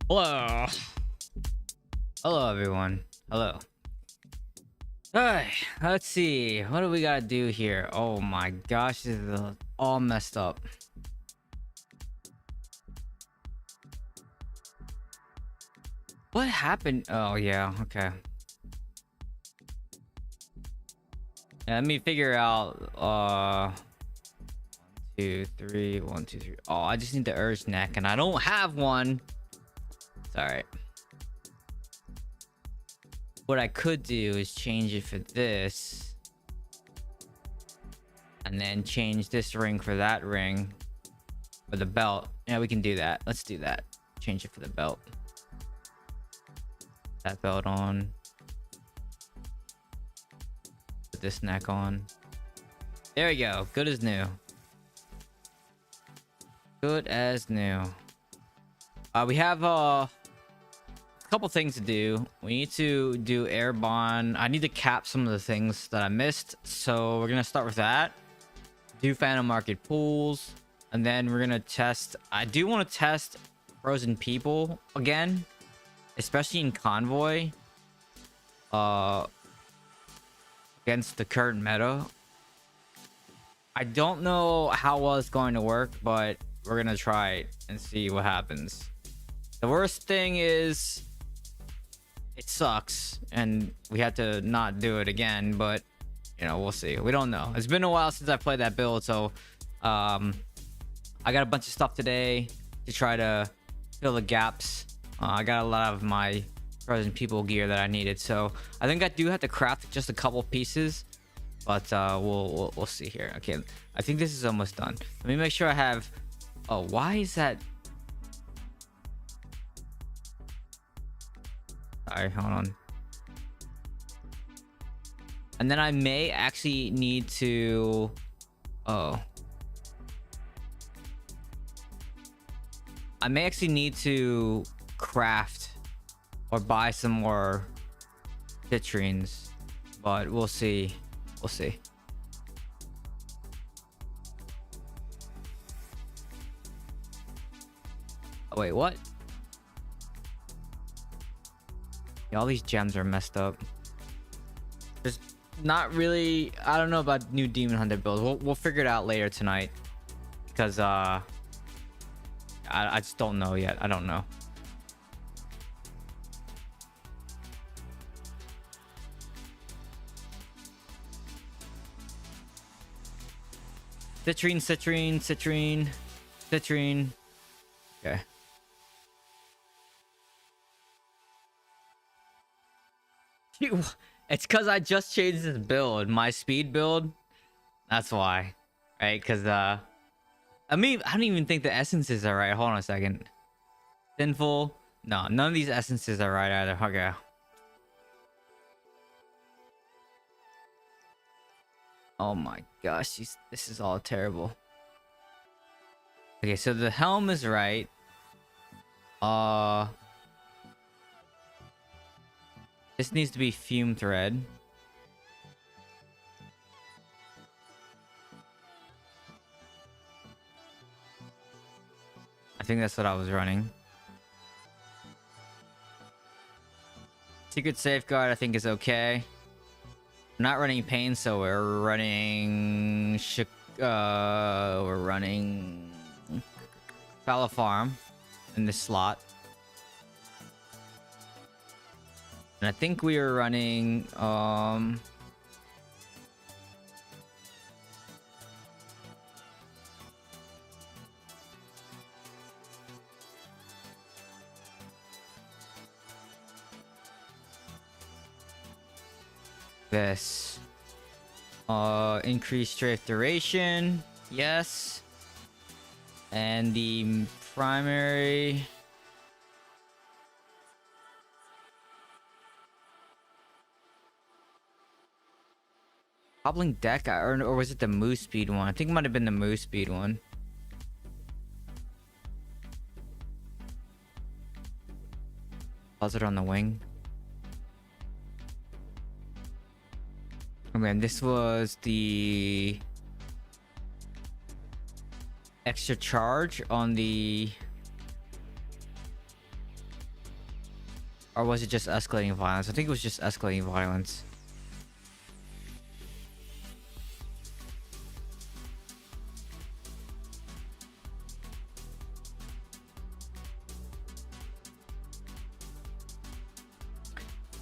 Hello. Hello, everyone. Hello. Alright, let's see. What do we gotta do here? Oh my gosh, this is all messed up. What happened? Oh, yeah, okay. Yeah, let me figure out. 2, 3, 1, 2, 3. Oh, I just need the urge neck, and I don't have one. It's alright. What I could do is change it for this, and then change this ring for that ring, for the belt. Yeah, we can do that. Let's do that. Change it for the belt. That belt on. Put this neck on. There we go. Good as new. Good as new. We have a couple things to do. We need to do airborne. I need to cap some of the things that I missed, so we're gonna start with that. Do Phantom Market pools, and then we're gonna test. I do want to test frozen people again, especially in convoy. Against the current meta. I don't know how well it's going to work, but we're gonna try it and see what happens. The worst thing is it sucks and we had to not do it again, but you know, we'll see. We don't know. It's been a while since I played that build, so I got a bunch of stuff today to try to fill the gaps. I got a lot of my frozen people gear that I needed, so I think I do have to craft just a couple pieces, but we'll see here. Okay, I think this is almost done. Let me make sure I have. Oh, why is that? Alright, hold on. And then I may actually need to. Oh, I may actually need to craft or buy some more citrines, but we'll see. We'll see. Oh, wait, what? Yeah, all these gems are messed up. There's not really. I don't know about new Demon Hunter builds. We'll figure it out later tonight, because I just don't know yet. I don't know. Citrine. Okay. It's because I just changed this build, my speed build. That's why, right? Because I mean, I don't even think the essences are right. Hold on a second. Sinful. No, none of these essences are right either. Okay. Oh my gosh, this is all terrible. Okay, so the helm is right. This needs to be fume thread. I think that's what I was running. Secret safeguard I think is okay. We're not running pain, so we're running Fallow Farm in this slot. And I think we are running this increased strafe duration, yes, and the primary hobbling deck, or was it the moose speed one? I think it might have been the moose speed one. Was it on the wing? Oh man, this was the extra charge on the Or was it just escalating violence? I think it was just escalating violence.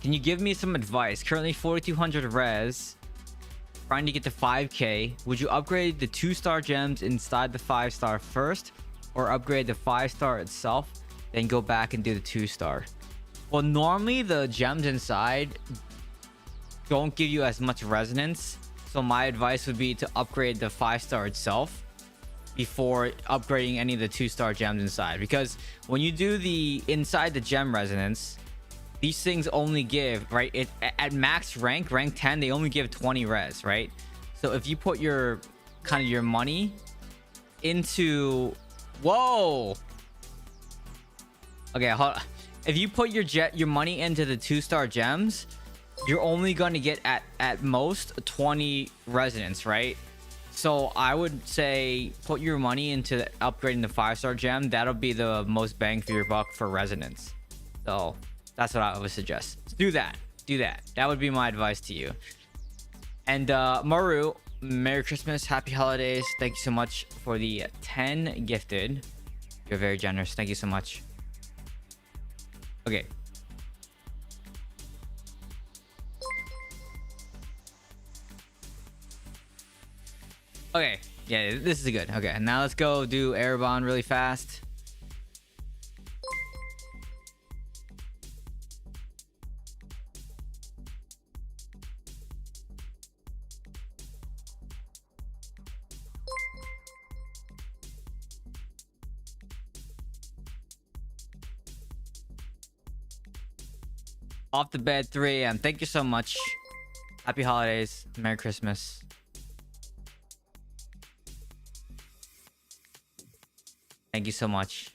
Can you give me some advice? Currently 4200 res. Trying to get to 5k. Would you upgrade the 2-star gems inside the 5-star first? Or upgrade the 5-star itself? Then go back and do the 2-star? Well, normally the gems inside don't give you as much resonance. So my advice would be to upgrade the 5-star itself before upgrading any of the 2-star gems inside. Because when you do the inside the gem resonance, these things only give, right, at max rank 10, they only give 20 res, right? So if you put your kind of your money into, whoa, okay, hold on. If you put your money into the 2-star gems, you're only going to get at most 20 resonance, right? So I would say put your money into upgrading the 5-star gem. That'll be the most bang for your buck for resonance. So that's what I would suggest. Do that. That would be my advice to you. And Maru, Merry Christmas, Happy Holidays. Thank you so much for the 10 gifted. You're very generous. Thank you so much. Okay. Okay. Yeah, this is good. Okay, now let's go do Airbond really fast. Off the bed 3 a.m. Thank you so much. Happy holidays. Merry Christmas. Thank you so much.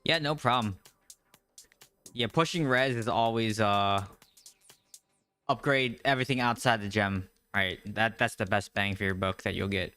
Yeah, no problem. Yeah, pushing res is always upgrade everything outside the gem, right? That's the best bang for your buck that you'll get.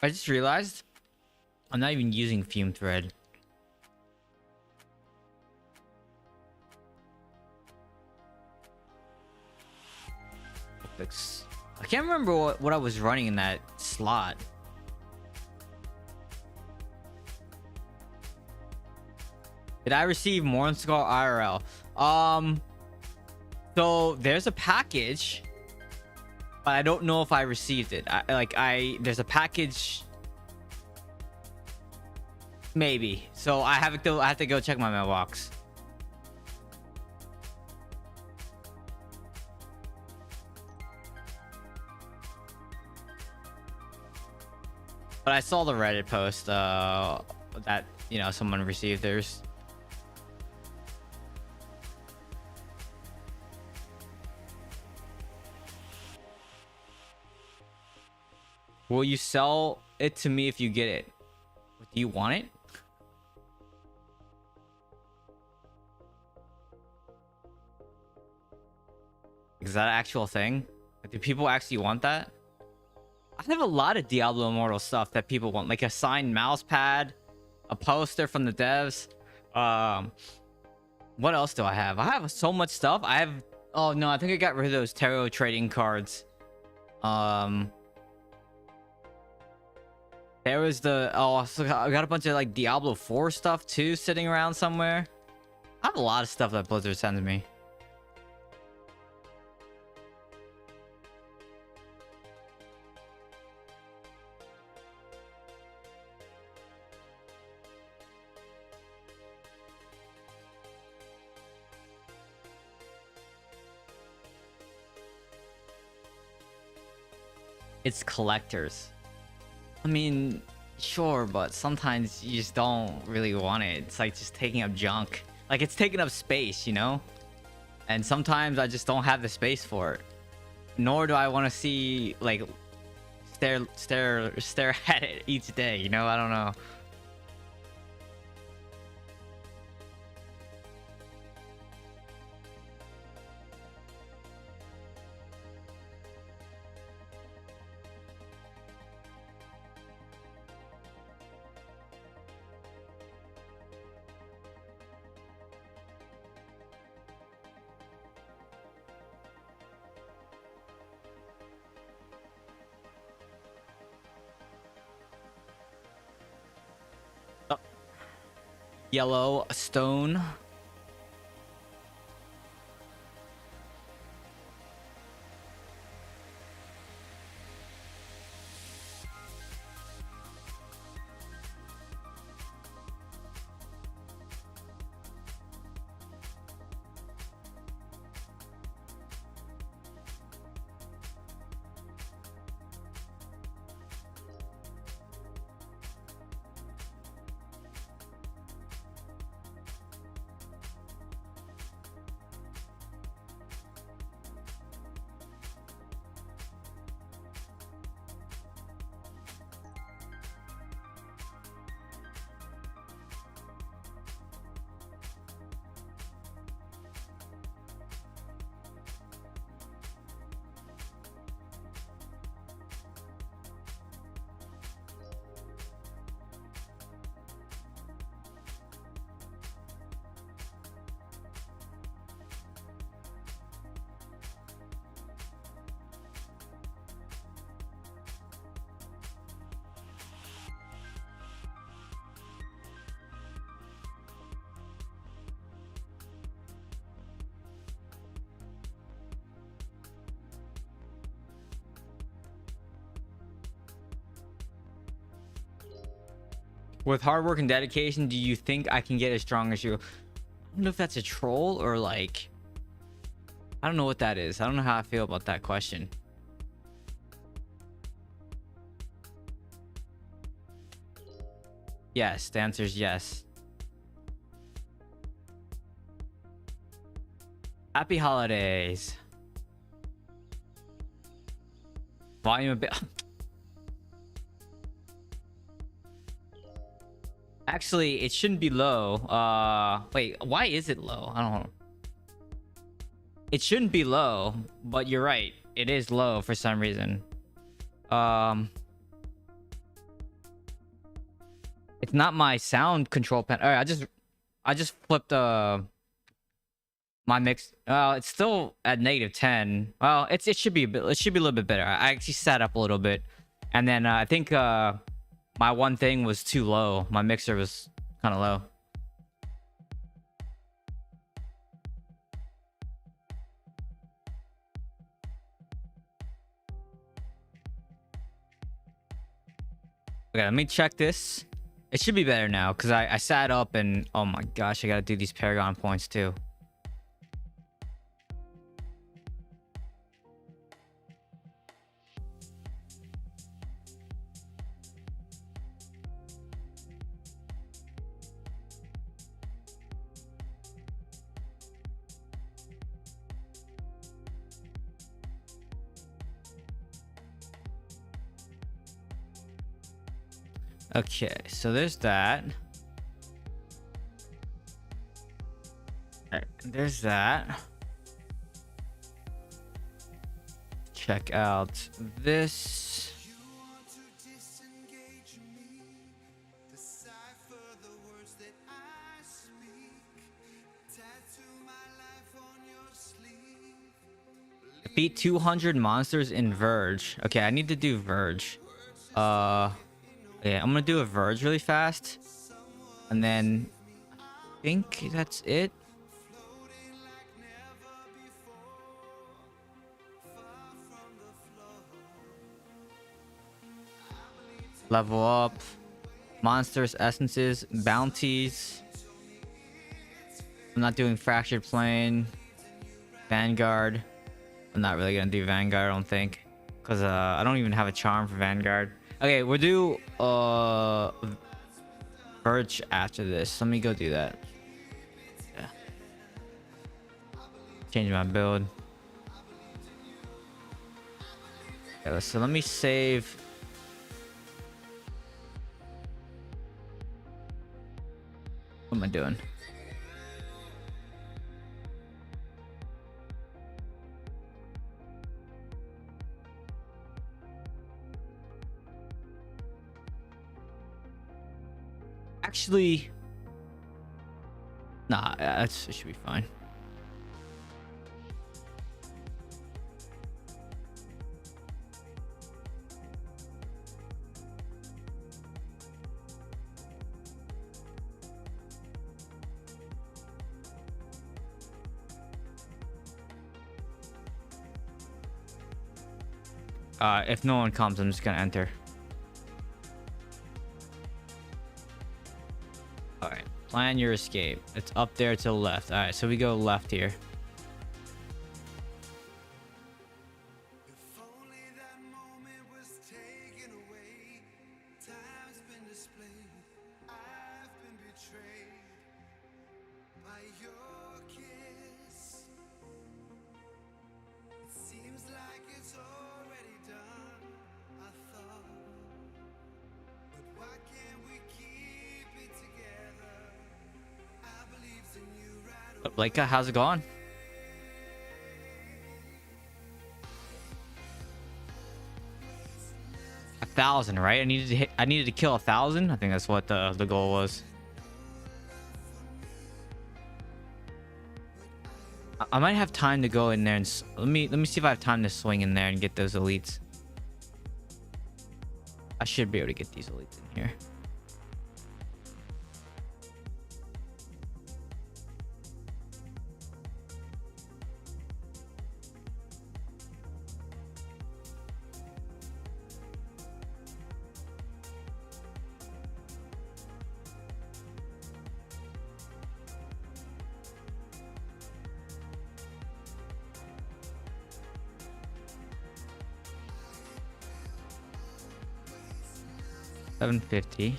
I just realized I'm not even using fume thread. I can't remember what I was running in that slot. Did I receive Mornskull IRL? So there's a package, but I don't know if I received it. There's a package, maybe. So I have to go check my mailbox. But I saw the Reddit post that, you know, someone received theirs. Will you sell it to me if you get it? Do you want it? Is that an actual thing? Like, do people actually want that? I have a lot of Diablo Immortal stuff that people want, like a signed mouse pad, a poster from the devs. What else do I have? I have so much stuff. I have, oh no, I think I got rid of those tarot trading cards. There was the, oh, so I got a bunch of like Diablo 4 stuff too sitting around somewhere. I have a lot of stuff that Blizzard sends me. It's collectors. I mean, sure, but sometimes you just don't really want it. It's like just taking up junk. Like, it's taking up space, you know? And sometimes I just don't have the space for it. Nor do I want to see, like, stare at it each day, you know? I don't know. Yellow stone. With hard work and dedication, do you think I can get as strong as you? I don't know if that's a troll or like... I don't know what that is. I don't know how I feel about that question. Yes, the answer is yes. Happy holidays. Volume a bit... Actually, it shouldn't be low. Wait, why is it low? I don't know. It shouldn't be low, but you're right. It is low for some reason. It's not my sound control pen. All right, I just flipped my mix. It's still at -10. Well, it should be a bit. It should be a little bit better. I actually sat up a little bit, and then I think my one thing was too low. My mixer was kind of low. Okay, let me check this. It should be better now because I sat up and oh my gosh, I gotta do these Paragon points too. Okay, so there's that. Alright, there's that. Check out this. Defeat 200 monsters in Verge. Okay, I need to do Verge. Yeah, I'm gonna do a Verge really fast, and then I think that's it. Level up, monsters, essences, bounties. I'm not doing fractured plane, Vanguard. I'm not really gonna do Vanguard, I don't think, because I don't even have a charm for Vanguard. Okay, we'll do Verge after this. Let me go do that. Yeah. Change my build. Okay, so let me save. What am I doing? Actually, nah, it should be fine. If no one comes, I'm just gonna enter. All right, plan your escape. It's up there to the left. All right, so we go left here. Blake, how's it going? A 1,000, right? I needed to kill 1,000. I think that's what the goal was. I might have time to go in there and let me see if I have time to swing in there and get those elites. I should be able to get these elites in here. $750.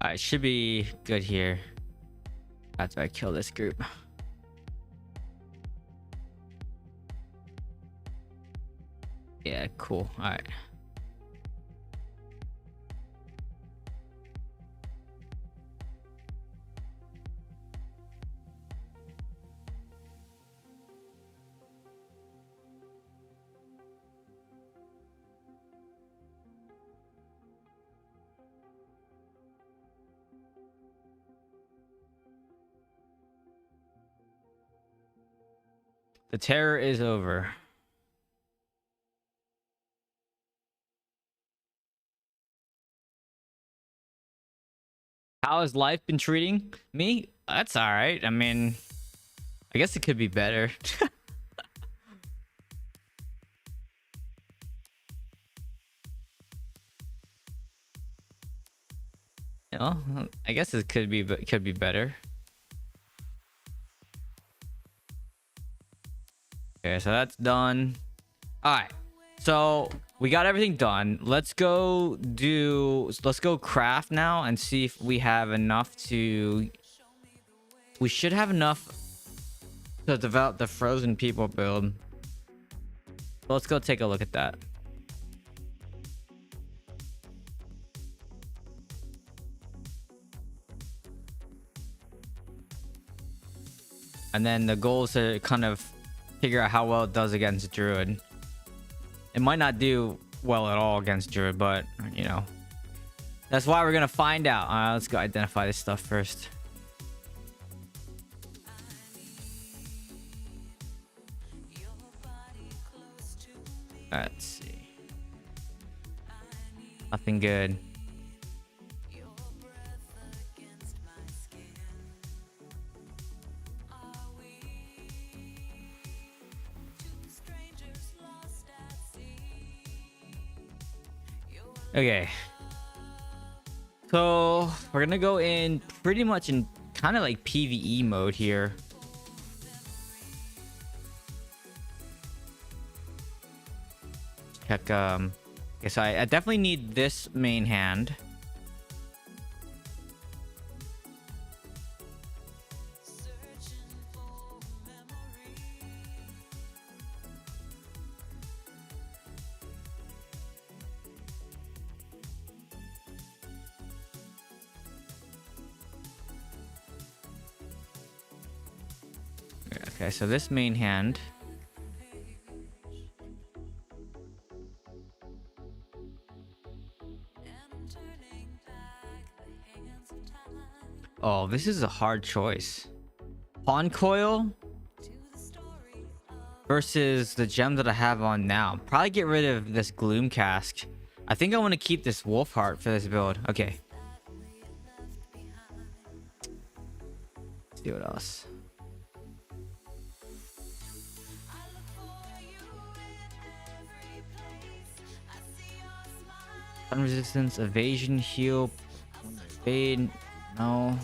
Alright, should be good here after I kill this group. Yeah, cool. All right. The terror is over. How has life been treating me? That's all right. I mean, I guess it could be better. You know, I guess it could be better. Okay, so that's done. All right, so we got everything done. Let's go craft now and see if we have enough to. We should have enough to develop the frozen people build. Let's go take a look at that. And then the goal is to kind of figure out how well it does against Druid. It might not do well at all against Druid, but you know, that's why we're gonna find out. Let's go identify this stuff first. Let's see. Nothing good. Okay, so we're gonna go in pretty much in kind of like PvE mode here. Check. Guess I definitely need this main hand. Okay, so this main hand. Oh, this is a hard choice. Pawn coil versus the gem that I have on now. Probably get rid of this gloom cask. I think I want to keep this wolf heart for this build. Okay. Let's see what else. Stun resistance, evasion, heal, evade. No.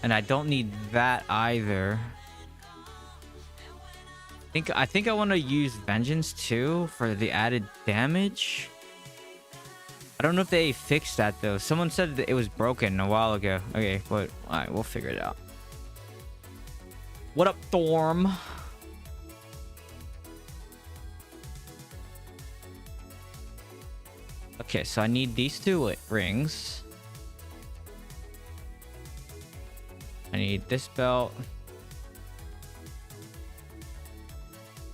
And I don't need that either. I think I want to use vengeance too for the added damage. I don't know if they fixed that though. Someone said that it was broken a while ago. Okay, but all right, we'll figure it out. What up, Thorm? Okay, so I need these two rings. I need this belt.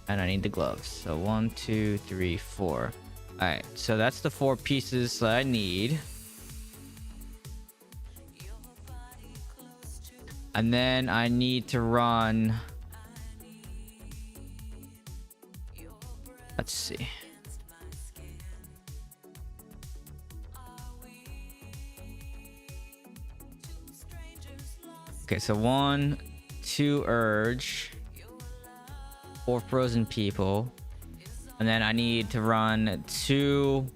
And I need the gloves. So 1, 2, 3, 4. Alright, so that's the 4 pieces that I need. And then I need to run. Let's see. Okay, so 1, 2 urge, 4 frozen people, and then I need to run 2.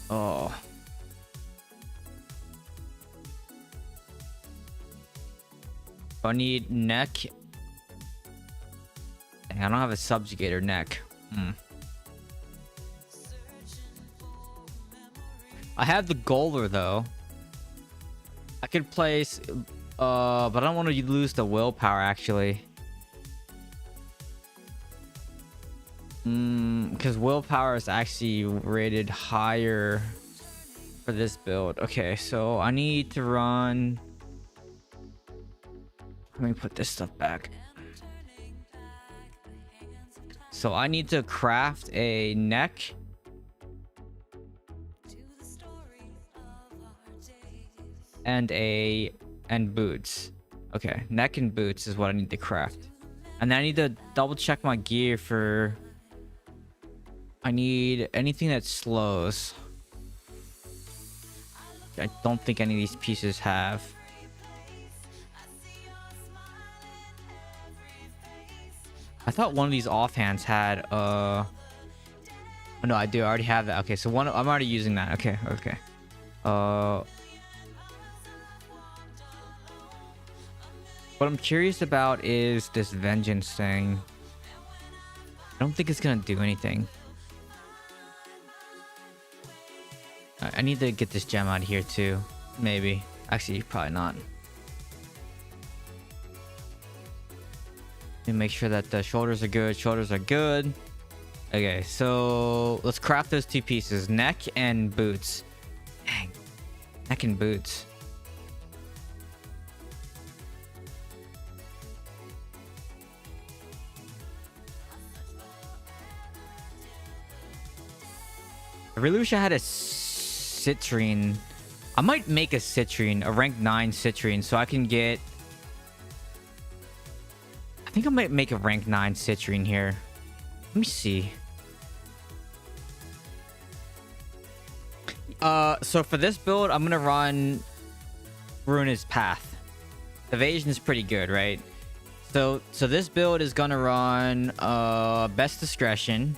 Oh. I need neck. Dang, I don't have a subjugator neck. I have the Golder though. I could place, but I don't want to lose the willpower actually. Because willpower is actually rated higher for this build. Okay, so I need to run. Let me put this stuff back. So I need to craft a neck. And boots. Okay, neck and boots is what I need to craft. And then I need to double check my gear for. I need anything that slows. I don't think any of these pieces have. I thought one of these offhands had Oh, no, I do. I already have that. Okay, so one, I'm already using that. Okay, okay. What I'm curious about is this vengeance thing. I don't think it's gonna do anything. I need to get this gem out of here too. Maybe. Actually, probably not. Let me make sure that the shoulders are good. Shoulders are good. Okay, so let's craft those two pieces. Neck and boots. Dang. Neck and boots. I really wish I had a citrine. I might make a citrine, a rank 9 citrine, so I can get... I think I might make a rank 9 citrine here. Let me see. So for this build, I'm gonna run Ruinous Path. Evasion is pretty good, right? So this build is gonna run Best Discretion.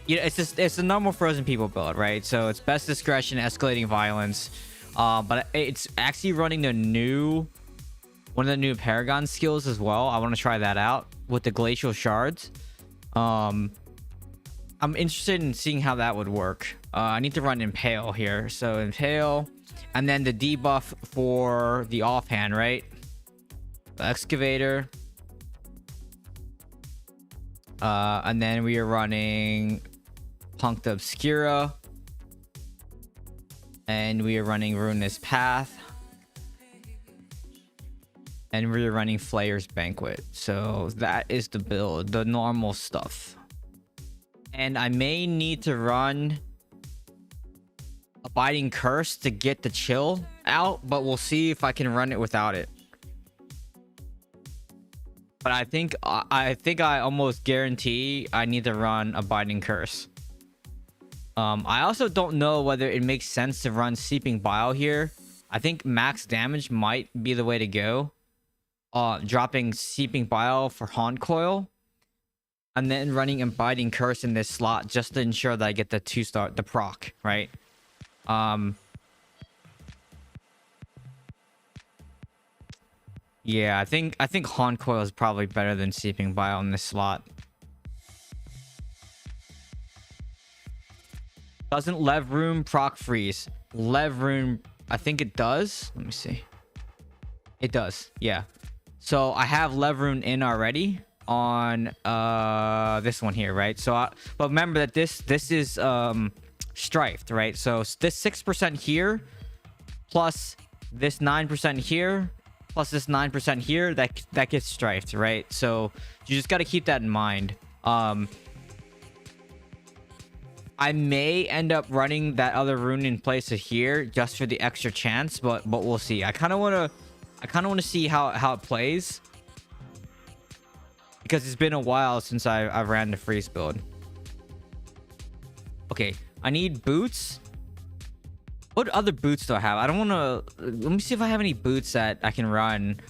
You know, it's a normal Frozen People build, right? So it's Best Discretion, Escalating Violence. But it's actually running one of the new Paragon skills as well. I want to try that out with the Glacial Shards. I'm interested in seeing how that would work. I need to run Impale here. So Impale, and then the debuff for the offhand, right? The Excavator. And then we are running Puncta Obscura. And we are running Ruinous Path. And we're running Flayer's Banquet. So that is the build, the normal stuff. And I may need to run Abiding Curse to get the chill out, but we'll see if I can run it without it. But I think I almost guarantee I need to run Abiding Curse. I also don't know whether it makes sense to run Seeping Bile here. I think max damage might be the way to go. Dropping Seeping Bile for Haunt Coil. And then running Abiding Curse in this slot just to ensure that I get the 2-star, the proc, right? Yeah, I think Haunt Coil is probably better than Seeping Bile in this slot. Doesn't Lev Rune proc freeze? Lev Rune, I think it does. Let me see. It does, yeah. So I have Lev Rune in already on this one here, right? So but remember that this is strifed, right? So this 6% here plus this 9% here plus this 9% here, that gets strifed, right? So you just got to keep that in mind. I may end up running that other rune in place of here just for the extra chance, but we'll see. I kind of want to see how it plays, because it's been a while since I ran the freeze build. Okay, I need boots. What other boots do I have? I don't want to... Let me see if I have any boots that I can run.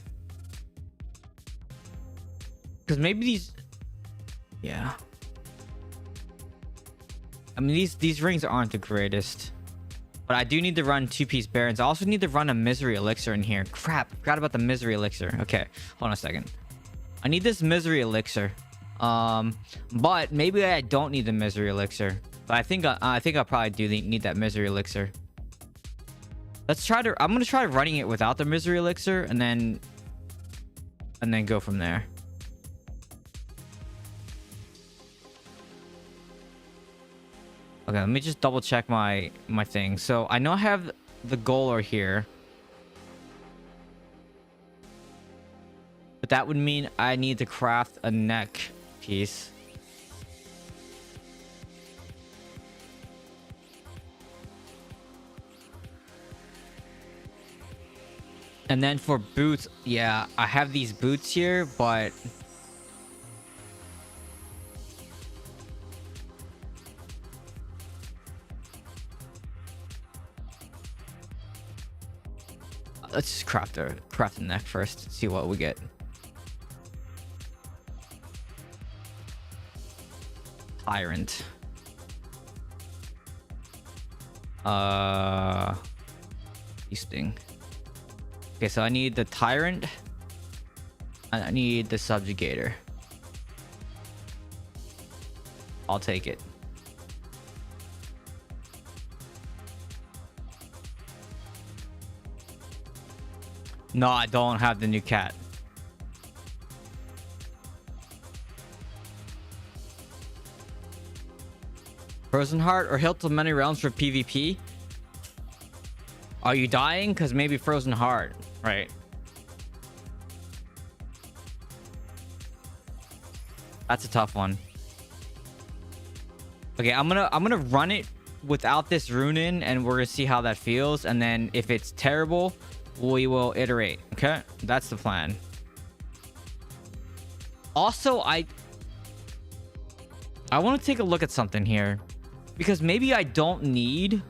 Because maybe these... Yeah. I mean, these rings aren't the greatest. But I do need to run 2-piece barons. I also need to run a misery elixir in here. Crap, forgot about the misery elixir. Okay, hold on a second. I need this misery elixir. But maybe I don't need the misery elixir. But I think I probably do need that misery elixir. Let's try to... I'm gonna try running it without the misery elixir, and then go from there. Okay, let me just double check my thing. So I know I have the Goler here, but that would mean I need to craft a neck piece. And then for boots, yeah, I have these boots here, but let's just craft the neck first, see what we get. Tyrant. Feasting. Okay, so I need the Tyrant. And I need the Subjugator. I'll take it. No, I don't have the new cat. Frozen Heart or Hilt of Many Realms for PvP? Are you dying? Because maybe Frozen Heart, right? That's a tough one. Okay, I'm gonna run it without this rune in, and we're gonna see how that feels. And then if it's terrible, we will iterate. Okay, that's the plan. Also, I want to take a look at something here, because maybe I don't need.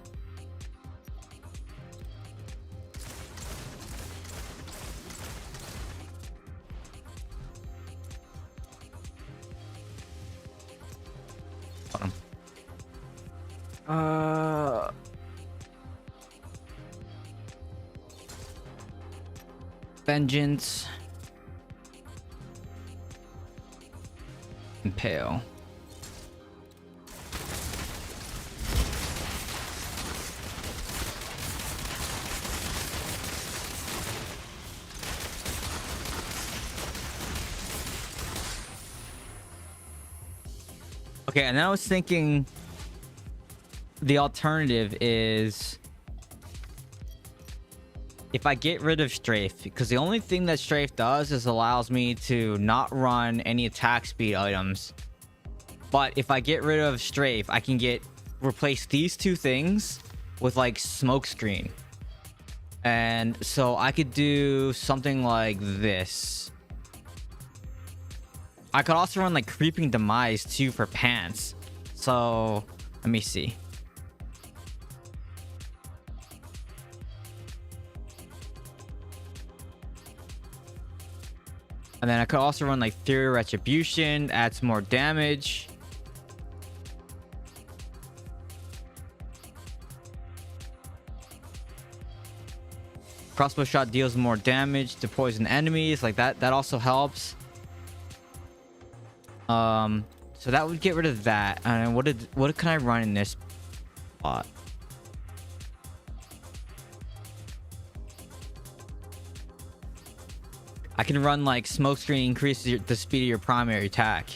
Vengeance. Impale. Okay, and I was thinking the alternative is if I get rid of Strafe, because the only thing that Strafe does is allows me to not run any attack speed items. But if I get rid of Strafe, I can replace these two things with like Smokescreen. And so I could do something like this. I could also run like Creeping Demise too for pants. So let me see. And then I could also run like Theory Retribution, adds more damage. Crossbow shot deals more damage to poison enemies, like that also helps. So that would get rid of that. And what can I run in this spot? I can run like Smokescreen, increases the speed of your primary attack.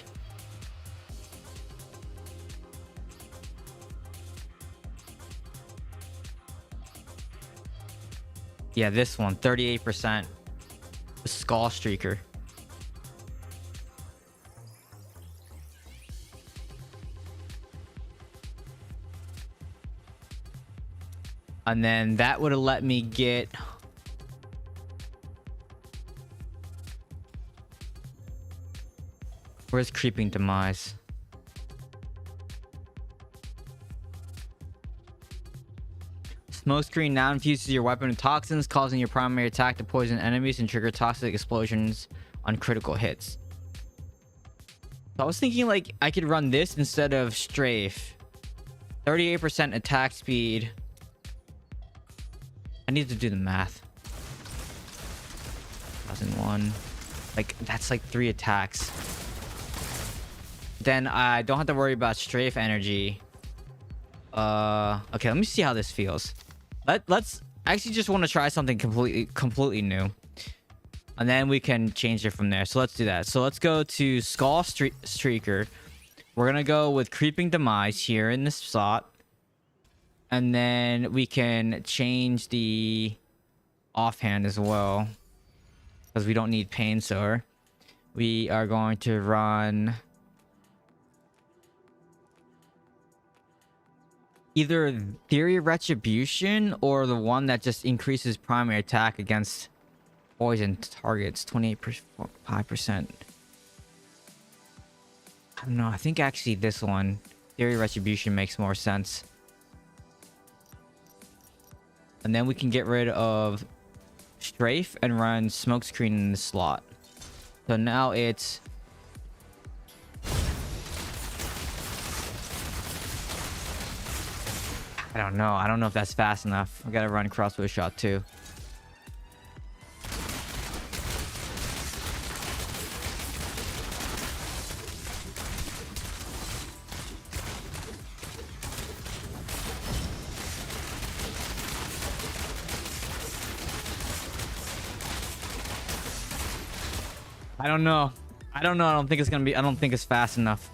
Yeah, this one, 38%. The Skull Streaker. And then that would have let me get... Where's Creeping Demise? Smokescreen now infuses your weapon with toxins, causing your primary attack to poison enemies and trigger toxic explosions on critical hits. So I was thinking like I could run this instead of Strafe. 38% attack speed. I need to do the math. 1001. Like that's like 3 attacks. Then I don't have to worry about Strafe energy. Okay, let me see how this feels. Let's actually just want to try something completely new, and then we can change it from there. So let's do that. So let's go to Skull Streaker. We're gonna go with Creeping Demise here in this slot, and then we can change the offhand as well because we don't need Pain Sower. We are going to run either Theory Retribution or the one that just increases primary attack against poison targets, 28%, 5%. I don't know. I think actually this one, Theory Retribution, makes more sense. And then we can get rid of Strafe and run Smokescreen in the slot. So now it's... I don't know. I don't know if that's fast enough. I gotta run crossbow shot too. I don't know. I don't know. I don't think it's gonna be. I don't think it's fast enough.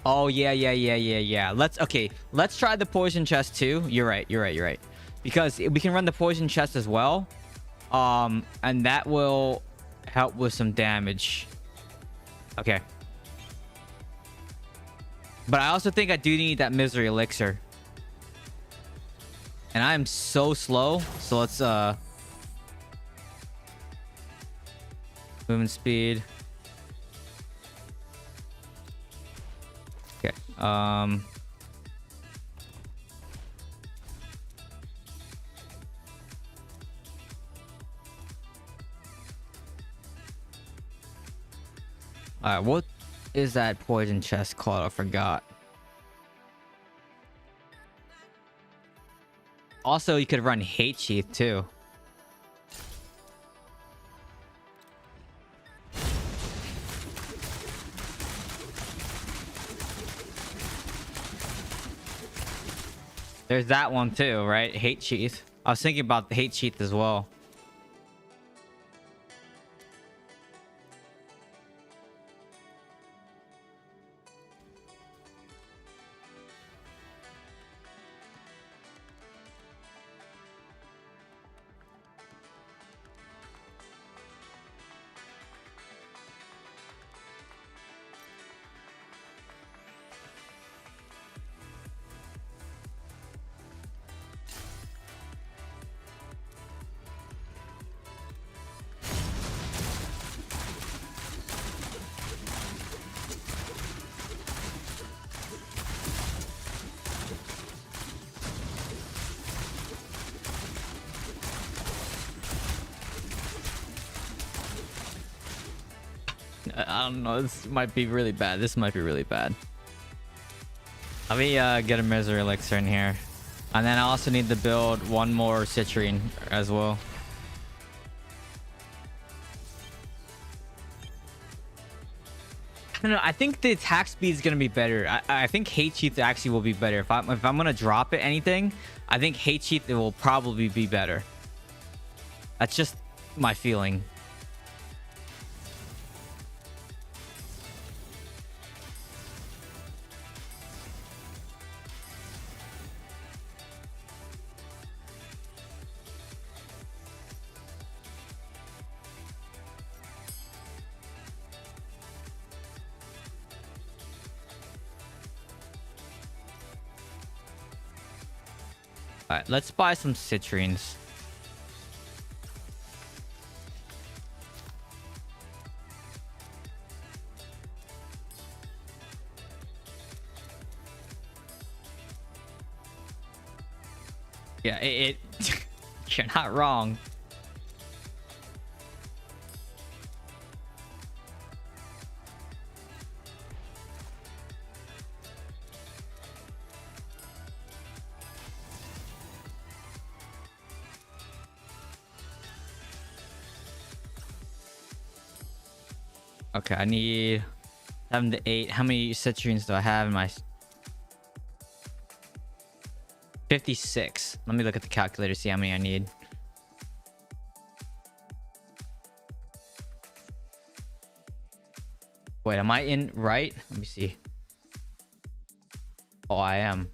Oh yeah. Let's try the poison chest too. You're right. Because we can run the poison chest as well. And that will help with some damage. Okay. But I also think I do need that misery elixir. And I am so slow. So let's movement speed. Okay. All right, what is that poison chest called? I forgot. Also, you could run hate sheath too. There's that one too, right? Hate sheath. I was thinking about the hate sheath as well. I don't know. This might be really bad. This might be really bad. Let me get a misery elixir in here. And then I also need to build one more citrine as well. I don't know. I think the attack speed is gonna be better. I think hate sheath actually will be better. If I'm gonna drop it anything, I think hate sheath it will probably be better. That's just my feeling. All right, let's buy some citrines. Yeah, you're not wrong. Okay, I need 7 to 8. How many citrines do I have in my 56? Let me look at the calculator, see how many I need. Wait, am I in right? Let me see. Oh, I am.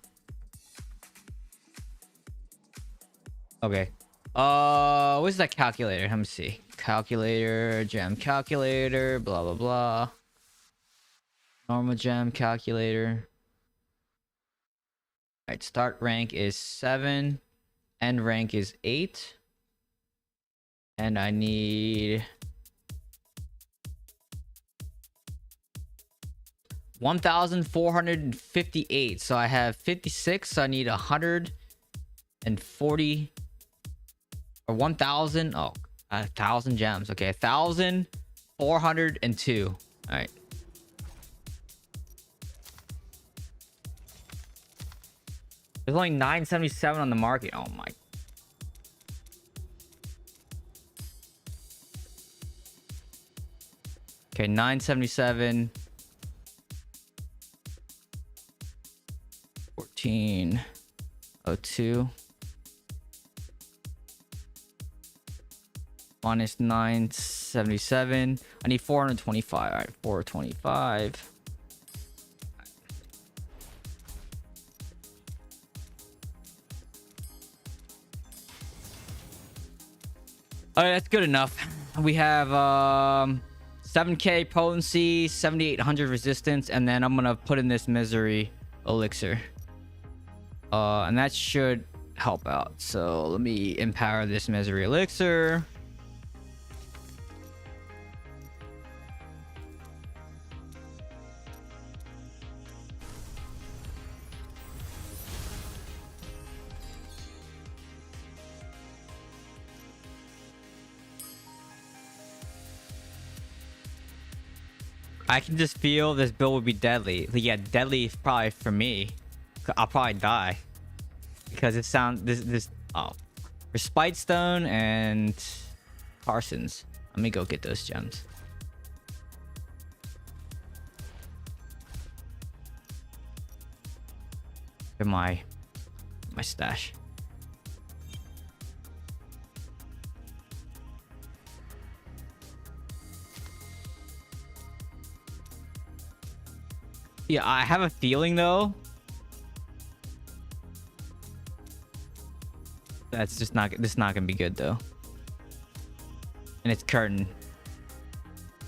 Okay. What's that calculator? Let me see. Calculator, gem calculator, blah blah blah. Normal gem calculator. All right, start rank is 7, end rank is 8, and I need 1,458. So I have 56. So I need 140 or 1,000. Oh, 1,000 gems. Okay, 1,402. All right. There's only 977 on the market. Oh my. Okay, 977. 1402 minus 977. I need 425. All right, 425. All right, that's good enough. We have 7k potency, 7800 resistance, and then I'm gonna put in this misery elixir. And that should help out. So let me empower this misery elixir. I can just feel this build would be deadly. Yeah, deadly is probably for me. I'll probably die because it sounds this Respite Stone and Carson's. Let me go get those gems. In my stash. Yeah, I have a feeling though that's just not gonna be good though. And it's curtain.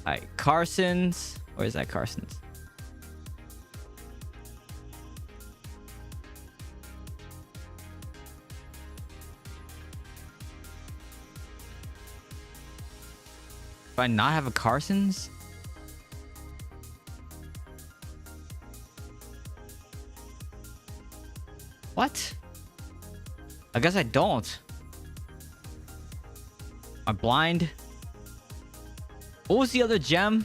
Alright, Carson's. Where is that Carson's? Do I not have a Carson's? What? I guess I don't. Am I blind? What was the other gem?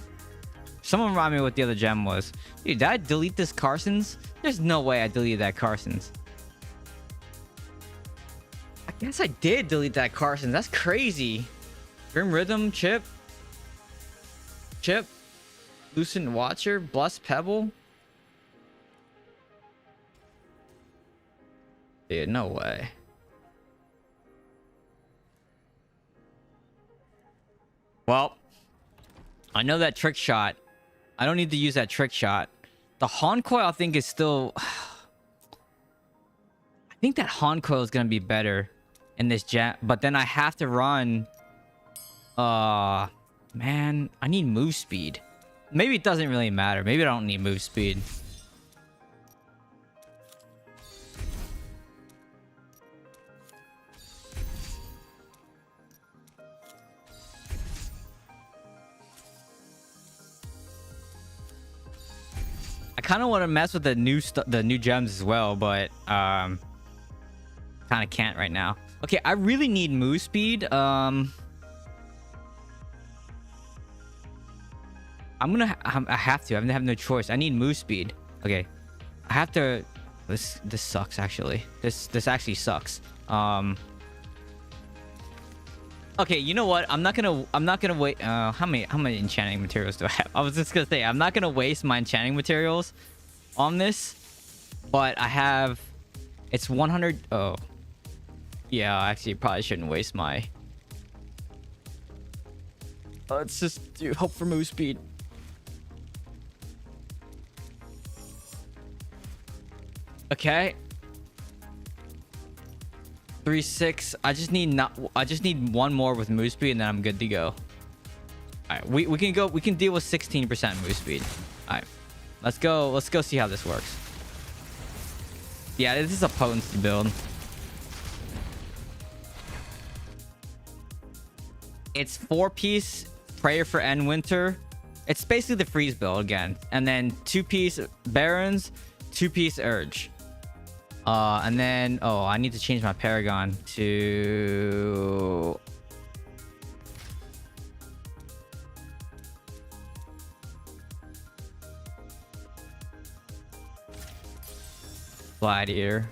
Someone remind me what the other gem was. Dude, did I delete this Carson's? There's no way I deleted that Carson's. I guess I did delete that Carson's. That's crazy. Grim Rhythm, Chip. Lucent Watcher, Blessed Pebble. Dude, no way. Well, I know that trick shot. I don't need to use that trick shot. The Hon Coil I think is still... I think that Hon Coil is going to be better in this jet. But then I have to run... man, I need move speed. Maybe it doesn't really matter. Maybe I don't need move speed. I kind of want to mess with the new gems as well, but kind of can't right now. Okay, I really need move speed. I have to. I have no choice. I need move speed. Okay, I have to. This sucks actually. This actually sucks. Okay, you know what? I'm not gonna wait. How many enchanting materials do I have? I was just gonna say I'm not gonna waste my enchanting materials on this, but I have. It's 100. Oh, yeah. Actually, probably shouldn't waste my. Let's just hope for move speed. Okay. 3-6. I just need one more with move speed and then I'm good to go. Alright, we can go. We can deal with 16% move speed. Alright. Let's go see how this works. Yeah, this is a potency build. It's 4-piece Prayer for End Winter. It's basically the freeze build again. And then 2-piece Barons, 2-piece Urge. And then, oh, I need to change my Paragon to... Gladiator.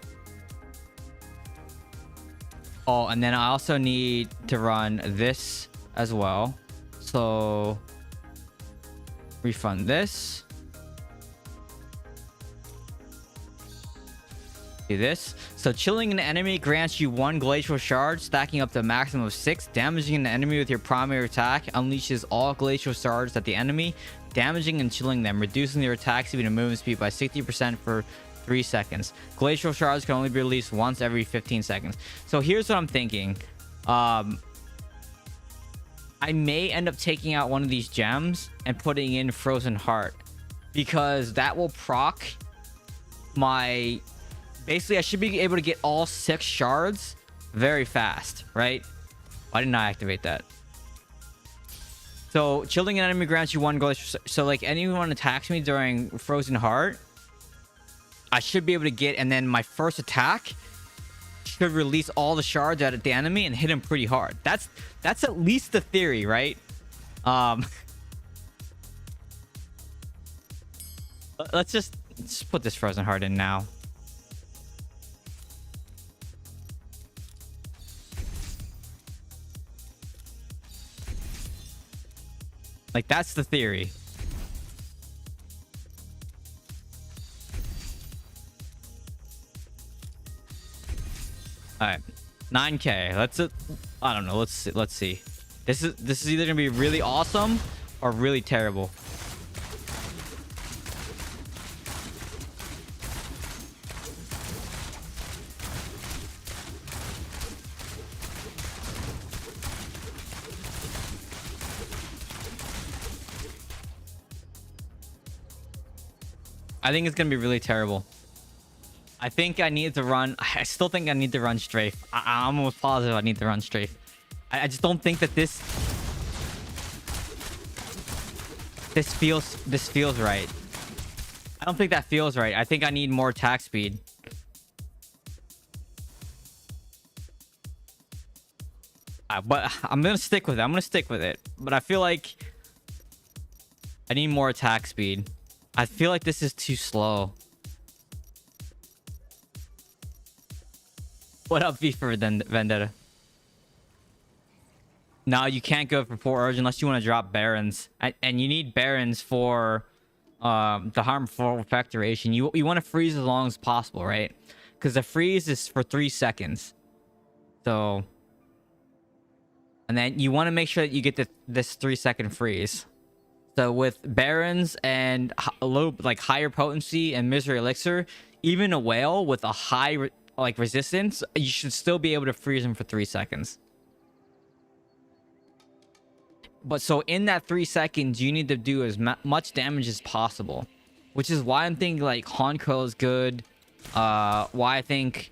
Oh, and then I also need to run this as well. So refund this. Do this. So chilling an enemy grants you 1 glacial shard, stacking up to a maximum of 6. Damaging an enemy with your primary attack unleashes all glacial shards at the enemy, damaging and chilling them, reducing their attack speed and movement speed by 60% for 3 seconds. Glacial shards can only be released once every 15 seconds. So here's what I'm thinking. I may end up taking out one of these gems and putting in Frozen Heart, because that will proc my... Basically, I should be able to get all 6 shards very fast, right? Why didn't I activate that? So, chilling an enemy grants you 1 glacial... So, like, anyone attacks me during Frozen Heart, I should be able to get... And then my first attack should release all the shards at the enemy and hit him pretty hard. That's at least the theory, right? Let's just put this Frozen Heart in now. Like, that's the theory. All right, 9K. I don't know. Let's see. This is either gonna be really awesome or really terrible. I think it's gonna be really terrible. I think I need to run... I still think I need to run strafe. I'm almost positive I need to run strafe. I just don't think that this feels right. I don't think that feels right. I think I need more attack speed. But I'm gonna stick with it. But I feel like I need more attack speed. I feel like this is too slow. What up, V for Vendetta? No, you can't go for 4 Urge unless you want to drop Barons. And you need Barons for the harmful effect duration. You want to freeze as long as possible, right? Because the freeze is for 3 seconds. So... And then you want to make sure that you get this 3-second freeze. So with Barons and a little like higher potency and Misery Elixir, even a whale with a high resistance, you should still be able to freeze him for 3 seconds. But so in that 3 seconds, you need to do as much damage as possible, which is why I'm thinking like Honko is good. Why I think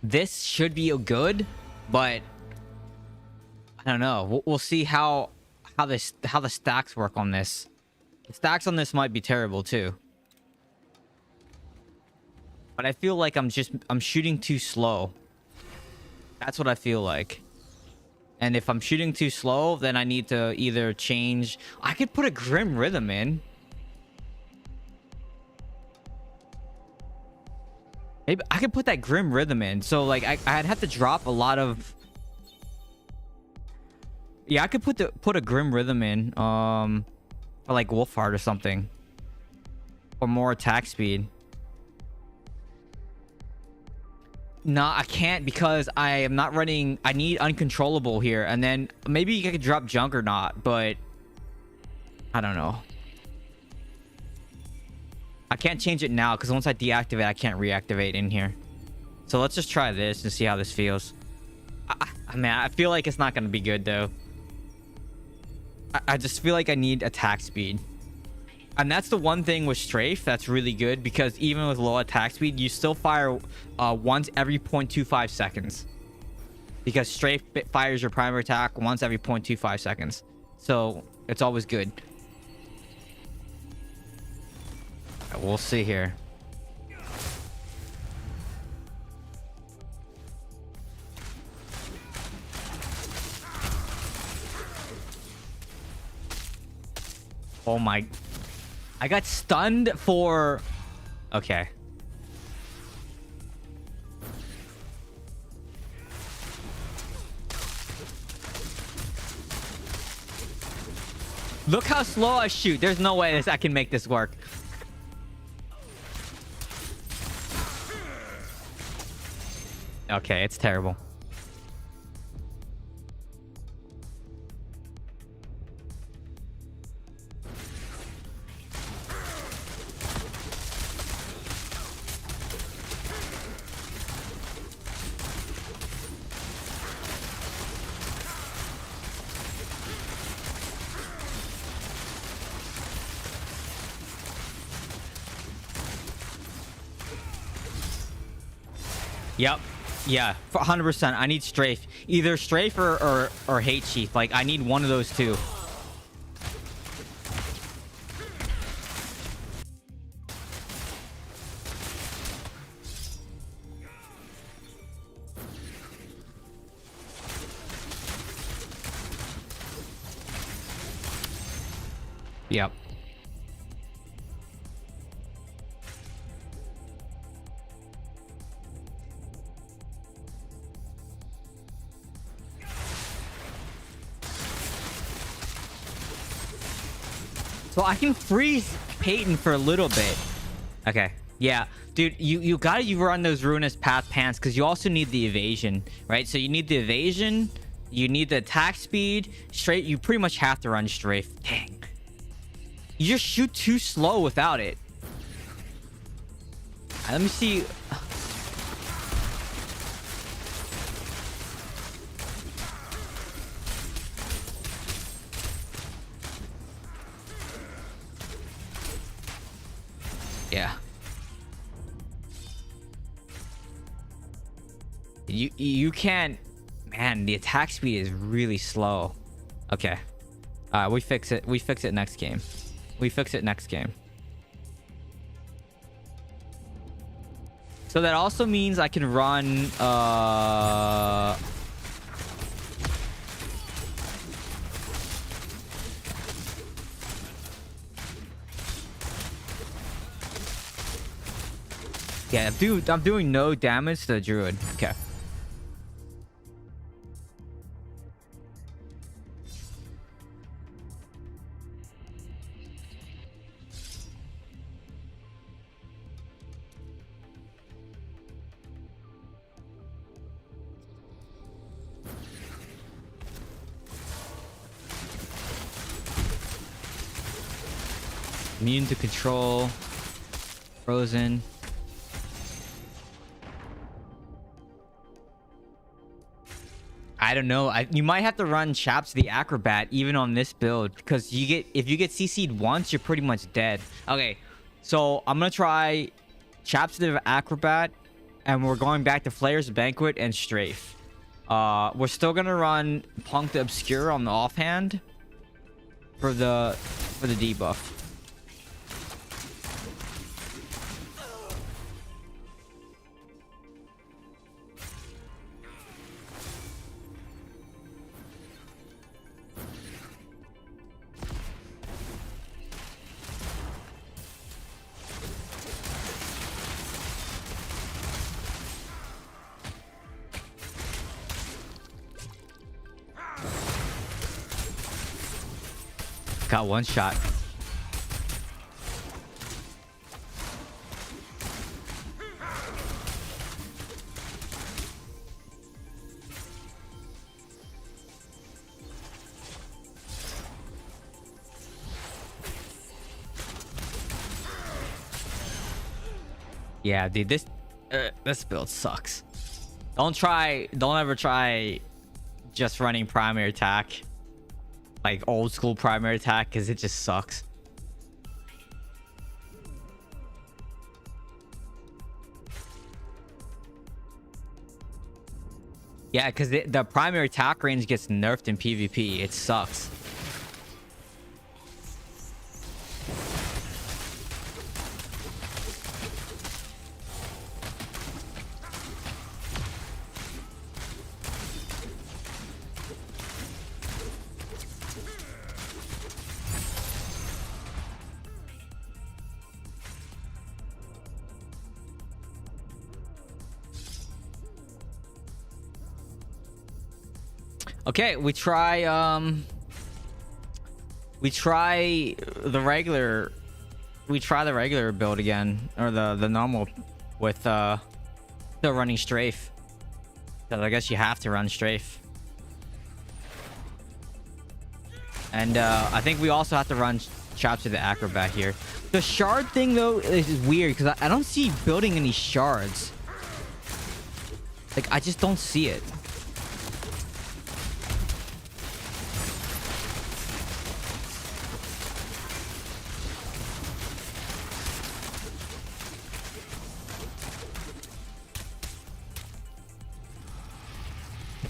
this should be a good, but I don't know. We'll see how the stacks work on this. The stacks on this might be terrible too. But I feel like I'm shooting too slow. That's what I feel like. And if I'm shooting too slow, then I need to either change... I could put a Grim Rhythm in. Maybe I could put that Grim Rhythm in. So like I'd have to drop a lot of... Yeah, I could put a Grim Rhythm in, or like Wolfheart or something, or more attack speed. No, I can't because I am not running. I need Uncontrollable here, and then maybe I could drop Juggernaut, but I don't know. I can't change it now because once I deactivate, I can't reactivate in here. So let's just try this and see how this feels. I mean, I feel like it's not gonna be good though. I just feel like I need attack speed. And that's the one thing with strafe that's really good, because even with low attack speed, you still fire once every 0.25 seconds. Because strafe fires your primary attack once every 0.25 seconds. So it's always good. We'll see here. Oh my... I got stunned for... Okay. Look how slow I shoot. There's no way I can make this work. Okay, it's terrible. Yep. Yeah, 100%. I need strafe. Either strafe or hate sheath. Like, I need one of those two. Yep. So I can freeze Peyton for a little bit. Okay. Yeah. Dude, you gotta run those ruinous path pants because you also need the evasion, right? So you need the evasion, you need the attack speed. Straight, you pretty much have to run strafe. Dang. You just shoot too slow without it. Let me see. Yeah. You can't. Man, the attack speed is really slow. Okay. We fix it. We fix it next game. We fix it next game. So that also means I can run yeah, dude, I'm doing no damage to the druid. Okay. Immune to control. Frozen. I don't know. You might have to run Chaps the Acrobat even on this build because if you get CC'd once, you're pretty much dead. Okay, so I'm gonna try Chaps the Acrobat, and we're going back to Flayer's Banquet and Strafe. We're still gonna run Punk the Obscure on the offhand for the debuff. Got one shot. Yeah, dude, this build sucks. Don't ever try just running primary attack. Like old school primary attack, because it just sucks. Yeah, because the primary attack range gets nerfed in PvP. It sucks. Okay, we try we try the regular build again, or the normal with still running strafe. So I guess you have to run strafe. And I think we also have to run chops to the acrobat here. The shard thing though is weird because I don't see building any shards. Like I just don't see it.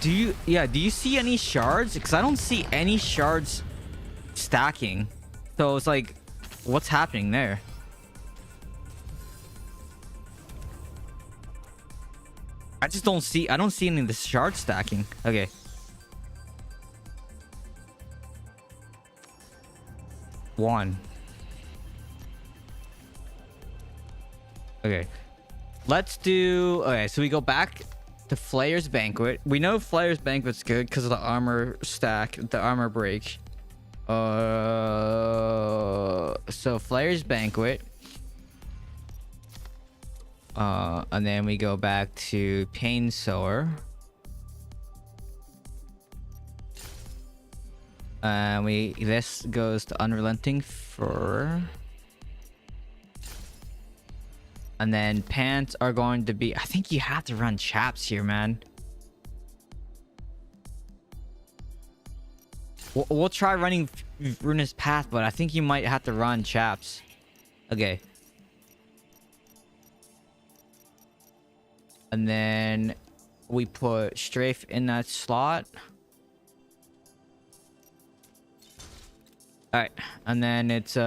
Do you see any shards? Because I don't see any shards stacking. So it's like, what's happening there? I don't see any of the shard stacking. Okay. One. Okay. Let's do... Okay, so we go back to Flayer's Banquet. We know Flayer's Banquet's good because of the armor stack, the armor break. So Flayer's Banquet. And then we go back to Pain Sower. And this goes to Unrelenting Fur. And then pants are going to be... I think you have to run chaps here, man. We'll try running Ruinous Path, but I think you might have to run chaps. Okay. And then we put strafe in that slot. Alright. And then it's...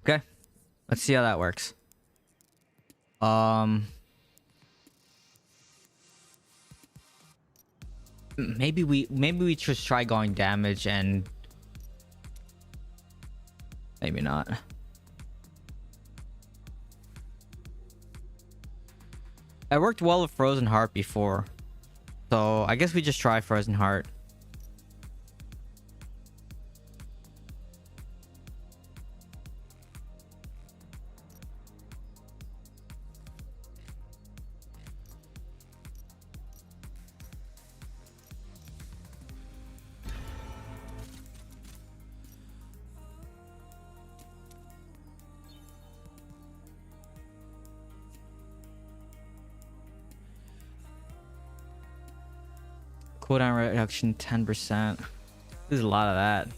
Okay, let's see how that works. Maybe we just try going damage and maybe not. I worked well with Frozen Heart before, so I guess we just try Frozen Heart. Cooldown reduction 10%. There's a lot of that.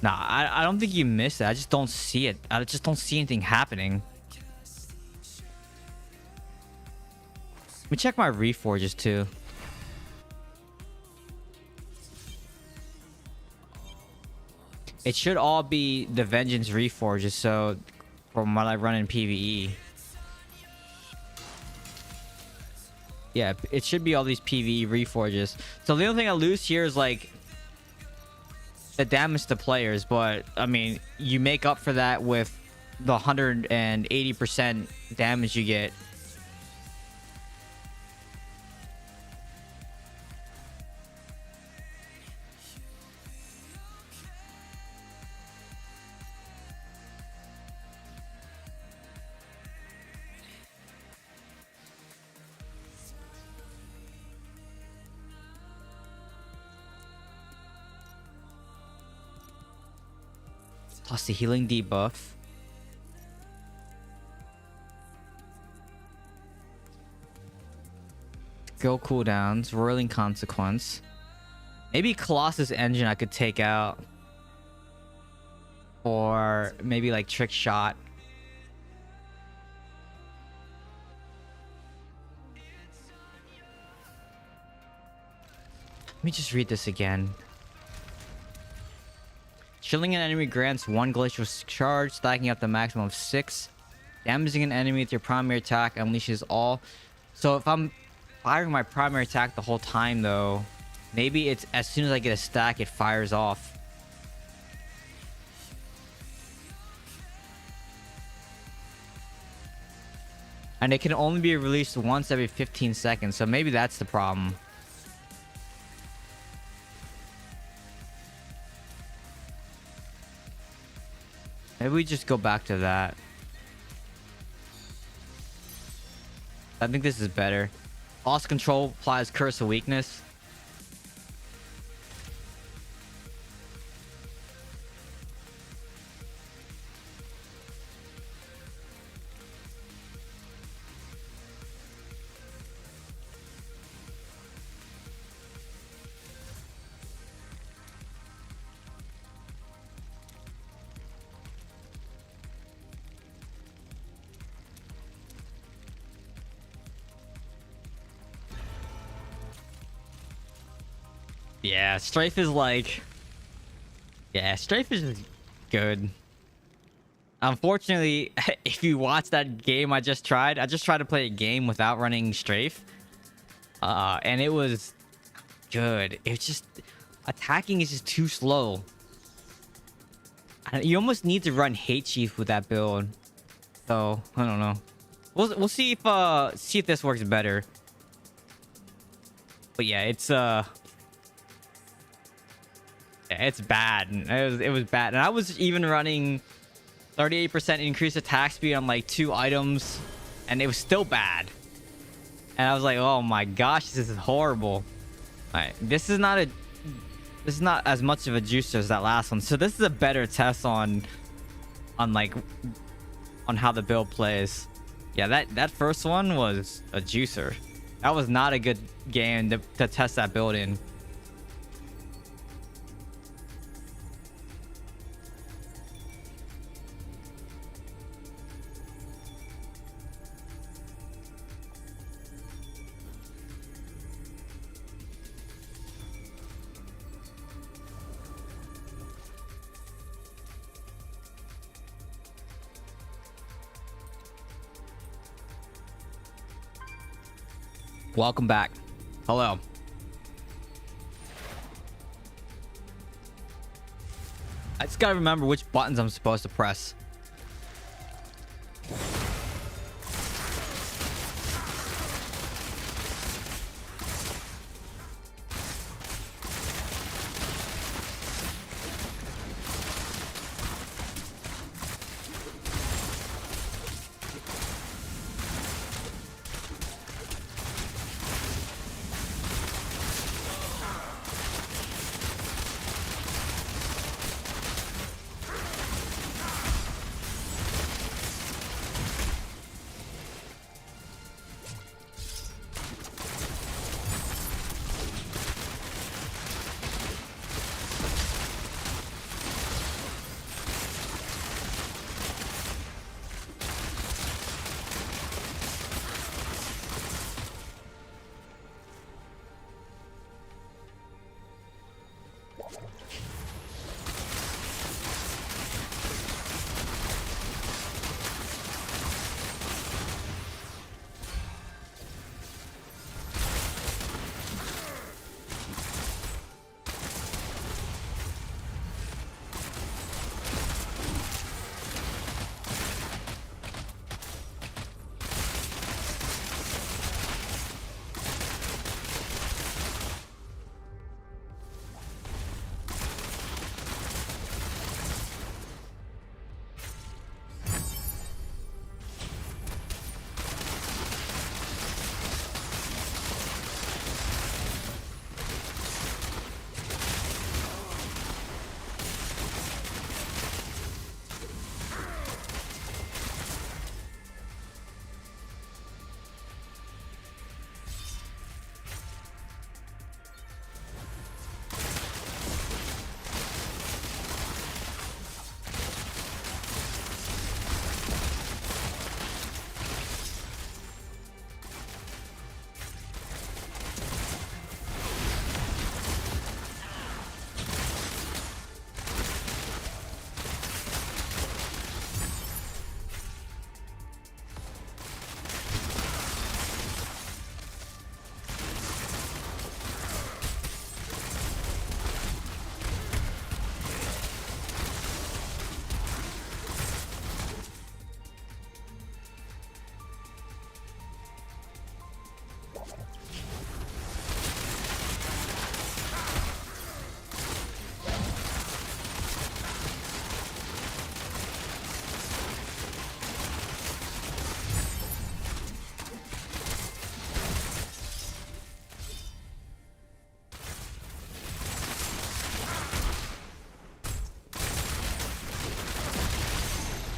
Nah, I don't think you missed it. I just don't see it. I just don't see anything happening. Let me check my reforges too. It should all be the Vengeance reforges, so from what I run in PvE. Yeah, it should be all these PvE reforges. So the only thing I lose here is like the damage to players, but I mean, you make up for that with the 180% damage you get. Plus the healing debuff. Skill cooldowns, Whirling Consequence. Maybe Colossus Engine I could take out. Or maybe like Trick Shot. Let me just read this again. Chilling an enemy grants 1 glacial charge, stacking up the maximum of 6. Damaging an enemy with your primary attack unleashes all. So if I'm firing my primary attack the whole time though, maybe it's as soon as I get a stack, it fires off. And it can only be released once every 15 seconds. So maybe that's the problem. Maybe we just go back to that. I think this is better. Lost control applies curse of weakness. Yeah, strafe is like... Yeah, strafe is just good. Unfortunately, if you watch that game I just tried to play a game without running strafe. And it was good. It's just... Attacking is just too slow. You almost need to run Hate Chief with that build. So, I don't know. We'll see if this works better. But yeah, it's bad. It was bad. And I was even running 38% increased attack speed on like 2 items, and it was still bad. And I was like, oh my gosh, this is horrible. Alright, this is not as much of a juicer as that last one. So this is a better test on how the build plays. Yeah, that first one was a juicer. That was not a good game to test that build in. Welcome back. Hello. I just gotta remember which buttons I'm supposed to press.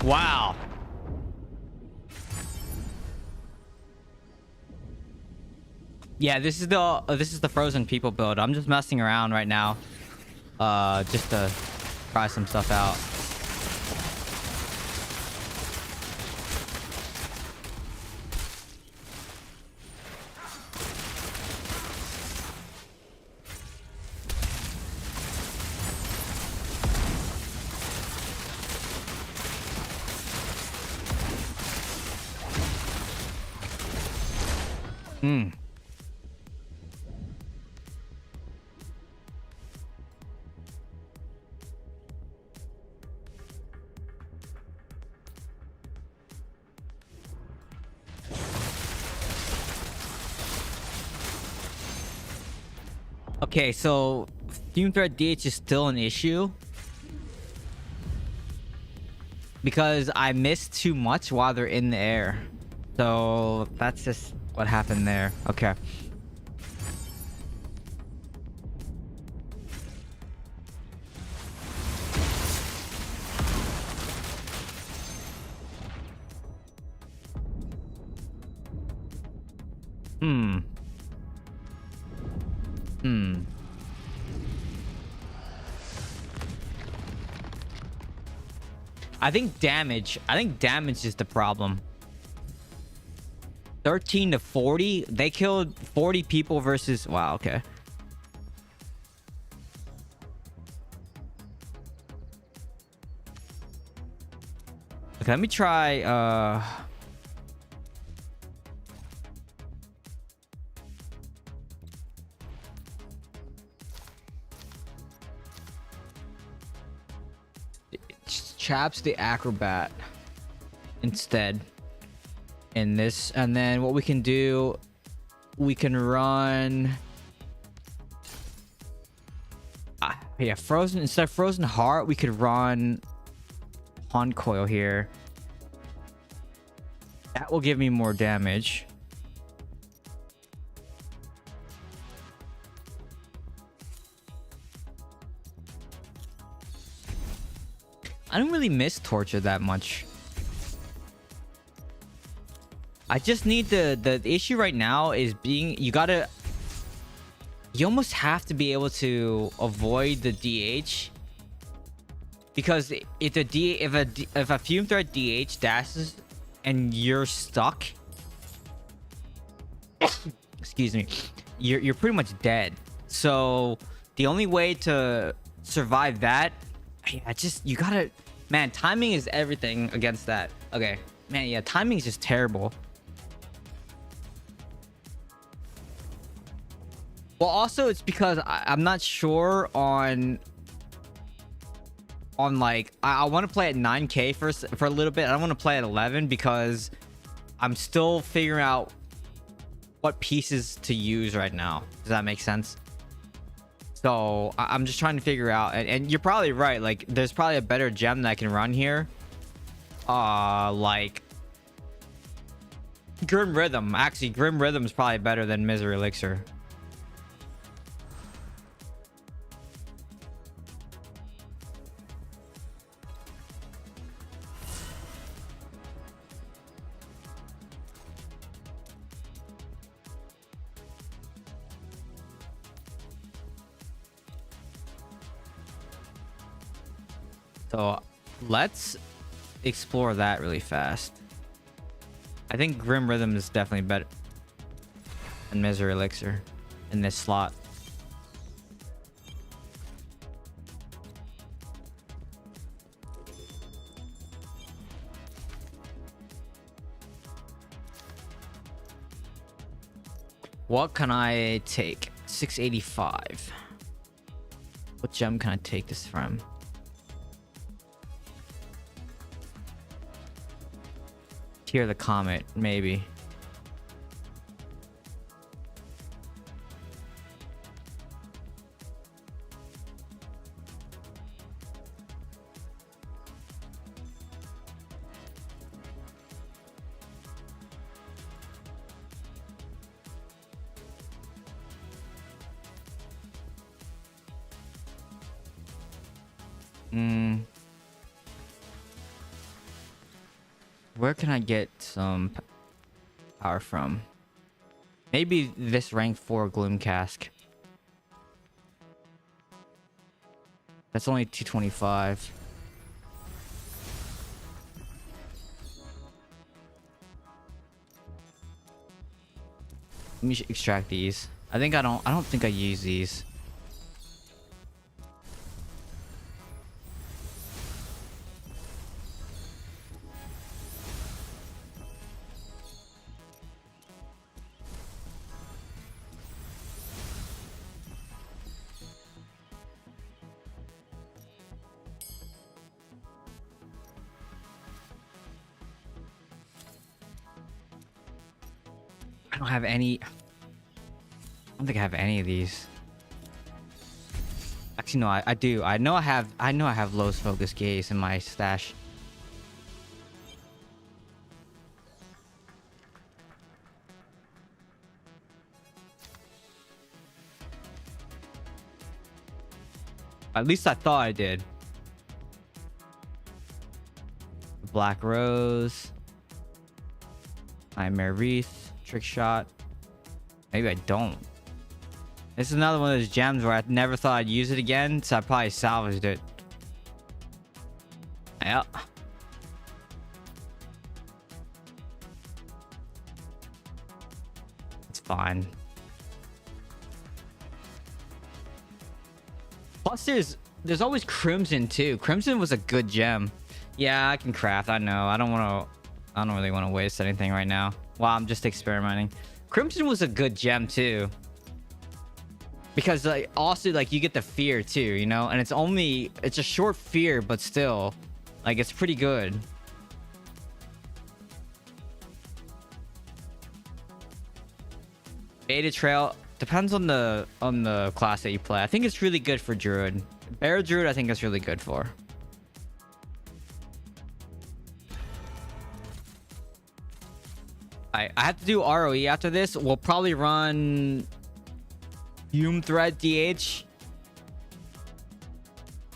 Wow. Yeah, this is the frozen people build. I'm just messing around right now. Just to try some stuff out. Hmm. Okay, so Fume Threat DH is still an issue because I missed too much while they're in the air. So that's just what happened there. Okay. Hmm. Hmm. I think damage is the problem. 13 to 40. They killed 40 people versus... Wow, okay. Okay, let me try Chaps the Acrobat instead in this, and then what we can do, we can run yeah, frozen. Instead of Frozen Heart, we could run Haunt Coil here. That will give me more damage. I don't really miss Torture that much. I just need the issue right now is being, you almost have to be able to avoid the DH, because if a Fume Threat DH dashes and you're stuck, excuse me, you're pretty much dead. So the only way to survive that, yeah, you gotta, man, timing is everything against that. Okay, man, yeah, timing is just terrible. Well, also it's because I'm not sure on like, I want to play at 9K for a little bit. I don't want to play at 11 because I'm still figuring out what pieces to use right now. Does that make sense? So I'm just trying to figure out, and you're probably right. Like, there's probably a better gem that I can run here. Like Grim Rhythm. Actually, Grim Rhythm is probably better than Misery Elixir. So let's explore that really fast. I think Grim Rhythm is definitely better than Misery Elixir in this slot. What can I take? 685. What gem can I take this from? Tear the Comet, maybe. Where can I get some power from? Maybe this rank 4 gloom cask. That's only 225. Let me extract these. I don't think I use these. I don't have any. I don't think I have any of these. Actually, no, I do. I know I have Lowe's Focus Gaze in my stash. At least I thought I did. Black Rose. Nightmare Wreath. Trick Shot. Maybe I don't. This is another one of those gems where I never thought I'd use it again, so I probably salvaged it. Yeah. It's fine. Plus, there's always Crimson too. Crimson was a good gem. Yeah, I can craft. I know. I don't really want to waste anything right now. Wow, I'm just experimenting. Crimson was a good gem too. Because like also like you get the fear too, you know, and it's a short fear, but still, like it's pretty good. Beta Trail depends on the class that you play. I think it's really good for Druid. Bear Druid, I think it's really good for. I have to do ROE after this. We'll probably run Fume Thread DH.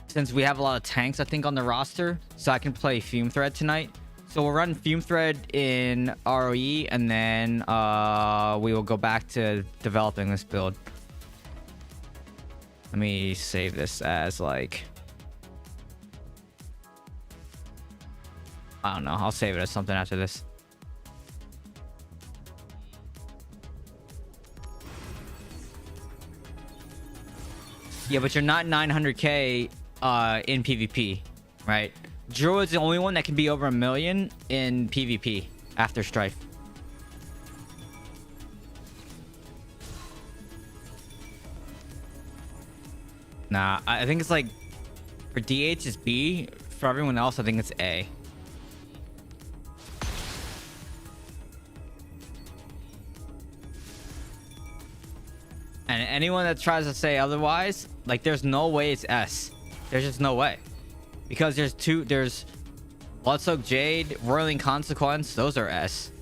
Since we have a lot of tanks, I think, on the roster. So I can play Fume Thread tonight. So we'll run Fume Thread in ROE. And then we will go back to developing this build. Let me save this as like... I don't know. I'll save it as something after this. Yeah, but you're not 900k in PvP, right? Druid's the only one that can be over 1 million in PvP after Strife. Nah, I think it's like for DH it's B. For everyone else, I think it's A. And anyone that tries to say otherwise, like there's no way it's S. There's just no way. Because there's Bloodsoaked Jade, Whirling Consequence, those are S.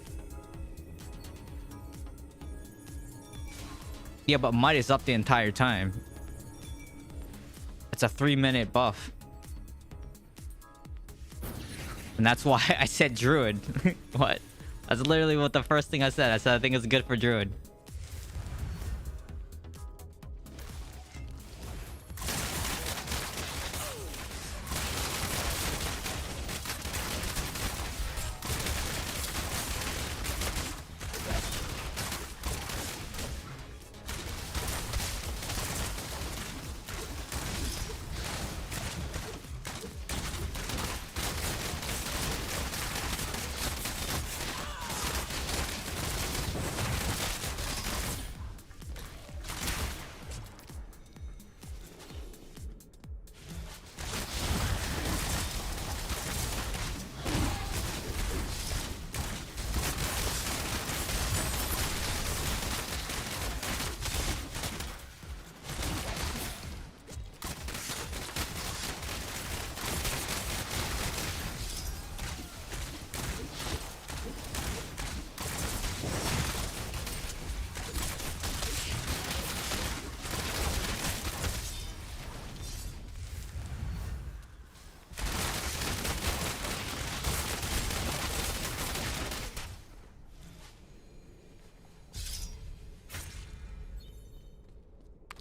Yeah, but Might is up the entire time. It's a 3-minute buff. And that's why I said Druid. What? That's literally what the first thing I said. I said I think it's good for Druid.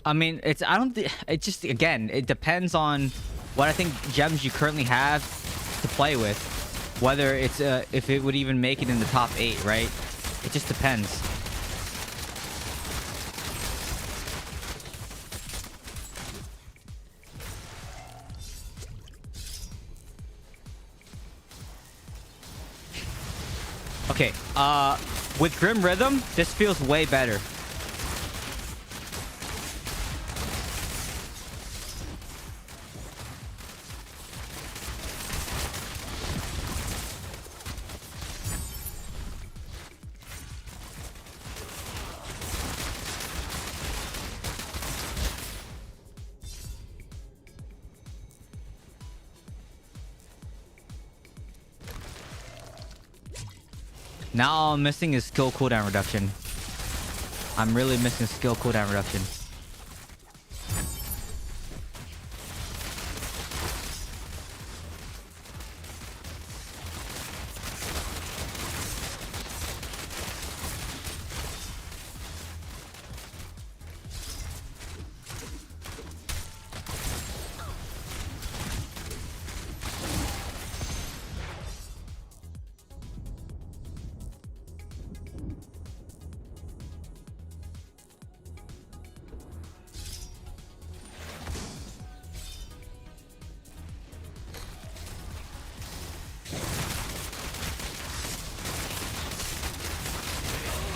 I mean, it's I don't think it just again it depends on what I think gems you currently have to play with, whether it's if it would even make it in the top 8, right? It just depends. Okay, with Grim Rhythm, this feels way better. Now all I'm missing is skill cooldown reduction. I'm really missing skill cooldown reduction.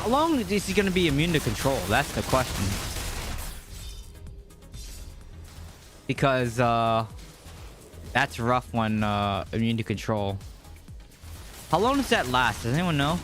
How long is he going to be immune to control? That's the question. Because that's rough when immune to control. How long does that last? Does anyone know?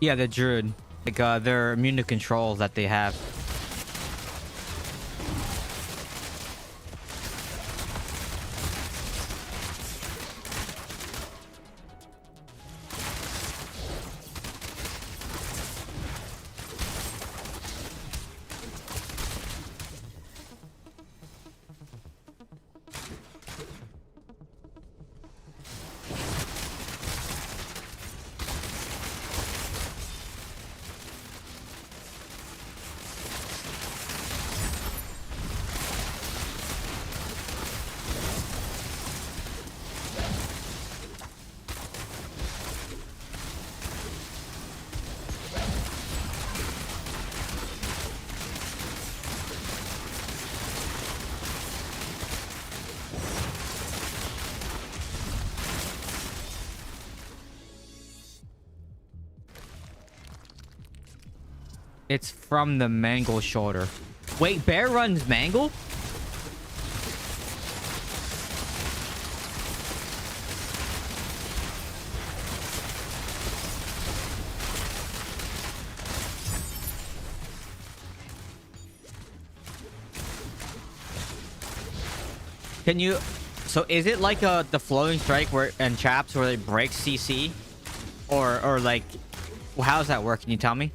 Yeah, the druid. Like they're immune to controls that they have. It's from the Mangle shoulder. Wait, Bear runs Mangle? Can you... So is it like the floating strike where and chaps where they break CC? Or like... Well, how does that work? Can you tell me?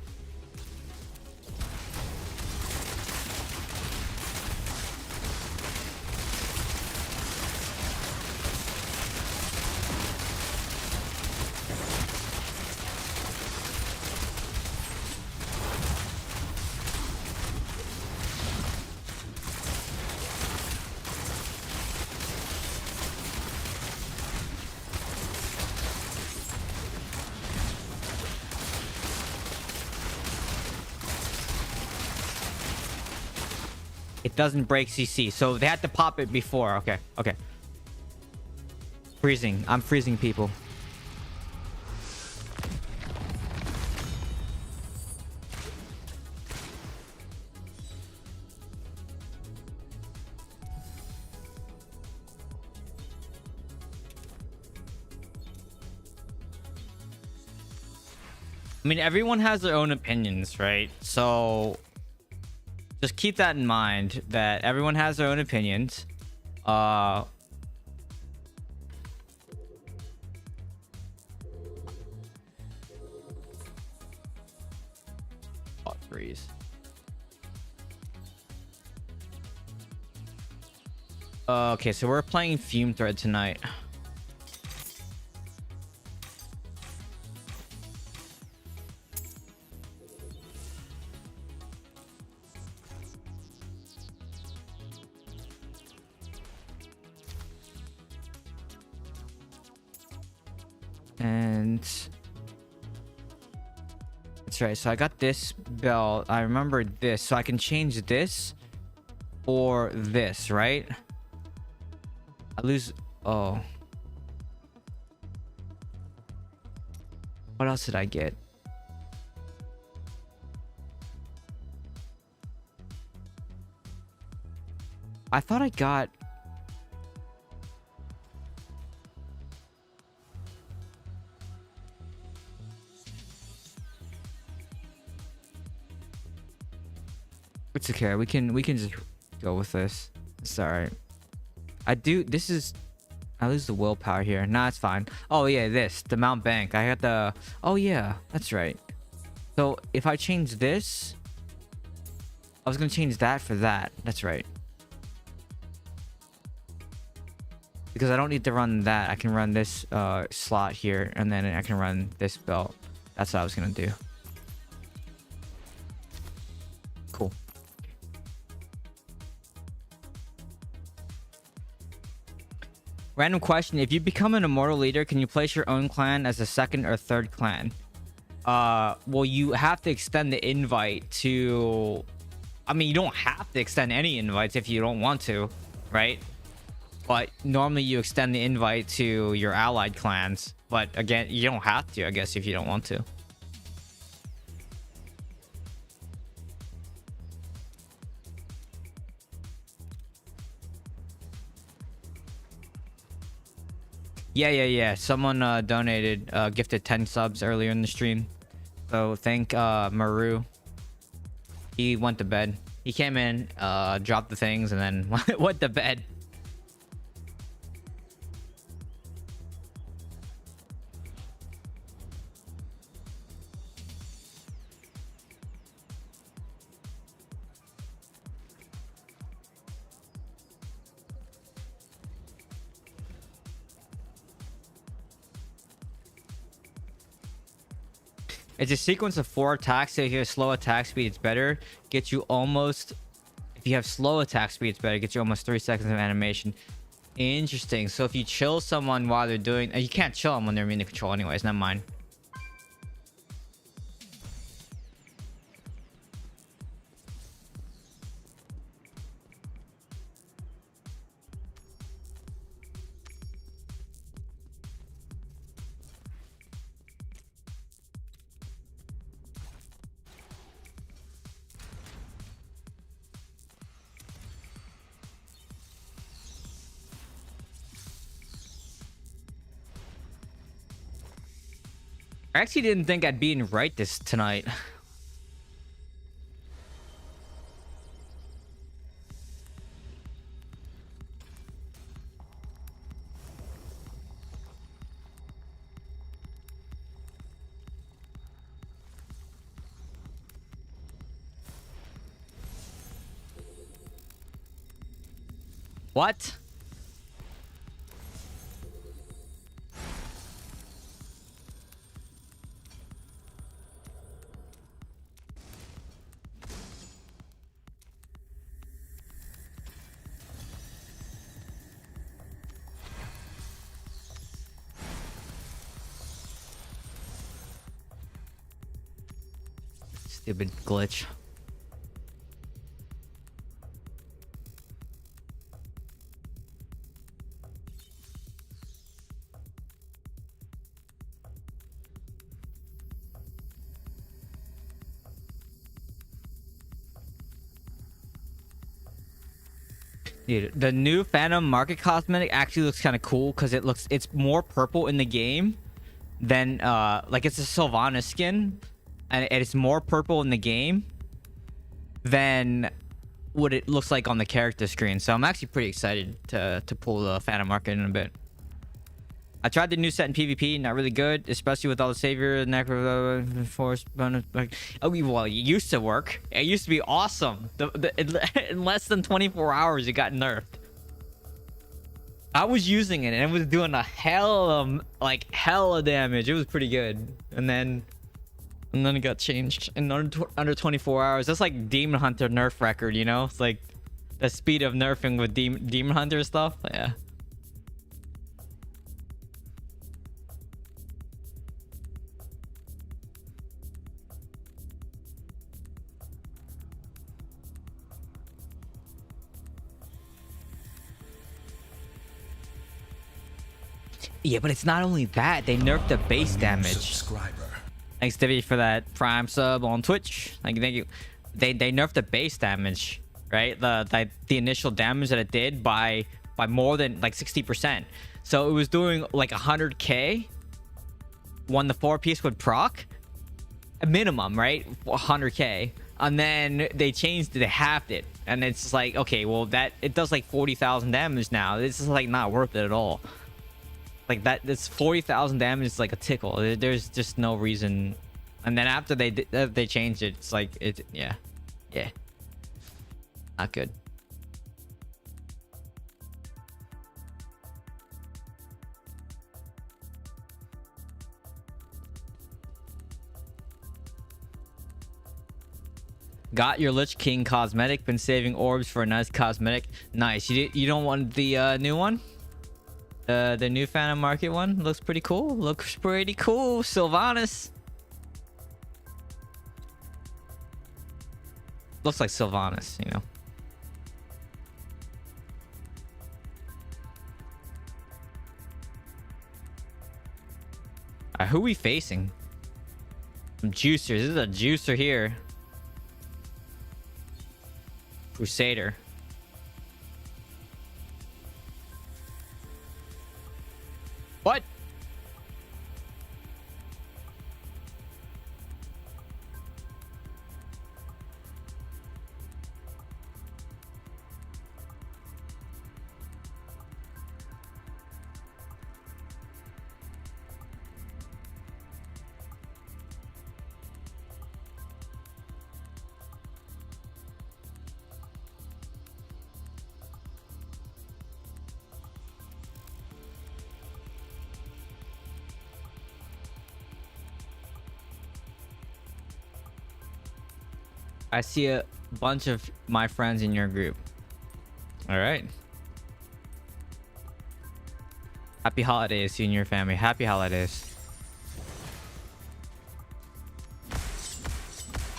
It doesn't break CC, so they had to pop it before. Okay, okay. Freezing. I'm freezing people. I mean, everyone has their own opinions, right? So just keep that in mind, that everyone has their own opinions. Uh freeze. Okay, so we're playing Fume Thread tonight. And that's right. So I got this belt. I remember this. So I can change this or this, right? I lose. Oh. What else did I get? I thought I got. It's okay. We can just go with this. It's all right. I do. This is. I lose the willpower here. Nah, it's fine. Oh yeah, the Mount Bank. I got the. Oh yeah, that's right. So if I change this, I was gonna change that for that. That's right. Because I don't need to run that. I can run this slot here, and then I can run this belt. That's what I was gonna do. Cool. Random question: if you become an immortal leader, can you place your own clan as a second or third clan? Well, you have to extend the invite to. I mean, you don't have to extend any invites if you don't want to, right? But normally you extend the invite to your allied clans. But again, you don't have to, I guess, if you don't want to. Yeah. Someone donated, gifted 10 subs earlier in the stream. So thank Maru. He went to bed. He came in, dropped the things, and then went to bed. It's a sequence of 4 attacks. So if you have slow attack speed, it's better. Get you almost. If you have slow attack speed, it's better. Get you almost 3 seconds of animation. Interesting. So if you chill someone while they're doing, you can't chill them when they're immune to control, anyways. Never mind. I actually didn't think I'd be in right this tonight. What? Stupid glitch. Dude, the new Phantom Market cosmetic actually looks kind of cool because it's more purple in the game. then like it's a Sylvanas skin, and it's more purple in the game than what it looks like on the character screen. So I'm actually pretty excited to pull the Phantom Market in a bit. I tried the new set in PvP, not really good, especially with all the Savior, Necro, Force, like, oh, well, it used to work. It used to be awesome. In less than 24 hours, it got nerfed. I was using it, and it was doing a hella damage. It was pretty good. And then it got changed in under 24 hours. That's like Demon Hunter nerf record, you know? It's like the speed of nerfing with Demon Hunter stuff. Yeah. Yeah, but it's not only that. They nerfed the base damage. Thanks, Divvy, for that Prime sub on Twitch. Thank you. They nerfed the base damage, right? The initial damage that it did by more than like 60%. So it was doing like 100k when the 4-piece would proc, a minimum, right? 100k, and then they changed it, they halved it, and it's just like, okay, well, that it does like 40,000 damage now. This is like not worth it at all. Like that, this 40,000 damage is like a tickle. There's just no reason. And then after they changed it, it's like yeah, not good. Got your Lich King cosmetic. Been saving orbs for a nice cosmetic. Nice. You don't want the new one? The new Phantom Market one looks pretty cool. Looks pretty cool. Sylvanas. Looks like Sylvanas, you know. Who are we facing? Some juicers. This is a juicer here. Crusader. What? I see a bunch of my friends in your group. All right. Happy holidays to you and your family. Happy holidays.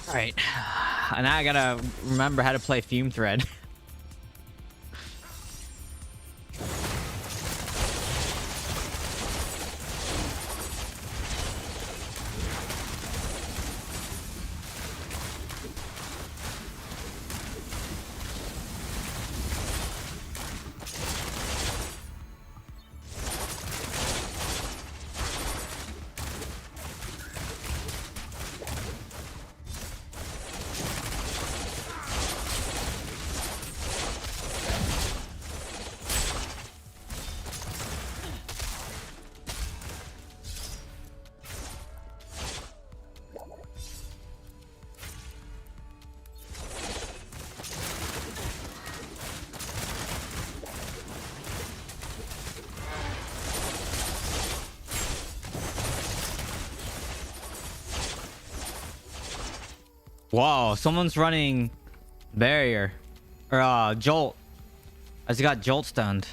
All right. And now I gotta remember how to play Fume Thread. Whoa, someone's running barrier or jolt. I just got jolt stunned.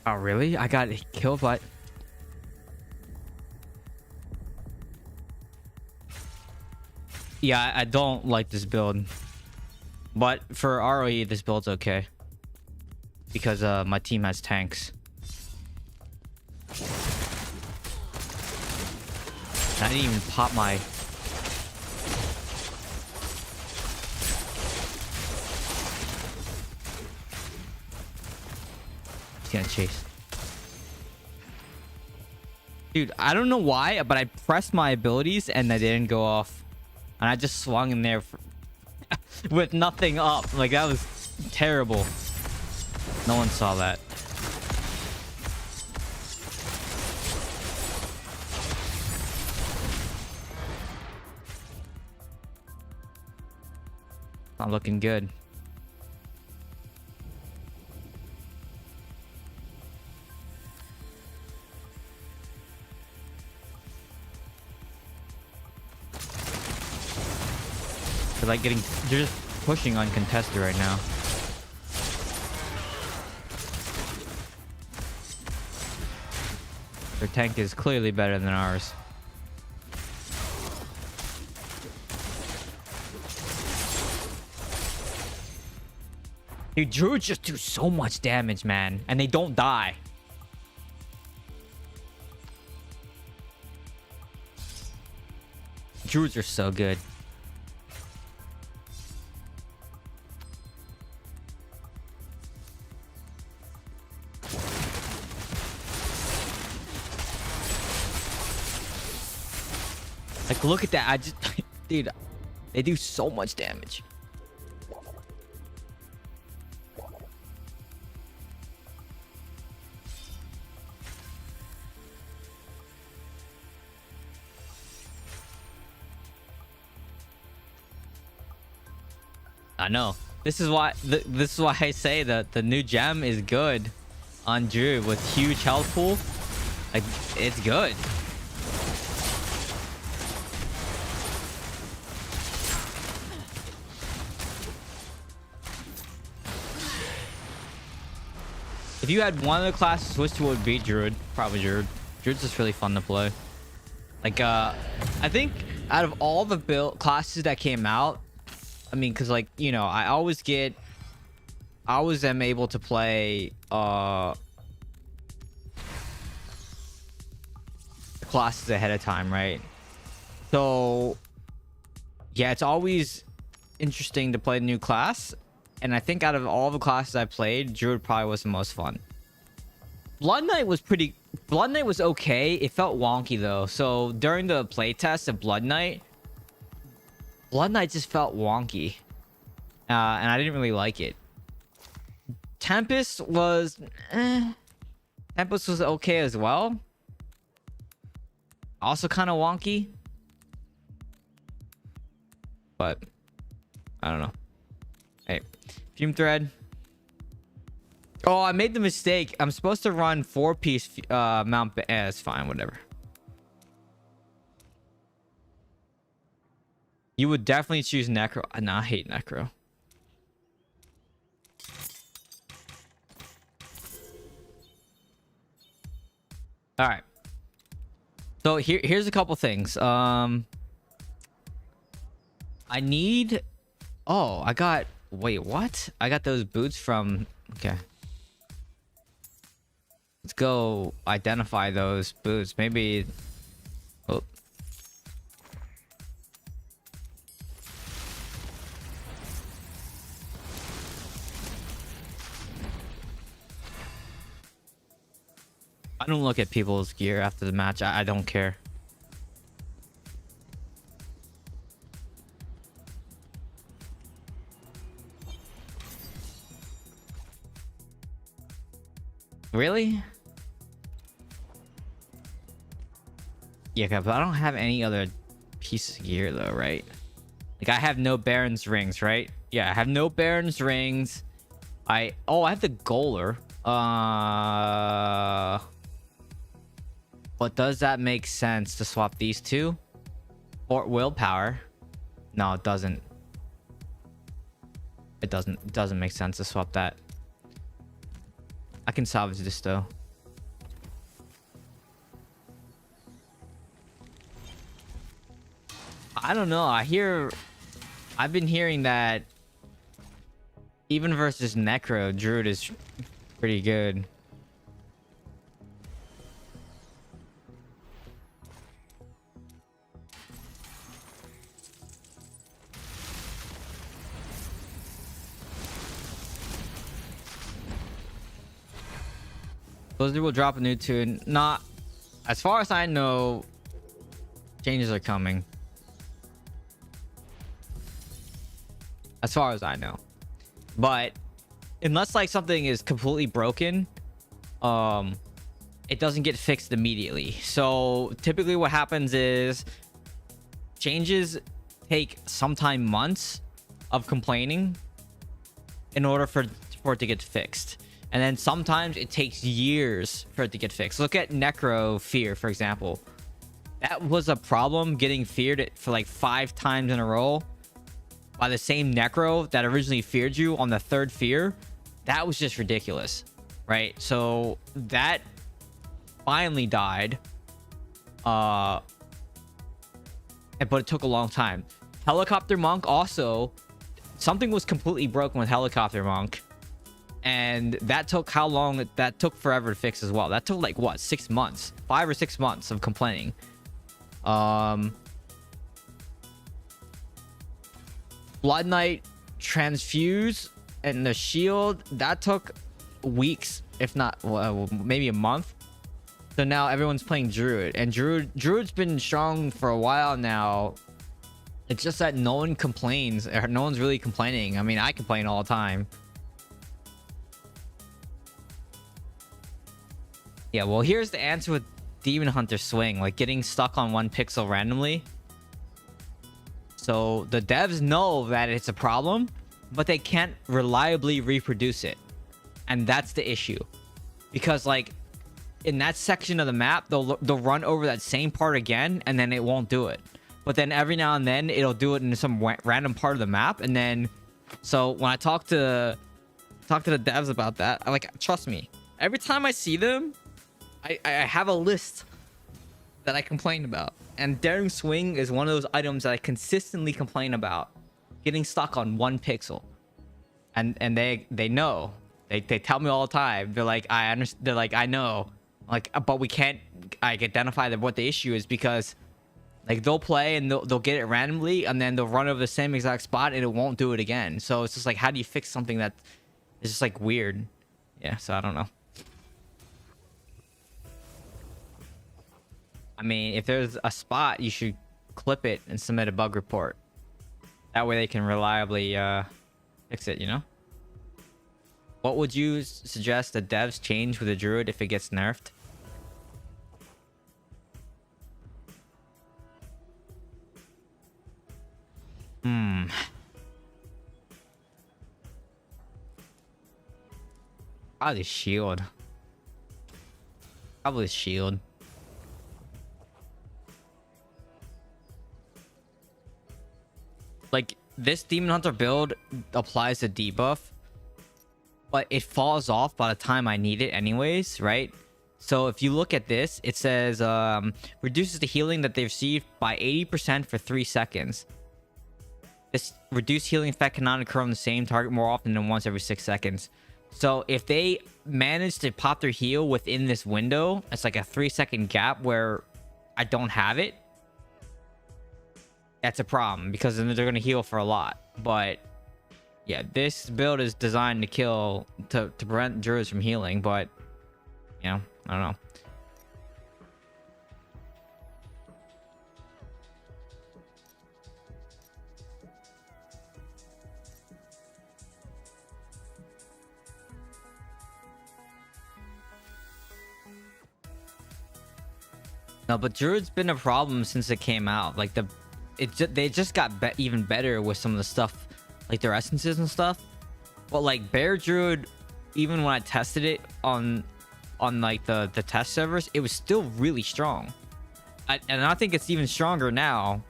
Oh, really? I got killed by... Yeah, I don't like this build. But for ROE, this build's okay. Because my team has tanks. I didn't even pop my... He's gonna chase. Dude, I don't know why, but I pressed my abilities and they didn't go off. And I just swung in there for with nothing up. Like, that was terrible. No one saw that. Not looking good. They're like getting... They're just pushing uncontested right now. Their tank is clearly better than ours. Dude, druids just do so much damage, man. And they don't die. Druids are so good. Like, look at that. I just... Dude, they do so much damage. I know. This is why I say that the new gem is good on Druid with huge health pool. Like, it's good. If you had one of the classes switch to, what would be Druid? Probably Druid. Druid's just really fun to play. Like, I think out of all the build classes that came out, I mean, because, like, you know, I always am able to play the classes ahead of time, right? So yeah, it's always interesting to play a new class. And I think out of all the classes I played, Druid probably was the most fun. Blood Knight was okay. It felt wonky though. So during the playtest of Blood Knight just felt wonky. And I didn't really like it. Tempest was okay as well. Also kind of wonky. But I don't know. Hey, Fume Thread. Oh, I made the mistake. I'm supposed to run 4-piece mount. It's fine, whatever. You would definitely choose Necro. Nah, I hate Necro. All right. So here's a couple things. I need... Oh, I got... Wait, what? I got those boots from... Okay. Let's go identify those boots. Maybe... Oh. I don't look at people's gear after the match. I don't care. Really? Yeah, but I don't have any other pieces of gear though, right? Like, I have no Baron's rings, right? Yeah, I have no Baron's rings. I have the Goaler. But does that make sense to swap these two? Or willpower? No, it doesn't. It doesn't make sense to swap that. I can salvage this though. I don't know. I've been hearing that even versus Necro, Druid is pretty good. Blizzard will drop a new tune. Not as far as I know, changes are coming. As far as I know. But unless like something is completely broken, it doesn't get fixed immediately. So typically what happens is changes take sometime months of complaining in order for it to get fixed. And then sometimes it takes years for it to get fixed. Look at Necro Fear, for example. That was a problem, getting feared for like 5 times in a row by the same Necro that originally feared you on the 3rd fear. That was just ridiculous, right? So that finally died, but it took a long time. Helicopter Monk also, something was completely broken with Helicopter Monk, and that took how long? That took forever to fix as well. That took like what, 6 months, 5 or 6 months of complaining. Blood Knight Transfuse and the shield, that took weeks, if not maybe a month. So now everyone's playing Druid, and Druid's been strong for a while now. It's just that no one complains, or no one's really complaining. I mean, I complain all the time. Yeah, well, here's the answer with Demon Hunter Swing, like getting stuck on 1 pixel randomly. So the devs know that it's a problem, but they can't reliably reproduce it. And that's the issue. Because like in that section of the map, they'll run over that same part again, and then it won't do it. But then every now and then it'll do it in some random part of the map. And then, so when I talk to the devs about that, I like, trust me, every time I see them, I have a list that I complain about. And Daring Swing is one of those items that I consistently complain about. Getting stuck on 1 pixel. And they know. They tell me all the time. They're like, I understand. They're like, I know. Like, but we can't like identify what the issue is, because like they'll play and they'll get it randomly, and then they'll run over the same exact spot and it won't do it again. So it's just like, how do you fix something that is just like weird? Yeah, so I don't know. I mean, if there's a spot, you should clip it and submit a bug report. That way they can reliably fix it, you know? What would you suggest the devs change with the Druid if it gets nerfed? Probably shield. Probably shield. Like, this Demon Hunter build applies a debuff, but it falls off by the time I need it anyways, right? So if you look at this, it says reduces the healing that they received by 80% for 3 seconds. This reduced healing effect cannot occur on the same target more often than once every 6 seconds. So if they manage to pop their heal within this window, it's like a 3-second gap where I don't have it. That's a problem, because then they're going to heal for a lot. But yeah, this build is designed to kill, to prevent Druids from healing, but you know, I don't know. No, but Druid's been a problem since it came out. Like they just got even better with some of the stuff, like their essences and stuff. But like Bear Druid, even when I tested it on like the test servers, it was still really strong. And I think it's even stronger now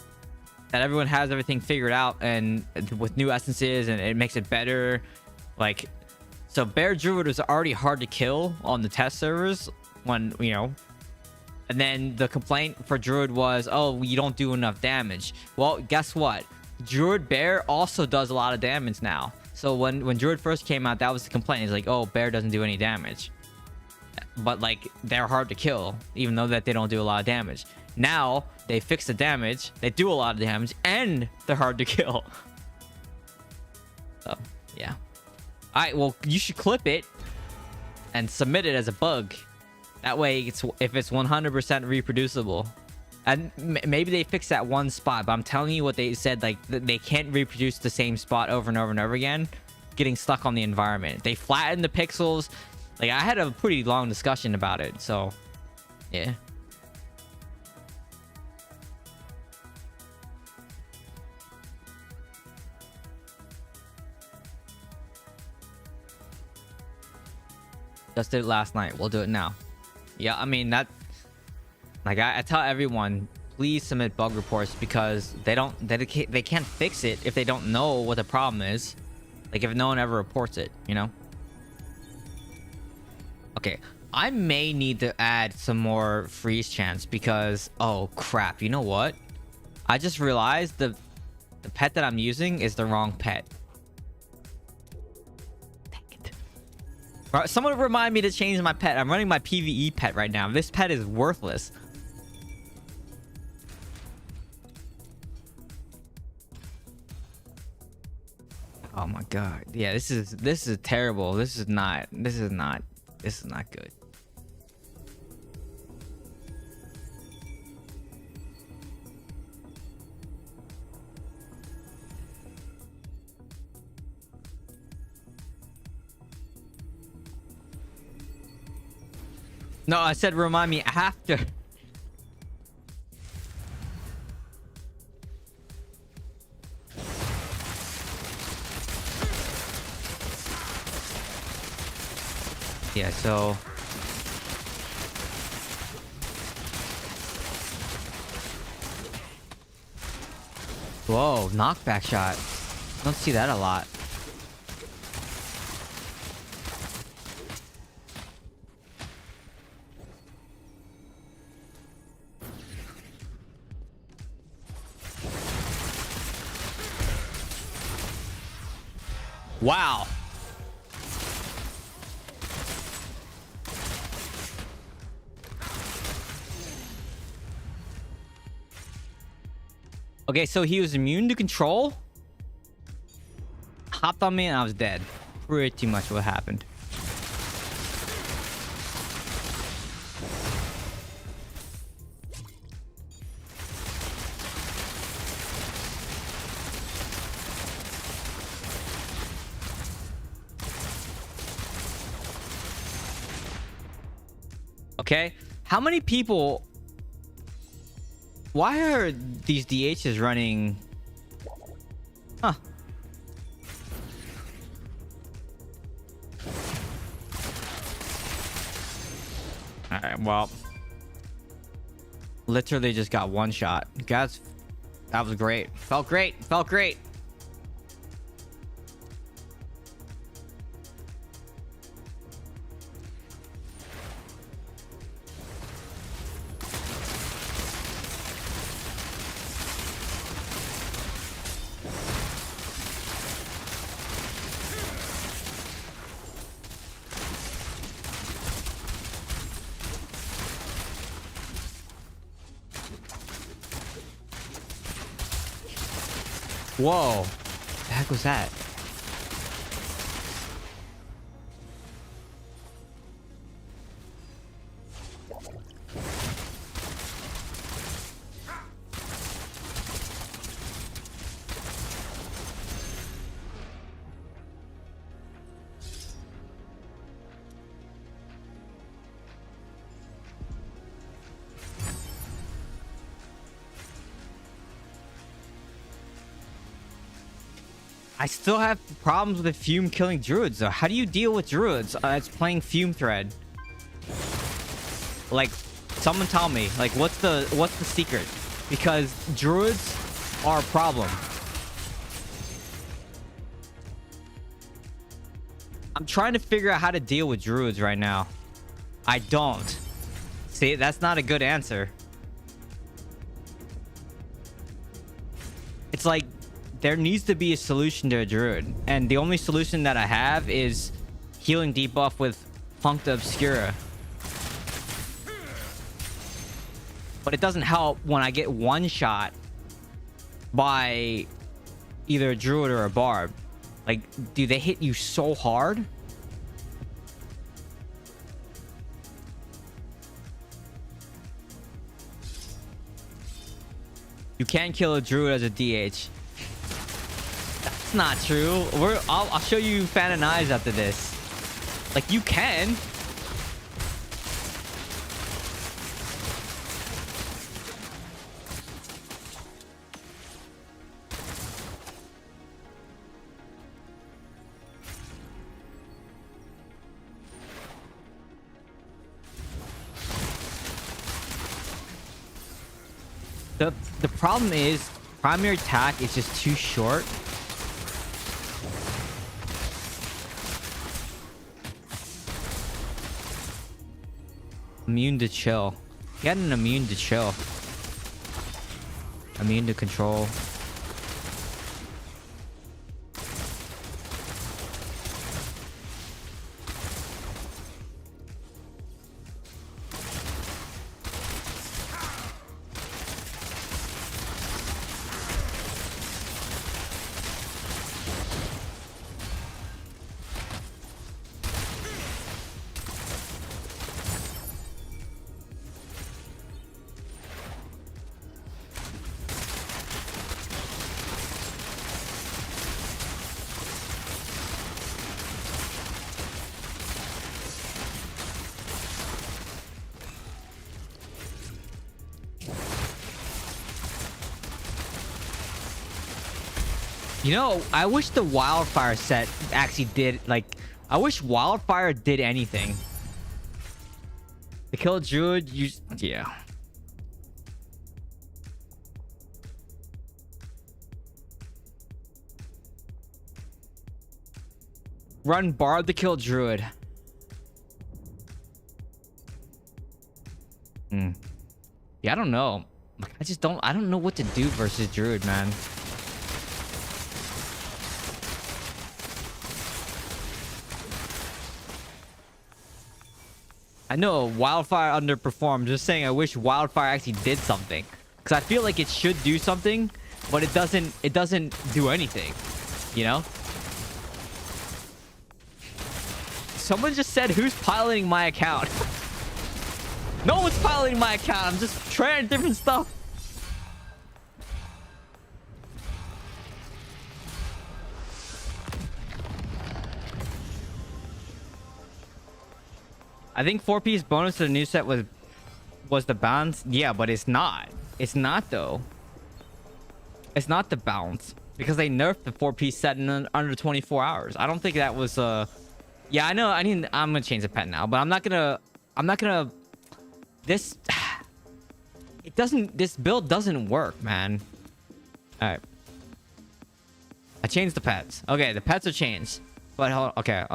that everyone has everything figured out, and with new essences, and it makes it better. Like, So Bear Druid was already hard to kill on the test servers when, you know, and then the complaint for Druid was, oh, you don't do enough damage. Well, guess what? Druid Bear also does a lot of damage now. So when Druid first came out, that was the complaint. It's like, oh, Bear doesn't do any damage. But like, they're hard to kill, even though that they don't do a lot of damage. Now they fix the damage, they do a lot of damage, and they're hard to kill. So yeah. All right, well, you should clip it and submit it as a bug. That way, if it's 100% reproducible. And maybe they fix that one spot, but I'm telling you what they said, like, they can't reproduce the same spot over and over and over again, getting stuck on the environment. They flatten the pixels. Like, I had a pretty long discussion about it, so yeah. Just did it last night. We'll do it now. Yeah, I mean, that, like, I tell everyone, please submit bug reports, because they can't fix it if they don't know what the problem is. Like, if no one ever reports it, you know. Okay, I may need to add some more freeze chants, because, oh crap, you know what? I just realized the pet that I'm using is the wrong pet. Someone remind me to change my pet. I'm running my PvE pet right now. This pet is worthless. Oh my god. Yeah, this is terrible. This is not good. No, I said remind me after. Yeah, so whoa, knockback shot. Don't see that a lot. Wow. Okay, so he was immune to control. Hopped on me and I was dead. Pretty much what happened. Okay, how many people? Why are these DHs running? Huh. All right, well, literally just got one shot. Guys, that was great. Felt great. Felt great. Whoa. The heck was that? I still have problems with Fume killing druids though. How do you deal with druids? It's playing Fume thread. Like, someone tell me, like, what's the secret? Because druids are a problem. I'm trying to figure out how to deal with druids right now. I don't. See, that's not a good answer. It's like there needs to be a solution to a druid, and the only solution that I have is healing debuff with Puncta Obscura. But it doesn't help when I get one shot by either a druid or a barb. Like, do they hit you so hard? You can't kill a druid as a DH. That's not true. I'll show you Fan and Eyes after this. Like, you can. The problem is primary attack is just too short. Immune to chill. Get an immune to chill. Immune to control. You know, I wish the wildfire set actually did, like, I wish wildfire did anything. To kill druid, yeah. Run barb to kill druid. Yeah, I don't know. I don't know what to do versus druid, man. I know wildfire underperformed. Just saying, I wish wildfire actually did something, because I feel like it should do something, but it doesn't. It doesn't do anything. You know. Someone just said, "Who's piloting my account?" No one's piloting my account. I'm just trying different stuff. I think 4-piece bonus to the new set was the bounce. Yeah, but it's not. It's not though. It's not the bounce, because they nerfed the 4-piece set in under 24 hours. I don't think that was yeah, I know. I'm gonna change the pet now, but I'm not gonna this it doesn't this build doesn't work, man. All right. I changed the pets. Okay, the pets are changed. But hold on. Okay.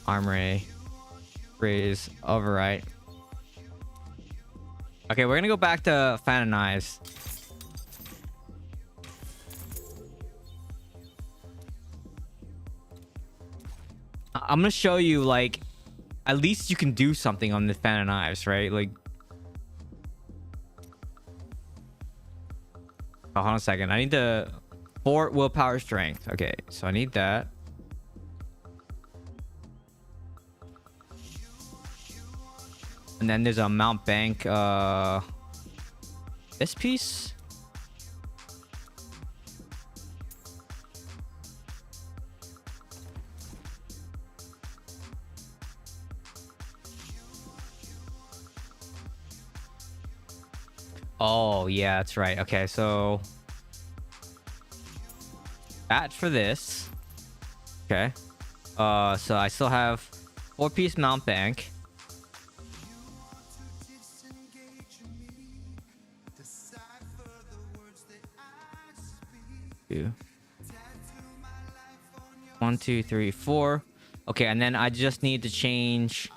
Armory. Raise, overwrite. Okay, we're gonna go back to Fan and Eyes. I'm gonna show you, like, at least you can do something on the Fan and Eyes, right? Like, oh, hold on a second. I need the 4 willpower strength. Okay, so I need that. And then there's a Mount Bank, this piece. Oh, yeah, that's right. Okay, so that for this. Okay. So I still have 4-piece Mount Bank. 1, 2, 3, 4. Okay, and then I just need to change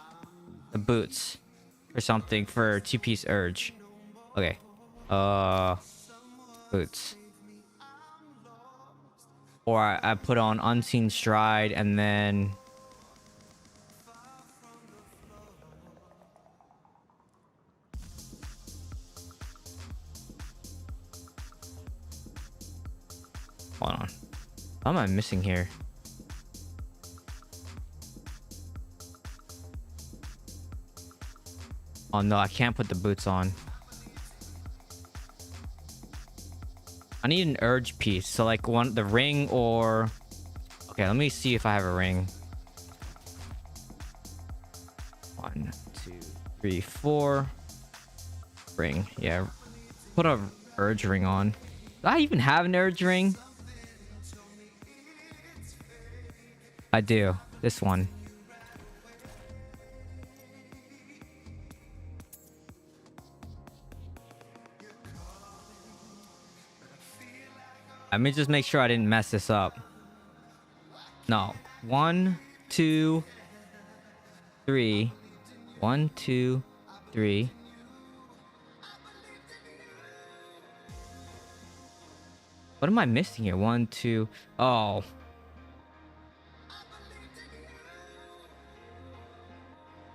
the boots or something for 2-piece urge. Okay. Boots. Or I put on unseen stride and then hold on. What am I missing here? Oh no, I can't put the boots on. I need an urge piece. So like the ring or... Okay, let me see if I have a ring. 1, 2, 3, 4. Ring. Yeah. Put a urge ring on. Do I even have an urge ring? I do. This one. Let me just make sure I didn't mess this up. No. 1, 2, 3. 1, 2, 3. What am I missing here? 1, 2. Oh.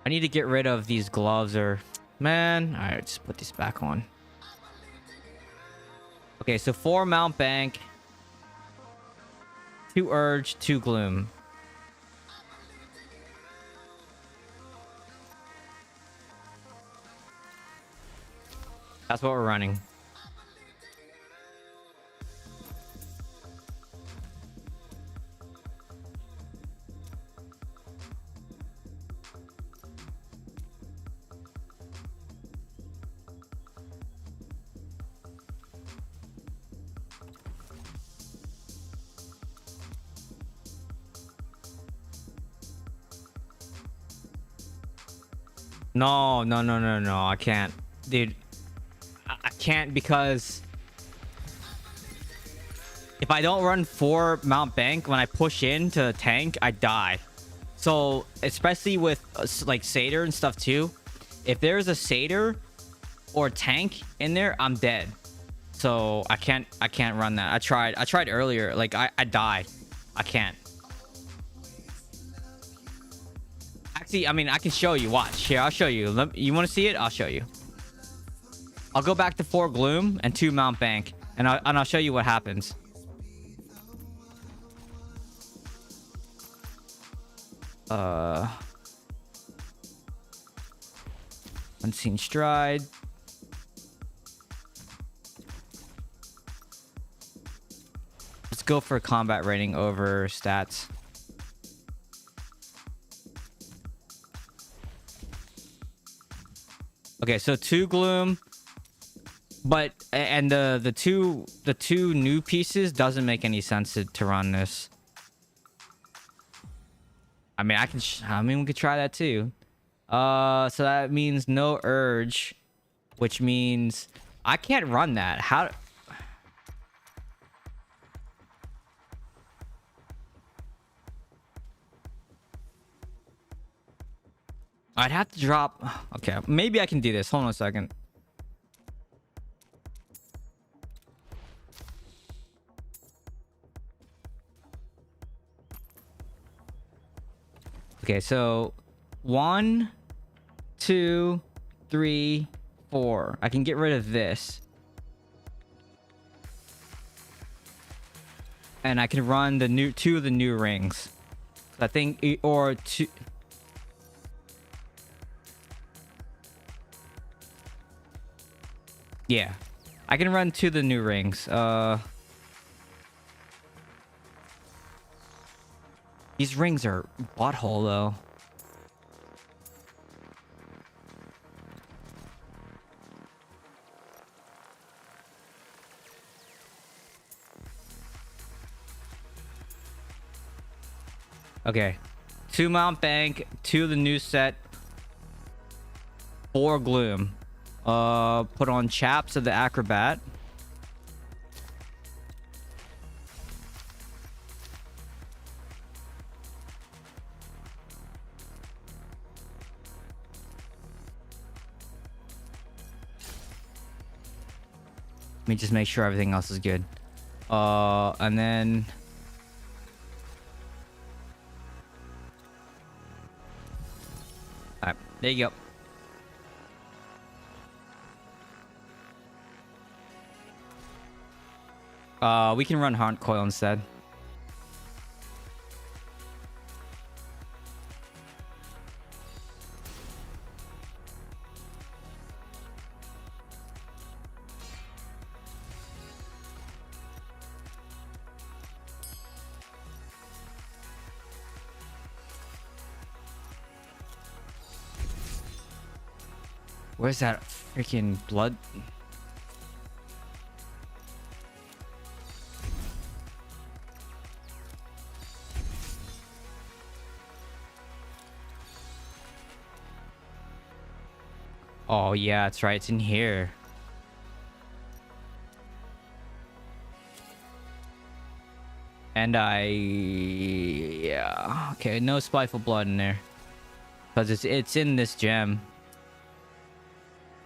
I need to get rid of these gloves or... Man. Alright, just put these back on. Okay, so 4 Mount Bank. 2 Urge, 2 Gloom. That's what we're running. No, no, no, no, no. I can't. Dude, I can't because if I don't run 4 Mount Bank, when I push into tank, I die. So, especially with like Satyr and stuff too, if there's a Satyr or tank in there, I'm dead. So I can't run that. I tried earlier. Like I died. I can't. Actually, I mean, I can show you. Watch. Here, I'll show you. You want to see it? I'll show you. I'll go back to 4 Gloom and 2 Mount Bank. And I'll show you what happens. Unseen Stride. Let's go for combat rating over stats. Okay, so 2 Gloom, but and the two new pieces doesn't make any sense to run this. I mean, we could try that too. So that means no urge, which means I can't run that. How? I'd have to drop... Okay, maybe I can do this. Hold on a second. Okay, so 1, 2, 3, 4. I can get rid of this. And I can run the 2 of the new rings. I think, or 2... Yeah, I can run 2 of the new rings. These rings are butthole though. Okay, 2 Mount Bank, 2 of the new set, 4 Gloom. Put on Chaps of the Acrobat. Let me just make sure everything else is good. And then all right, there you go. We can run Haunt Coil instead. Where's that freaking blood? Oh yeah, that's right. It's in here. And yeah, okay, no spiteful blood in there, because it's in this gem.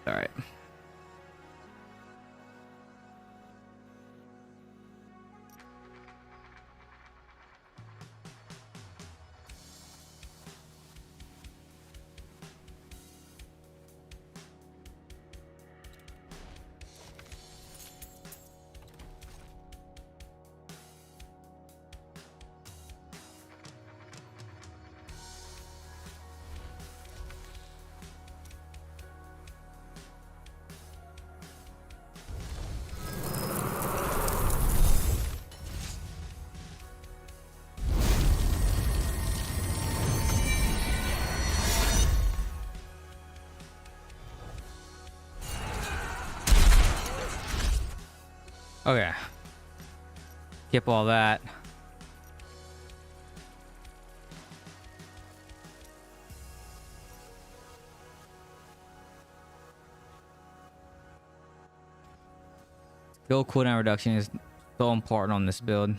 All right. Okay. Skip all that. Skill cooldown reduction is so important on this build.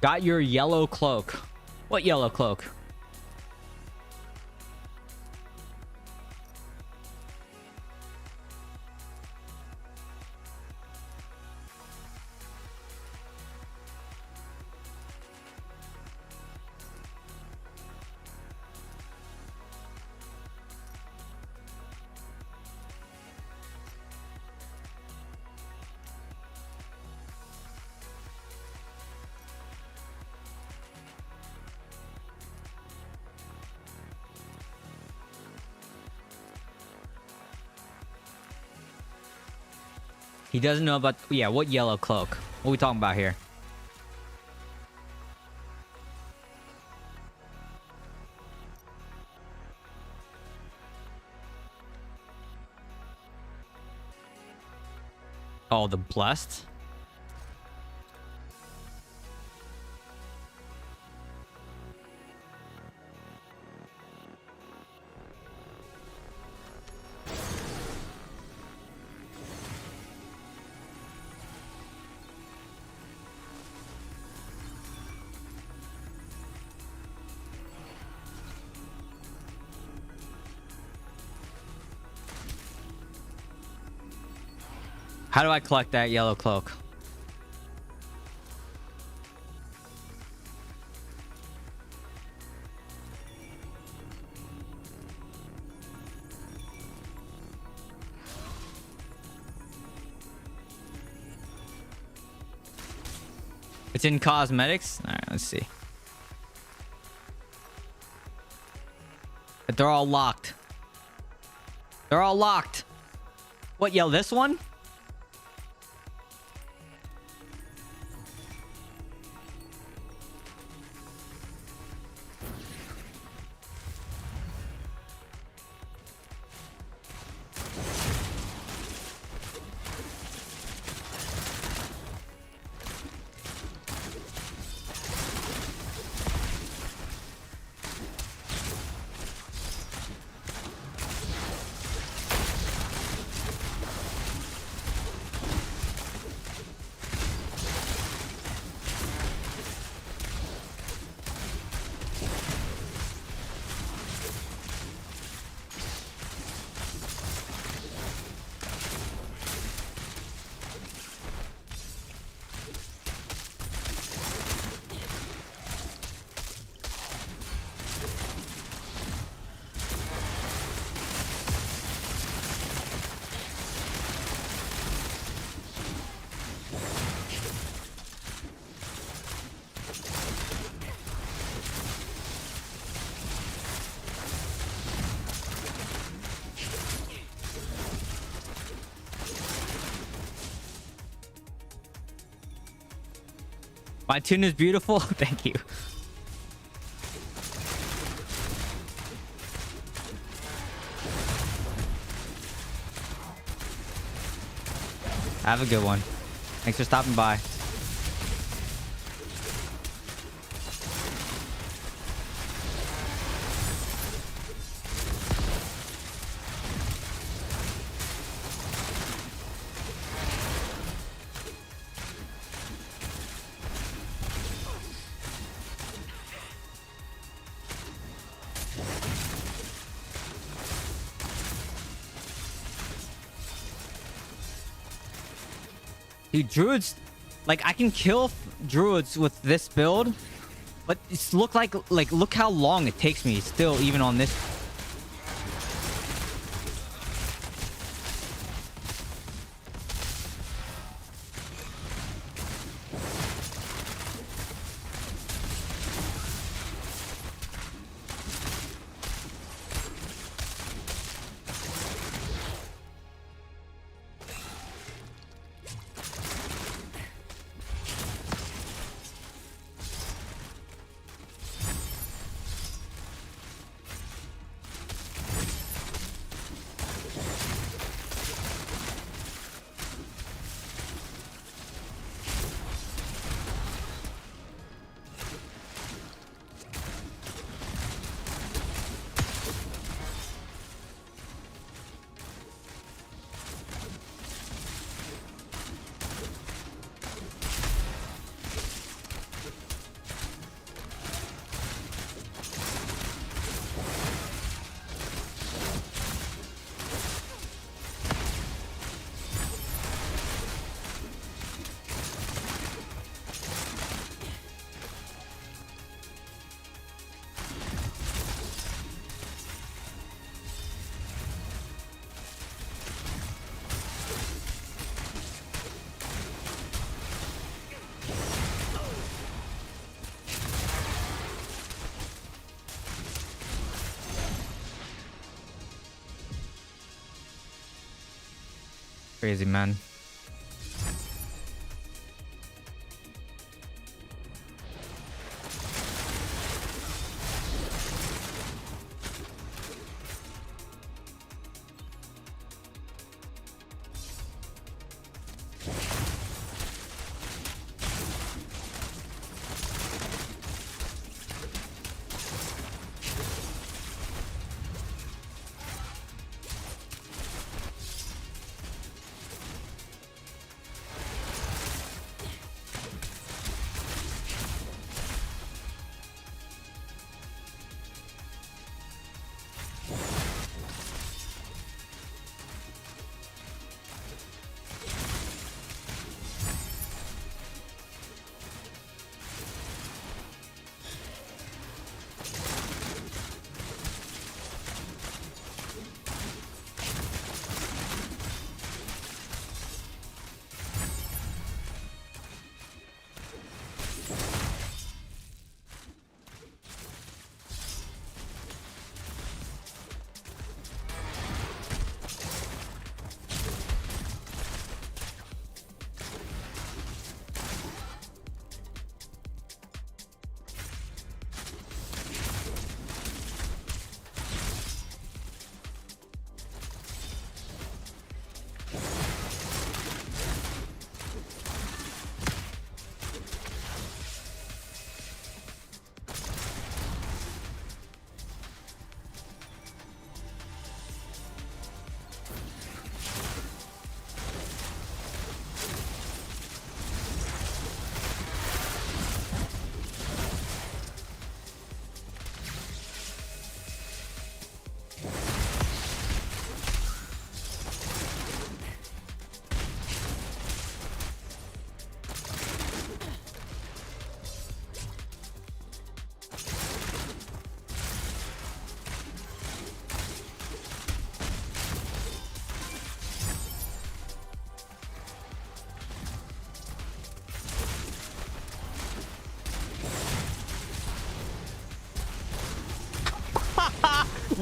Got your yellow cloak. What yellow cloak? He doesn't know about... Yeah, what yellow cloak? What are we talking about here? Oh, the blessed? How do I collect that yellow cloak? It's in cosmetics? Alright, Let's see. But they're all locked. They're all locked. What, yo, this one? My tune is beautiful. Thank you. Have a good one. Thanks for stopping by. Dude, druids, like I can kill druids with this build, but it's look how long it takes me still, even on this. Crazy, man.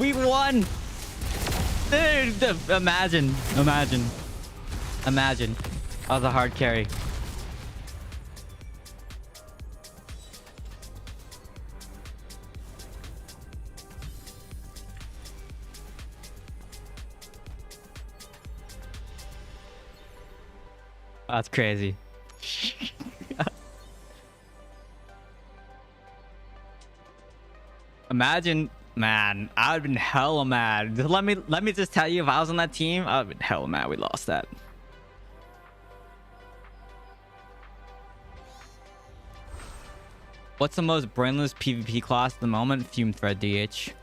We won. Dude, imagine. That was a hard carry. That's crazy. Imagine, man, I would've been hella mad. Let me just tell you, if I was on that team, I would've been hella mad we lost that. What's the most brainless PvP class at the moment? Fume Thread DH.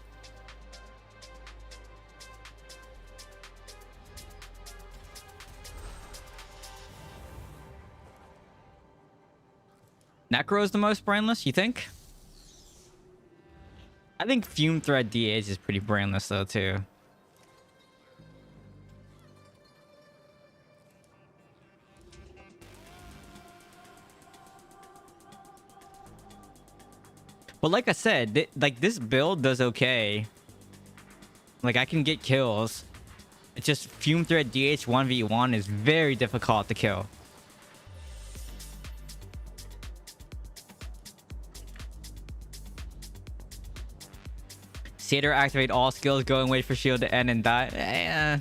Necro is the most brainless, you think? I think Fume Thread DH is pretty brainless though too. But like I said, like this build does okay. Like I can get kills. It's just Fume Thread DH 1v1 is very difficult to kill. Satyr activate all skills, go and wait for shield to end and die.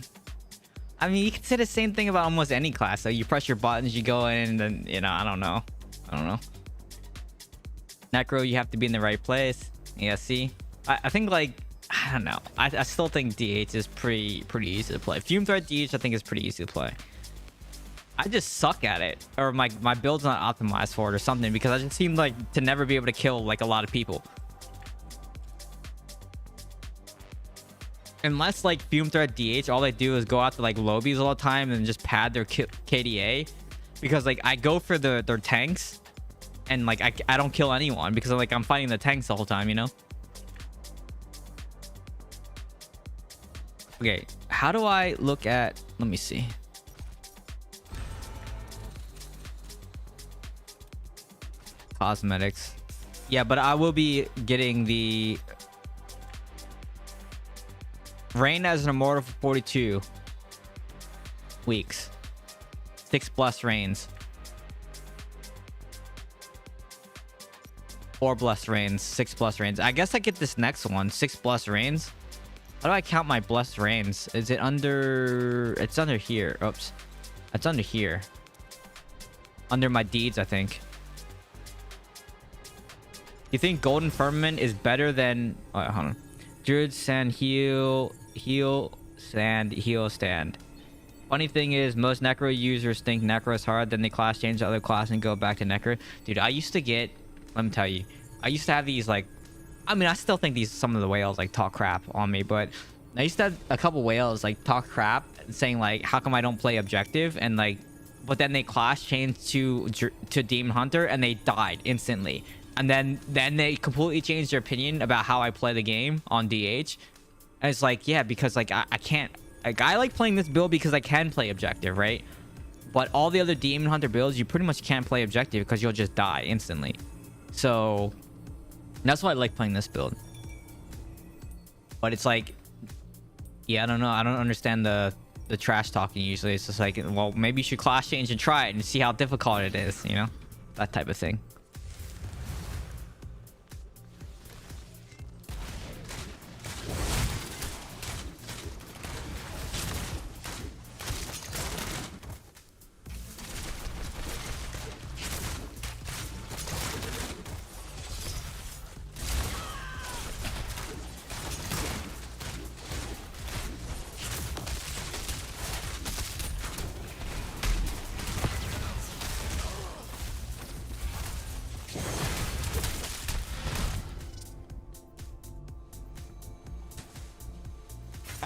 I mean, you can say the same thing about almost any class. So you press your buttons, you go in, and then, you know, I don't know. Necro, you have to be in the right place. Yeah, see? I think, like, I don't know. I still think DH is pretty easy to play. Fume Thread DH, I think, is pretty easy to play. I just suck at it. Or my build's not optimized for it or something, because I just seem like to never be able to kill, like, a lot of people. Unless like Fume Thread DH, all they do is go out to like lobbies all the time and just pad their KDA, because like I go for their tanks, and like I don't kill anyone because like I'm fighting the tanks the whole time, you know. Okay, how do I look at? Let me see. Cosmetics. Yeah, but I will be getting the Reign as an immortal for 42 weeks. 6+ reigns. 4 blessed reigns. 6+ reigns. I guess I get this next one. 6+ reigns. How do I count my blessed reigns? Is it under... It's under here. Oops. It's under here. Under my deeds, I think. You think Golden Firmament is better than... Oh, hold on. Druid, Sand, Heal, Sand, Heal, Stand. Funny thing is, most Necro users think Necro is hard, then they class change to other class and go back to Necro. Dude, I used to get... Let me tell you. I used to have these, like... I mean, I still think some of the whales, like, talk crap on me, but... I used to have a couple whales, like, talk crap, saying, like, how come I don't play objective? And, like... But then they class changed to Demon Hunter, and they died instantly. And then they completely changed their opinion about how I play the game on DH. And it's like, yeah, because like I can't, like I like playing this build because I can play objective, right? But all the other Demon Hunter builds, you pretty much can't play objective because you'll just die instantly. So that's why I like playing this build. But it's like, yeah, I don't know. I don't understand the trash talking usually. It's just like, well, maybe you should class change and try it and see how difficult it is, you know? That type of thing.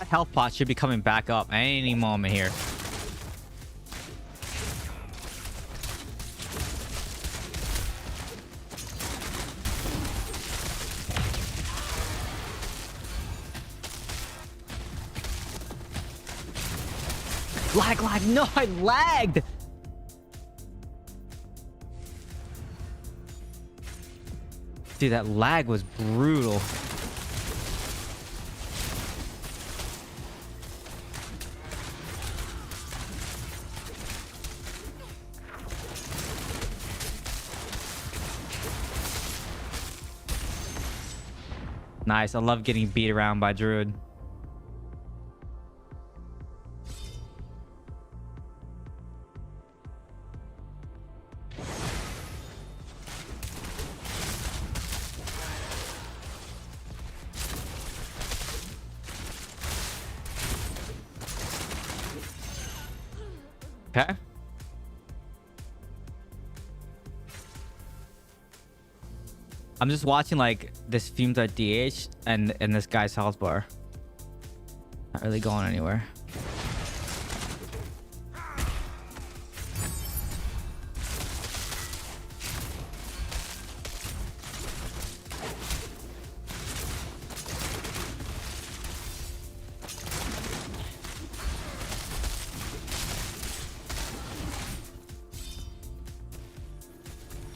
Health pot should be coming back up any moment here. Lag. No, I lagged. Dude, that lag was brutal. Nice. I love getting beat around by Druid. Okay. I'm just watching like this fumes.dh and this guy's health bar. Not really going anywhere.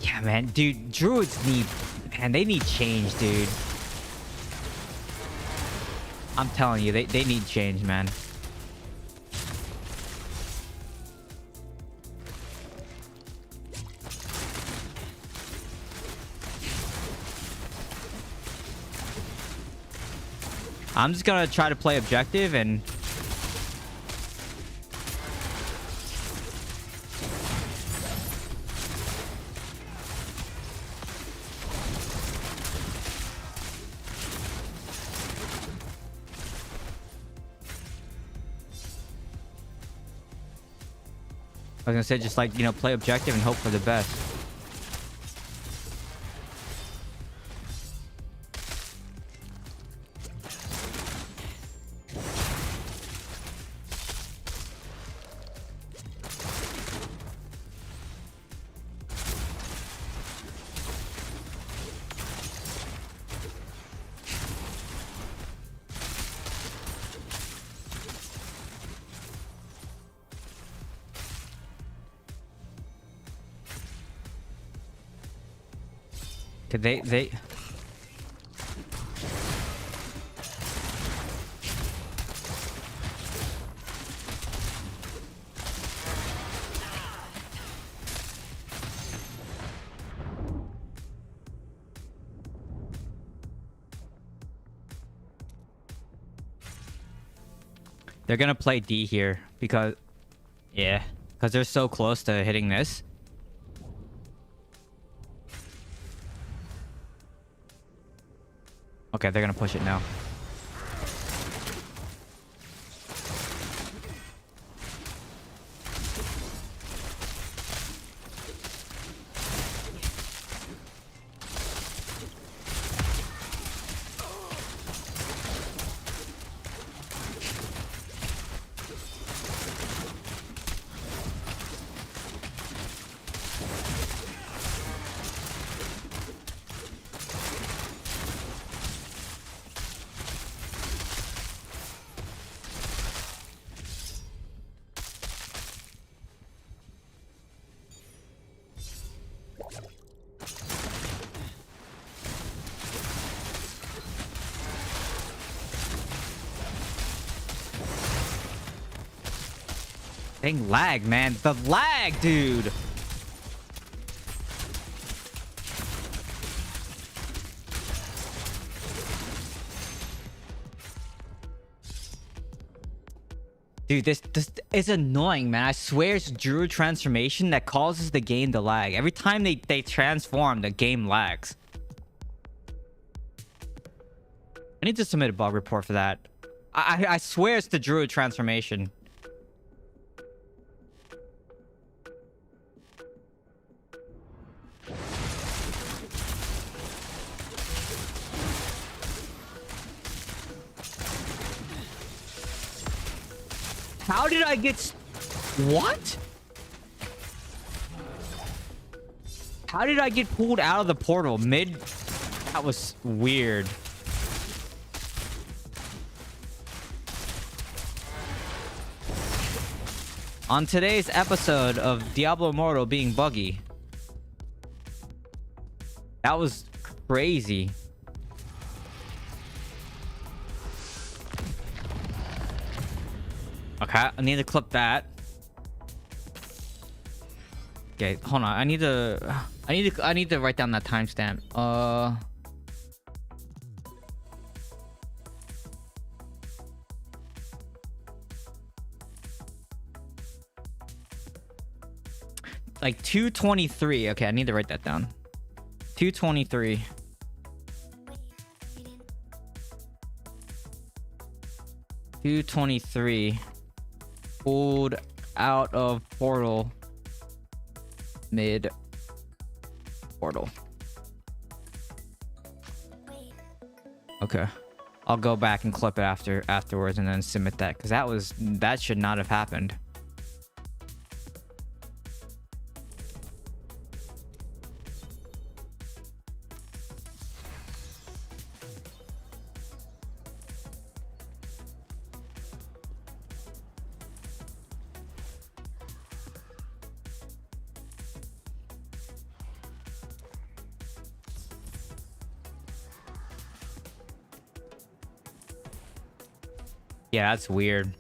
Yeah, man, dude, druids need, man, they need change, dude. I'm telling you, they need change, man. I'm just gonna try to play objective and I was gonna say, just like, you know, play objective and hope for the best. Cause they they're gonna play D here because, yeah, because they're so close to hitting this. Okay, they're gonna push it now. Dang lag, man. The lag, dude. Dude, this is annoying, man. I swear it's Druid transformation that causes the game to lag. Every time they transform, the game lags. I need to submit a bug report for that. I swear it's the Druid transformation. How did I get... What? How did I get pulled out of the portal mid? That was weird. On today's episode of Diablo Immortal being buggy. That was crazy. Okay, I need to clip that. Okay, hold on. I need to write down that timestamp. like 223. Okay, I need to write that down. 223. Pulled out of portal mid portal. Okay, I'll go back and clip it afterwards and then submit that, because that should not have happened. Yeah, that's weird.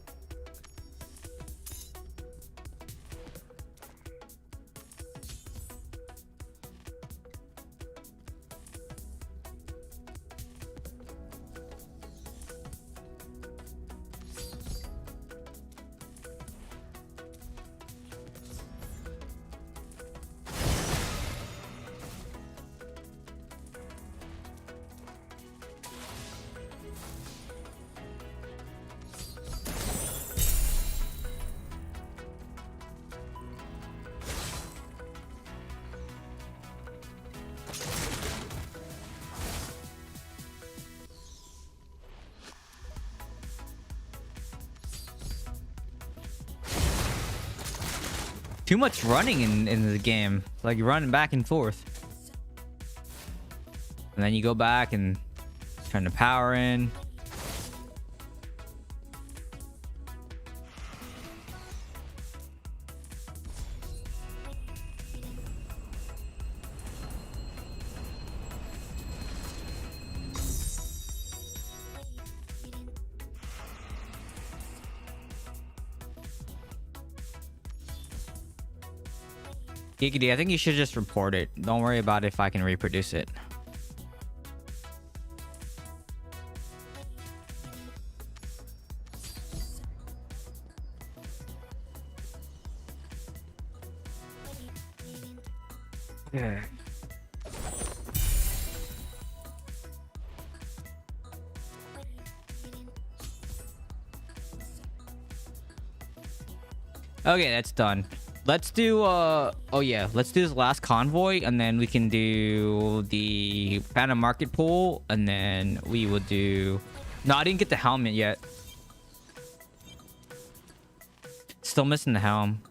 Too much running in the game. Like, you're running back and forth. And then you go back and turn the power in. Giggity, I think you should just report it. Don't worry about if I can reproduce it. Yeah. Okay, that's done. Let's do oh yeah, let's do this last convoy, and then we can do the Phantom Market pool, and then we will do... No, I didn't get the helmet yet. Still missing the helm.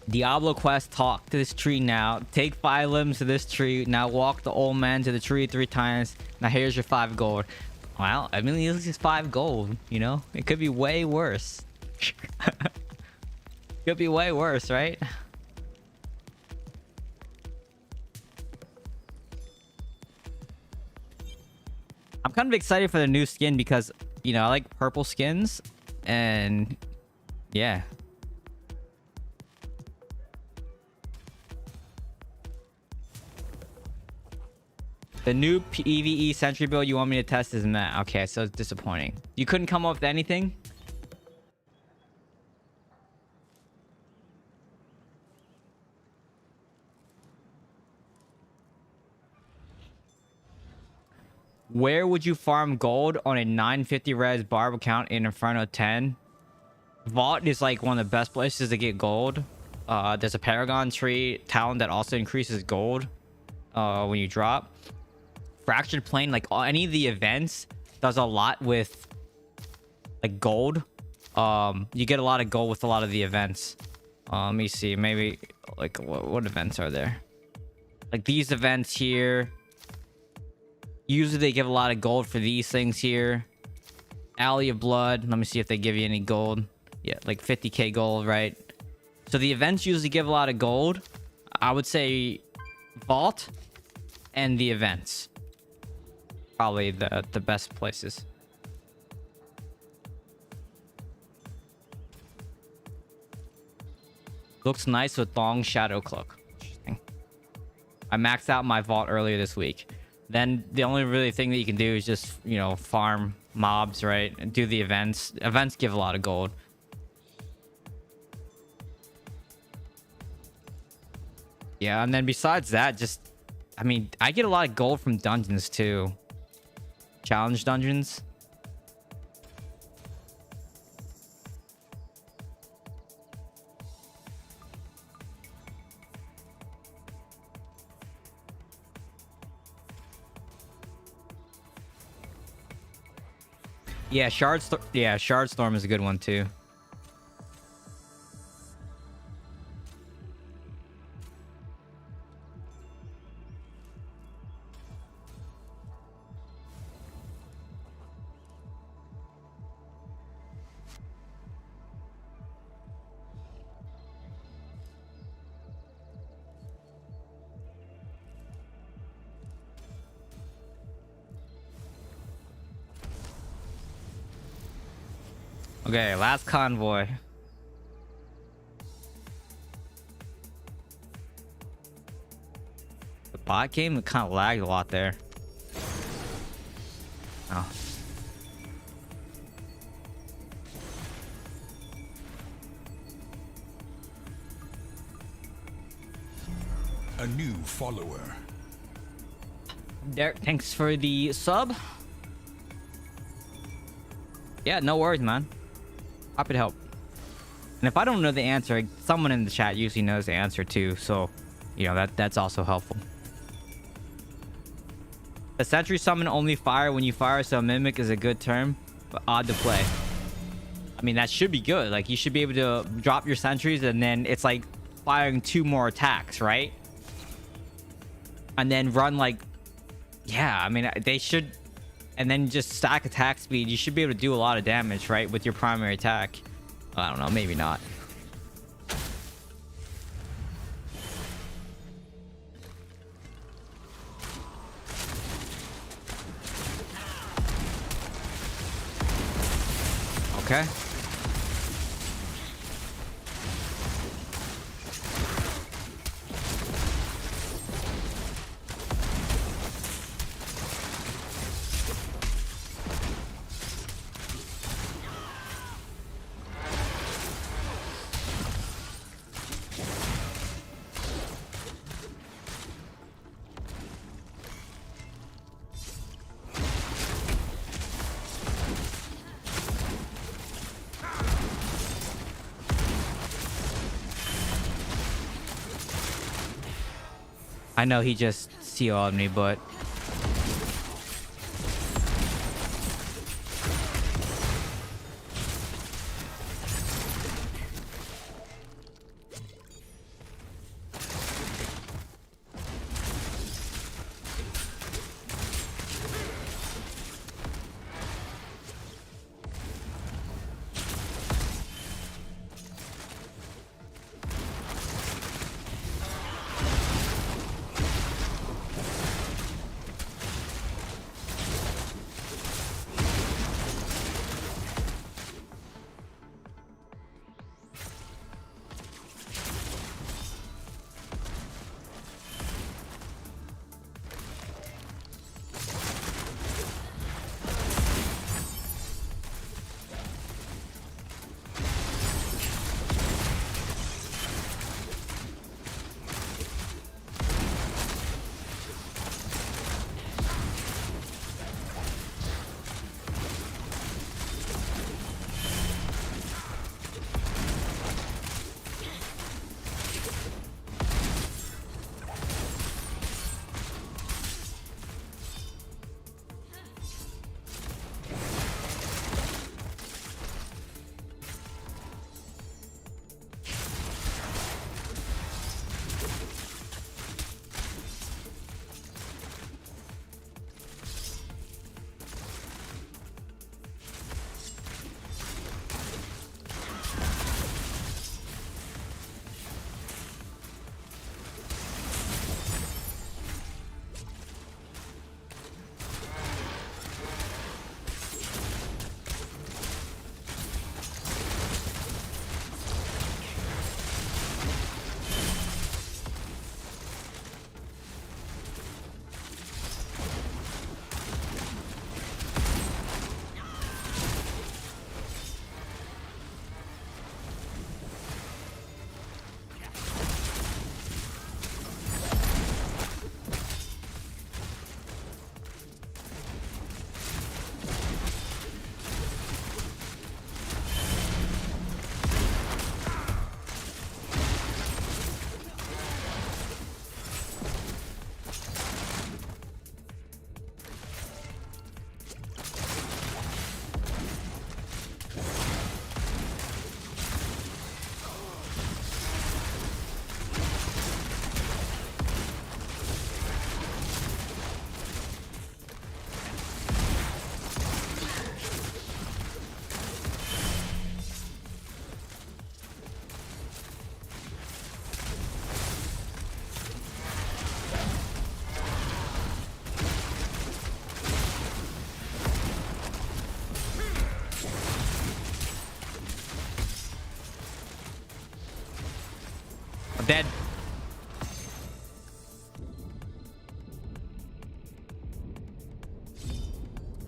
Diablo quest, talk to this tree now. Take 5 limbs to this tree. Now walk the old man to the tree 3 times. Now here's your 5 gold. Well, I mean, this is 5 gold, you know? It could be way worse. Could be way worse, right? I'm kind of excited for the new skin because, you know, I like purple skins. And yeah. The new PvE sentry build you want me to test is meh. Okay, so it's disappointing. You couldn't come up with anything? Where would you farm gold on a 950 res barb account in Inferno 10? Vault is like one of the best places to get gold. There's a Paragon tree talent that also increases gold when you drop. Fractured Plane, like any of the events, does a lot with like gold. You get a lot of gold with a lot of the events. Let me see, maybe like what events are there? Like these events here. Usually they give a lot of gold for these things here. Alley of Blood. Let me see if they give you any gold. Yeah, like 50k gold, right? So the events usually give a lot of gold. I would say vault and the events. Probably the best places. Looks nice with long shadow cloak. Interesting. I maxed out my vault earlier this week. Then the only really thing that you can do is just, you know, farm mobs, right? And do the events. Events give a lot of gold. Yeah, and then besides that, just, I mean, I get a lot of gold from dungeons too. Challenge dungeons. Yeah, Shardstorm is a good one too. Okay, last convoy. The bot game kind of lagged a lot there. Oh. A new follower. Derek, thanks for the sub. Yeah, no worries, man. Happy to help. And if I don't know the answer, someone in the chat usually knows the answer too, so you know that's also helpful. The sentry summon only fire when you fire, so mimic is a good term, but odd to play. I mean, that should be good. Like, you should be able to drop your sentries and then it's like firing 2 more attacks, right? And then run like, yeah, I mean, they should, and then just stack attack speed. You should be able to do a lot of damage, right, with your primary attack. I don't know, maybe not. Okay. I know he just CO'd me, but dead.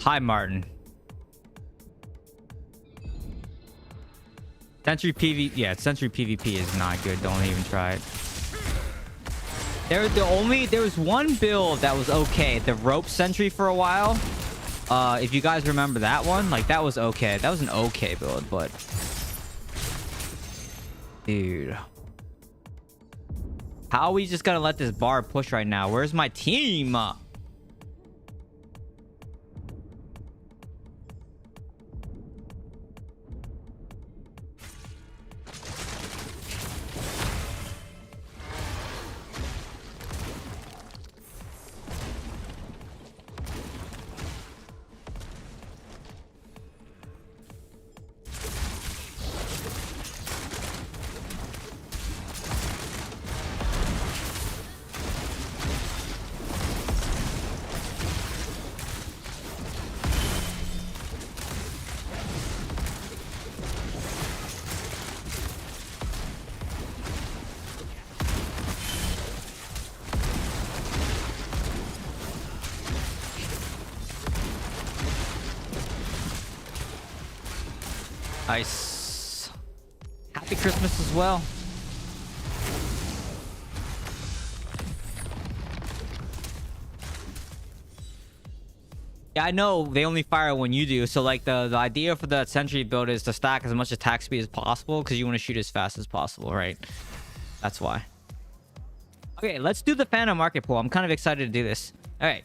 Hi, Martin. Sentry PvP, yeah, Sentry PvP is not good. Don't even try it. There was one build that was okay. The rope sentry for a while. If you guys remember that one, like that was okay. That was an okay build, but dude, how are we just gonna let this bar push right now? Where's my team? Nice. Happy Christmas as well. Yeah, I know they only fire when you do. So like the idea for the sentry build is to stack as much attack speed as possible because you want to shoot as fast as possible, right? That's why. Okay, let's do the Phantom Market Pool. I'm kind of excited to do this. All right.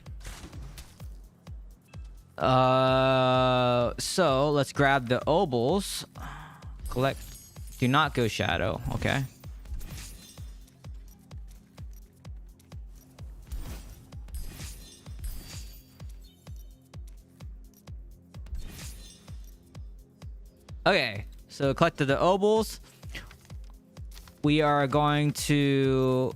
So let's grab the obols. Collect. Do not go shadow. Okay. Okay. So collected the obols. We are going to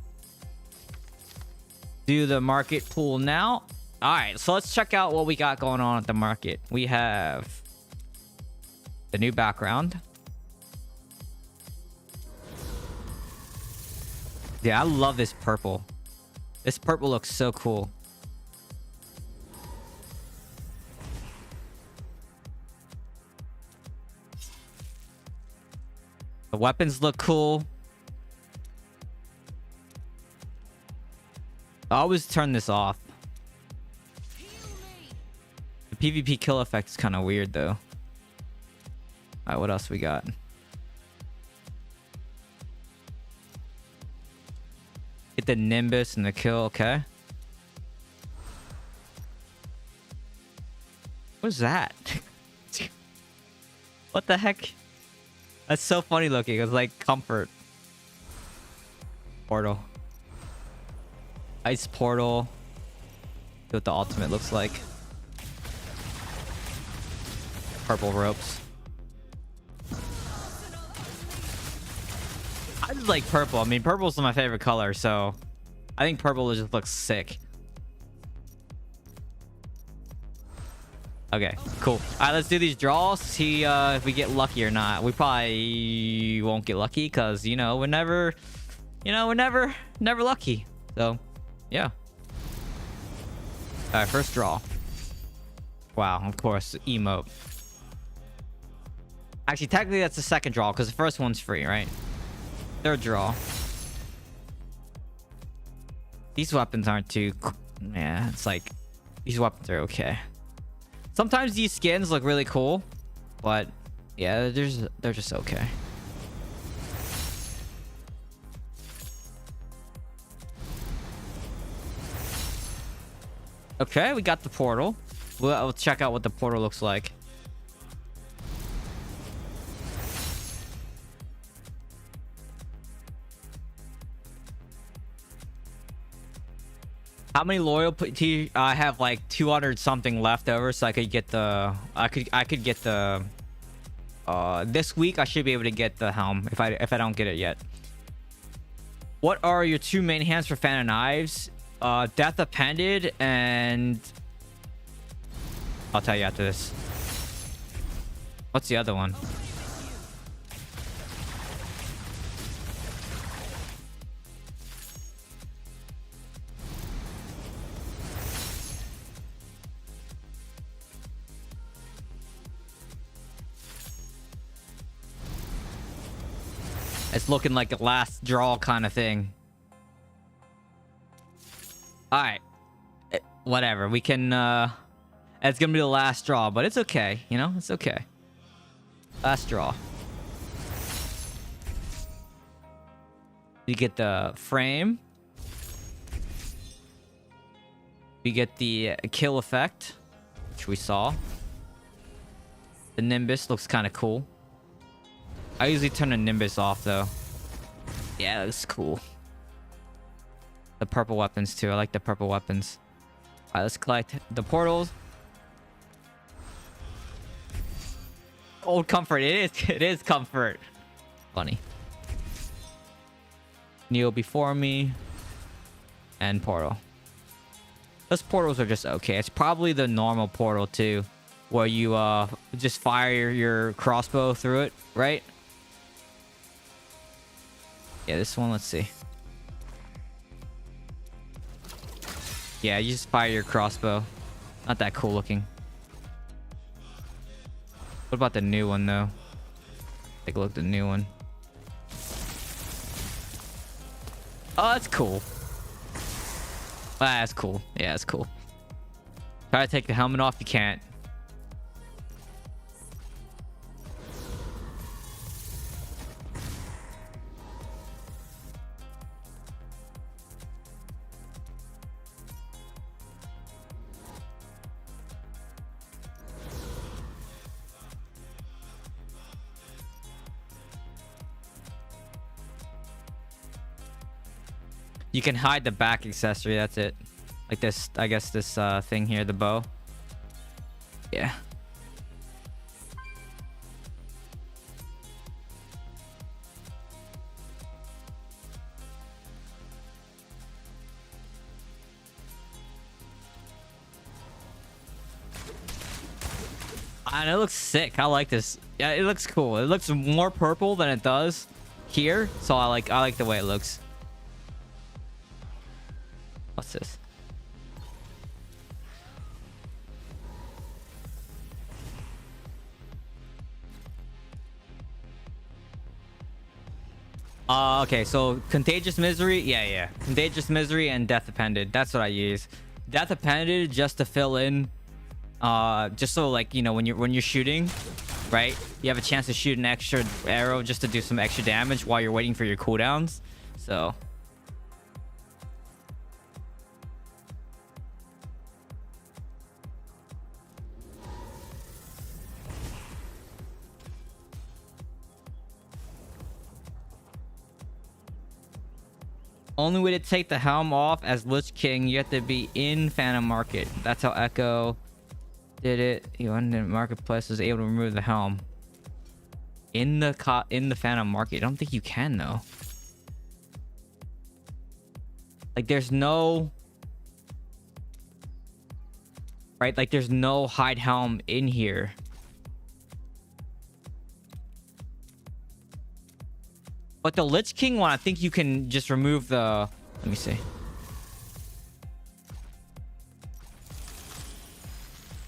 do the market pool now. All right, so let's check out what we got going on at the market. We have the new background. Yeah, I love this purple. This purple looks so cool. The weapons look cool. I always turn this off. The PvP kill effect is kind of weird though. All right, what else we got? Get the Nimbus and the kill, okay. What's that? What the heck? That's so funny looking. It's like comfort. Portal. Ice portal. See what the ultimate looks like. Purple ropes. I just like purple. I mean, purple's my favorite color, so I think purple just looks sick. Okay, cool. All right, let's do these draws. See if we get lucky or not. We probably won't get lucky because we're never lucky. So, yeah. All right, first draw. Wow, of course, emote. Actually, technically, that's the second draw because the first one's free, right? Third draw. These weapons aren't too... Yeah, it's like... These weapons are okay. Sometimes these skins look really cool. But, yeah, they're just okay. Okay, we got the portal. We'll check out what the portal looks like. How many loyalty? I have like 200 something left over, so I could get the. I could get the. This week I should be able to get the helm if I don't get it yet. What are your two main hands for Phantom Knives? Death Appended and. I'll tell you after this. What's the other one? It's looking like a last draw kind of thing. All right. Whatever. We can, it's gonna be the last draw, but it's okay. You know, it's okay. Last draw. You get the frame. We get the kill effect, which we saw. The Nimbus looks kind of cool. I usually turn the Nimbus off though. Yeah, it looks cool. The purple weapons too. I like the purple weapons. All right, let's collect the portals. Old comfort. It is comfort. Funny. Kneel before me. And portal. Those portals are just okay. It's probably the normal portal too, where you just fire your crossbow through it, right? Yeah, this one, let's see. Yeah, you just fire your crossbow. Not that cool looking. What about the new one though? Take a look at the new one. Oh, that's cool. Ah, that's cool. Yeah, that's cool. Try to take the helmet off. You can't. You can hide the back accessory. That's it. Like this, I guess this thing here, the bow. Yeah. And it looks sick. I like this. Yeah, it looks cool. It looks more purple than it does here, so I like the way it looks. What's this? Okay, so Contagious Misery. Yeah. Contagious Misery and Death Appended. That's what I use. Death Appended just to fill in, just so like, you know, when you're shooting, right? You have a chance to shoot an extra arrow just to do some extra damage while you're waiting for your cooldowns. So only way to take the helm off as Lich King, you have to be in Phantom Market. That's how Echo did it. He went in the marketplace, was able to remove the helm. In the Phantom Market. I don't think you can though. Like there's no... Right? Like there's no hide helm in here. But the Lich King one, I think you can just remove the... Let me see.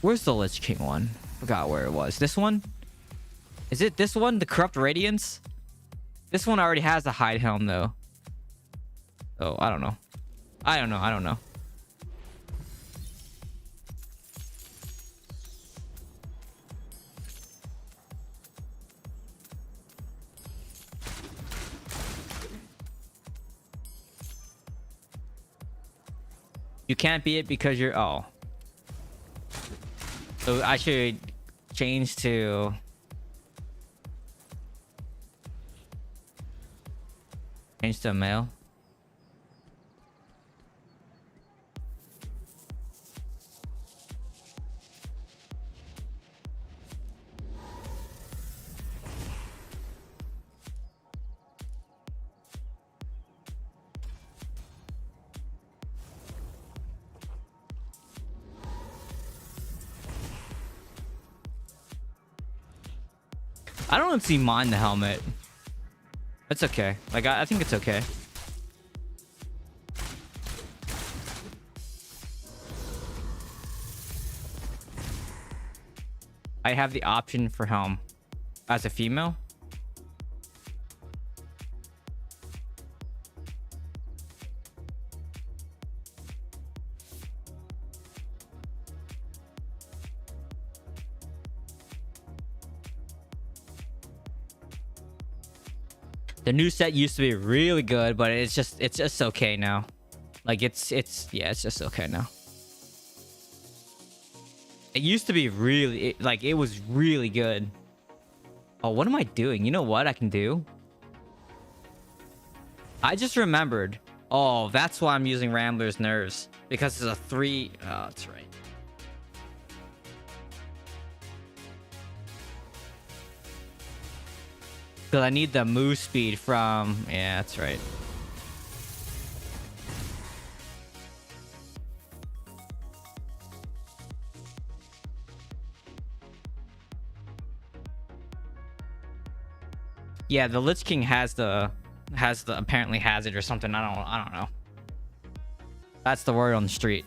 Where's the Lich King one? Forgot where it was. This one? Is it this one? The Corrupt Radiance? This one already has a hide helm though. Oh, I don't know. I don't know. You can't be it because you're... Oh. So I should change to... Change to male. I don't see mind the helmet. It's okay. Like I think it's okay. I have the option for helm as a female. The new set used to be really good, but it's just okay now. Like it's just okay now. It used to be really it was really good. Oh, what am I doing? You know what I can do? I just remembered. Oh, that's why I'm using Rambler's Nerves, because it's a 3. Oh, that's right. Because I need the move speed from... Yeah, that's right. Yeah, the Lich King has the apparently has it or something. I don't know. That's the word on the street.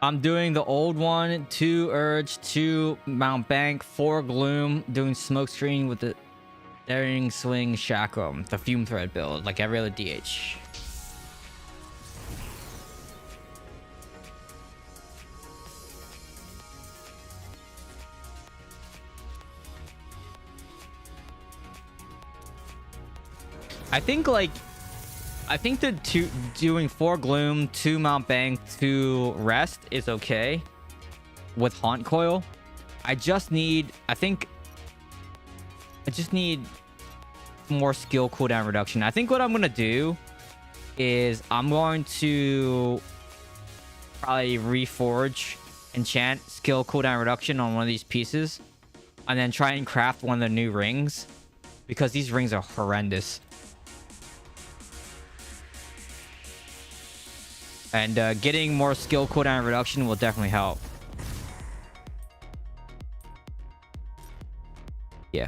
I'm doing the old one, 2 Urge, 2 Mount Bank, 4 Gloom, doing Smoke Screen with the Daring Swing Shackle, the Fume Thread build, like every other DH. I think the doing 4 Gloom, 2 Mount Bank, 2 Rest is okay with Haunt Coil. I just need more skill cooldown reduction. I think what I'm gonna do is I'm going to probably reforge enchant skill cooldown reduction on one of these pieces, and then try and craft one of the new rings, because these rings are horrendous. And getting more skill cooldown reduction will definitely help. Yeah.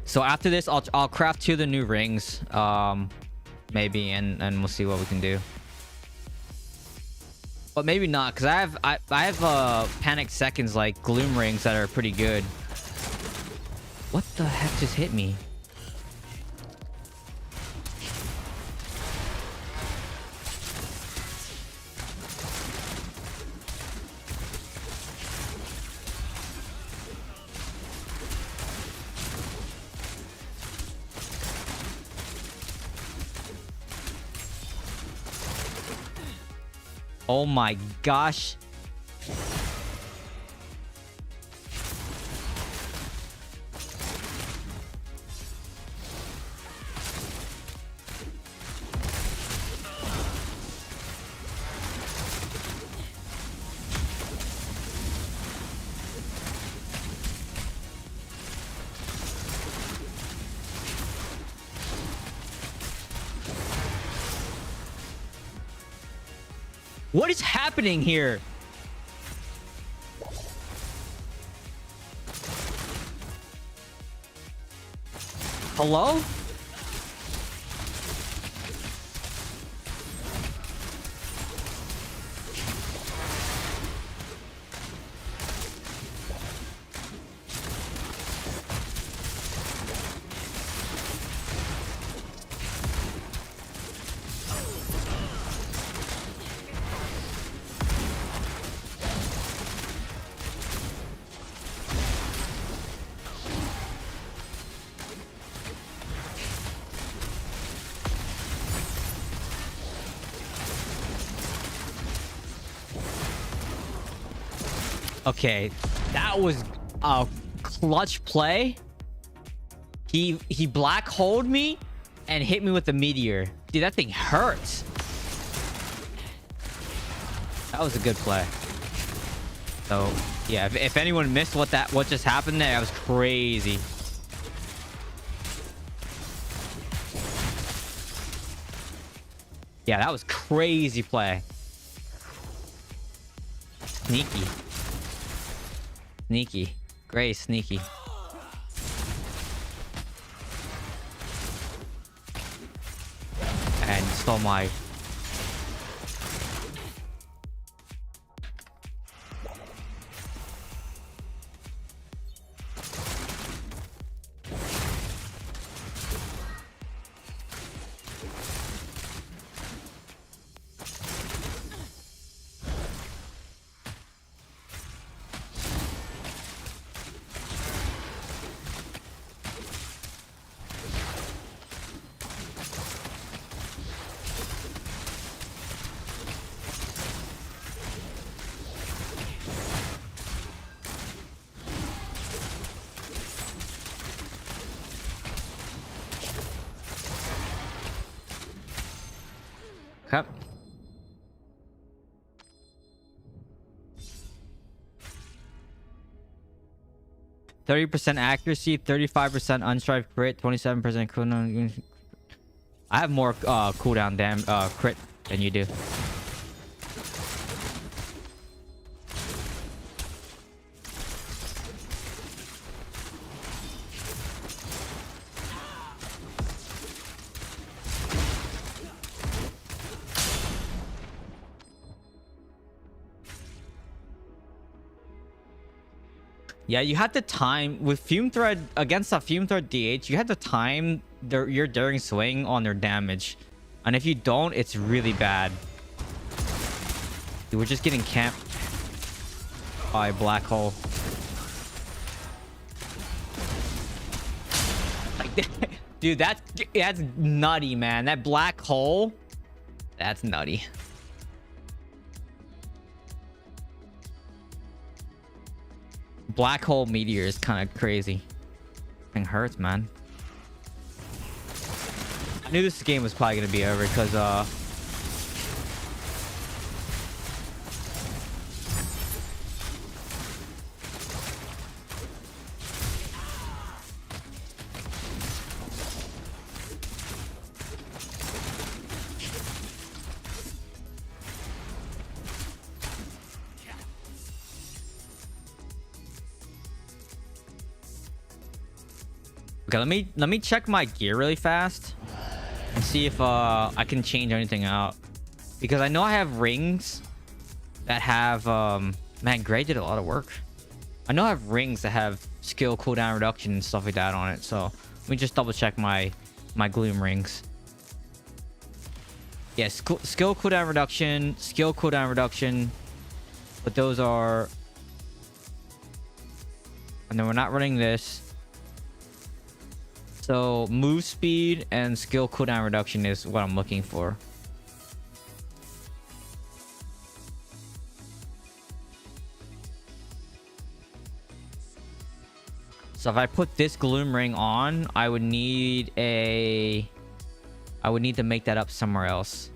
So after this, I'll craft 2 of the new rings, maybe, and we'll see what we can do. But maybe not, because I have panic seconds like gloom rings that are pretty good. What the heck just hit me? Oh my gosh. What is happening here? Hello? Okay, that was a clutch play. He black holed me and hit me with the meteor. Dude, that thing hurts. That was a good play. So yeah, if anyone missed what just happened there, that was crazy. Yeah, that was crazy play. Sneaky. Sneaky. Great sneaky. And stole my... Cup. %30 accuracy, 35% unstrived crit, 27% cooldown. I have more cooldown crit than you do. Yeah, you had to time with Fume Thread against a Fume Thread DH. You had to time your daring swing on their damage, and if you don't, it's really bad. Dude, we're just getting camped by black hole. Like, dude, that's nutty, man. That black hole, that's nutty. Black hole meteor is kind of crazy. Thing hurts, man. I knew this game was probably gonna be over because okay, let me check my gear really fast and see if I can change anything out, because I know I have rings that have man, Gray did a lot of work. I know I have rings that have skill cooldown reduction and stuff like that on it, so let me just double check my gloom rings. Yes, skill cooldown reduction, but those are, and then we're not running this. So move speed and skill cooldown reduction is what I'm looking for. So if I put this gloom ring on, I would need to make that up somewhere else.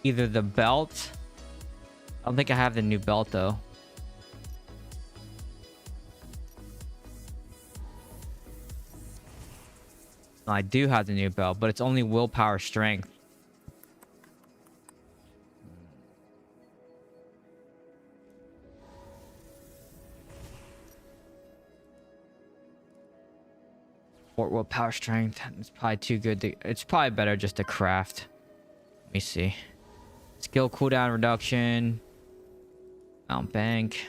Either the belt. I don't think I have the new belt though. No, I do have the new belt, but it's only willpower strength. Or willpower strength. It's probably too good to, it's probably better just to craft. Let me see. Skill cooldown reduction. Mount bank.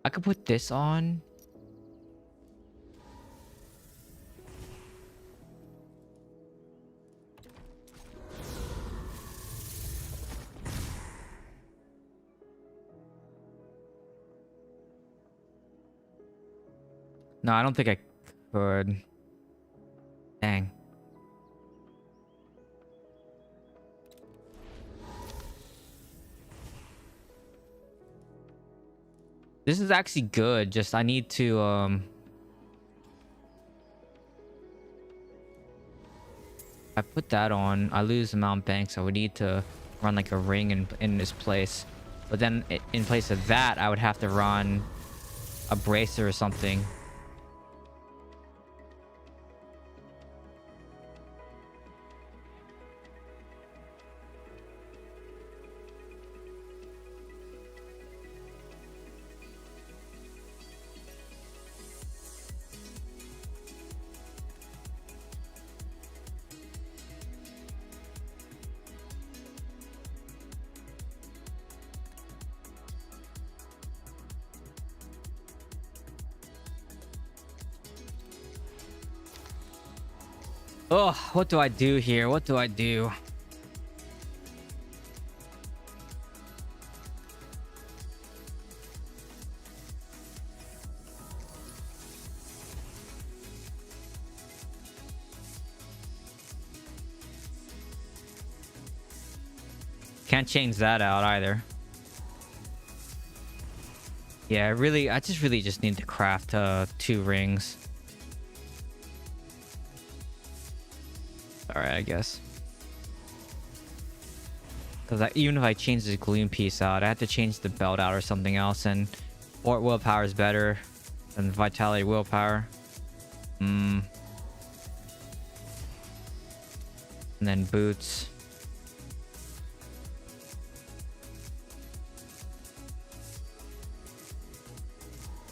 I could put this on. No, I don't think I could. Dang. This is actually good. Just I need to I put that on, I lose the Mount Bank, so we need to run like a ring in this place. But then in place of that, I would have to run a bracer or something. Oh, what do I do here? What do I do? Can't change that out either. Yeah, I just really just need to craft 2 rings. All right, I guess. Because even if I change this gloom piece out, I have to change the belt out or something else. And fort willpower is better than vitality willpower. And then boots.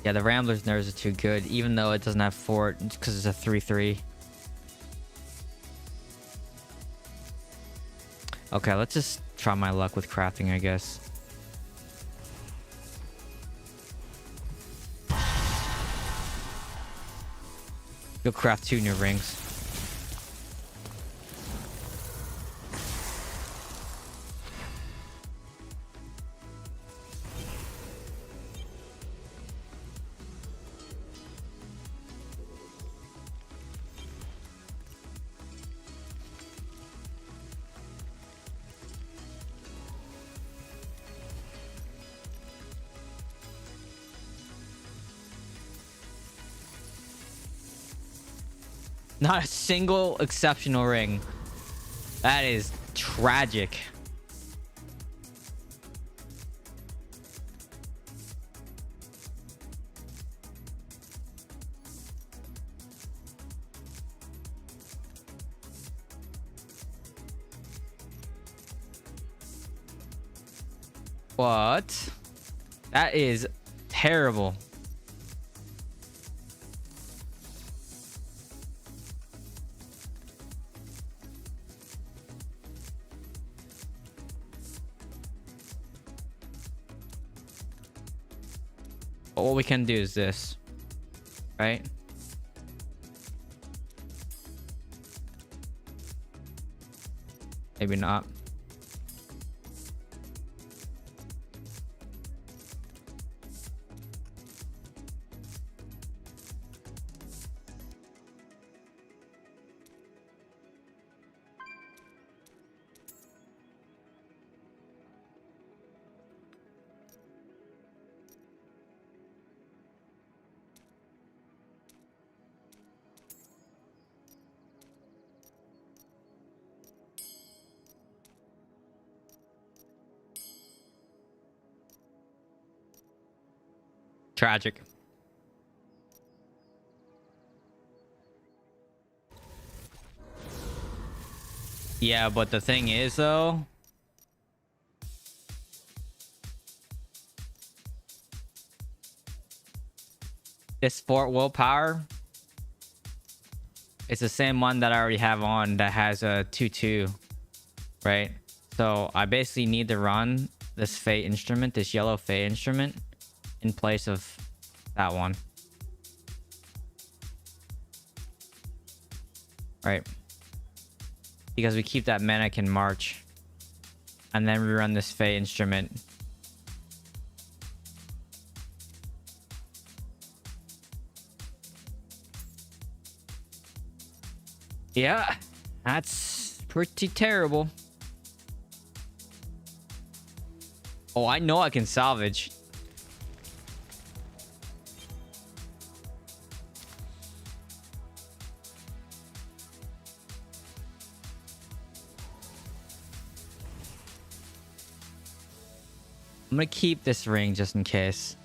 Yeah, the Rambler's nerves are too good, even though it doesn't have fort because it's a 3/3. Okay, let's just try my luck with crafting, I guess. Go craft 2 new rings. Not a single exceptional ring. That is tragic. What? That is terrible. But what we can do is this, right? Maybe not. Tragic. Yeah, but the thing is though, this fort willpower, it's the same one that I already have on that has a 2/2, right? So I basically need to run this Fate instrument, this yellow Fate instrument, in place of that one. Right. Because we keep that mannequin march. And then we run this Fate instrument. Yeah, that's pretty terrible. Oh, I know I can salvage. I'm gonna keep this ring just in case.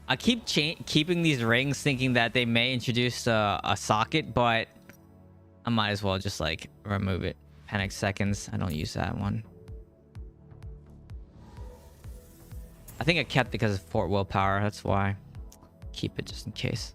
I keep keeping these rings thinking that they may introduce a socket, but I might as well just like remove it. Panic seconds. I don't use that one. I think I kept it because of Fort Willpower. That's why. Keep it just in case.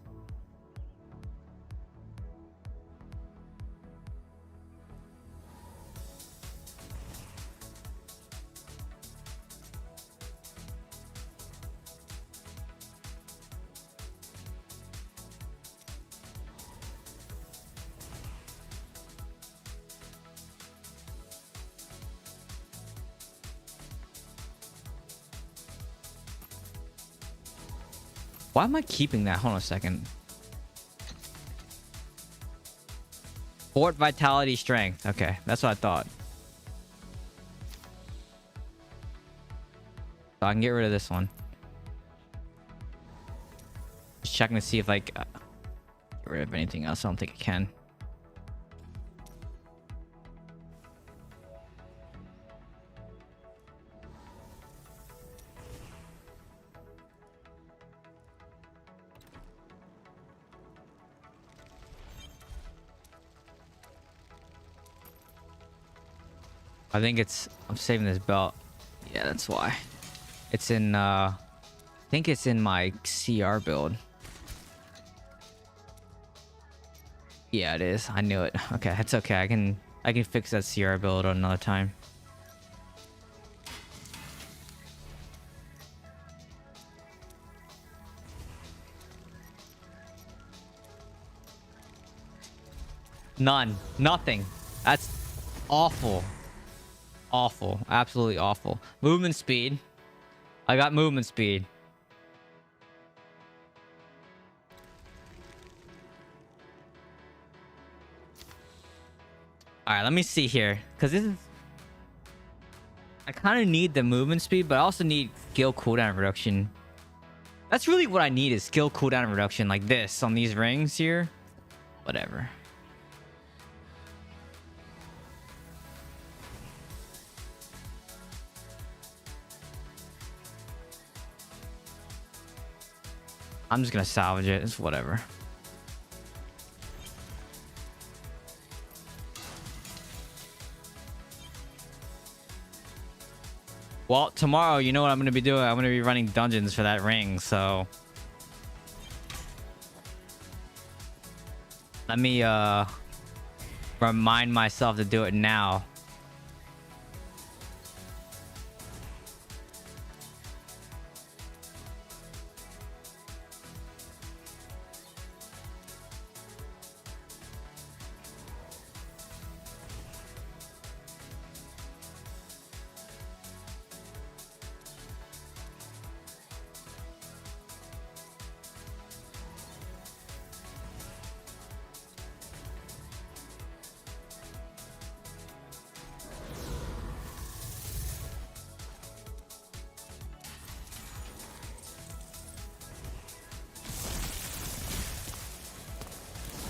Why am I keeping that? Hold on a second. Fort Vitality Strength. Okay, that's what I thought. So I can get rid of this one. Just checking to see if like get rid of anything else. I don't think I can. I think I'm saving this belt. Yeah, that's why. It's in I think it's in my CR build. Yeah, it is. I knew it. Okay, that's okay. I can fix that CR build another time. None. Nothing. That's awful. Awful. Absolutely awful. Movement speed. I got movement speed. Alright, let me see here. Because this is... I kind of need the movement speed, but I also need skill cooldown reduction. That's really what I need is skill cooldown reduction like this on these rings here. Whatever. I'm just gonna salvage it. It's whatever. Well, tomorrow, you know what I'm gonna be doing? I'm gonna be running dungeons for that ring, so... Let me, remind myself to do it now.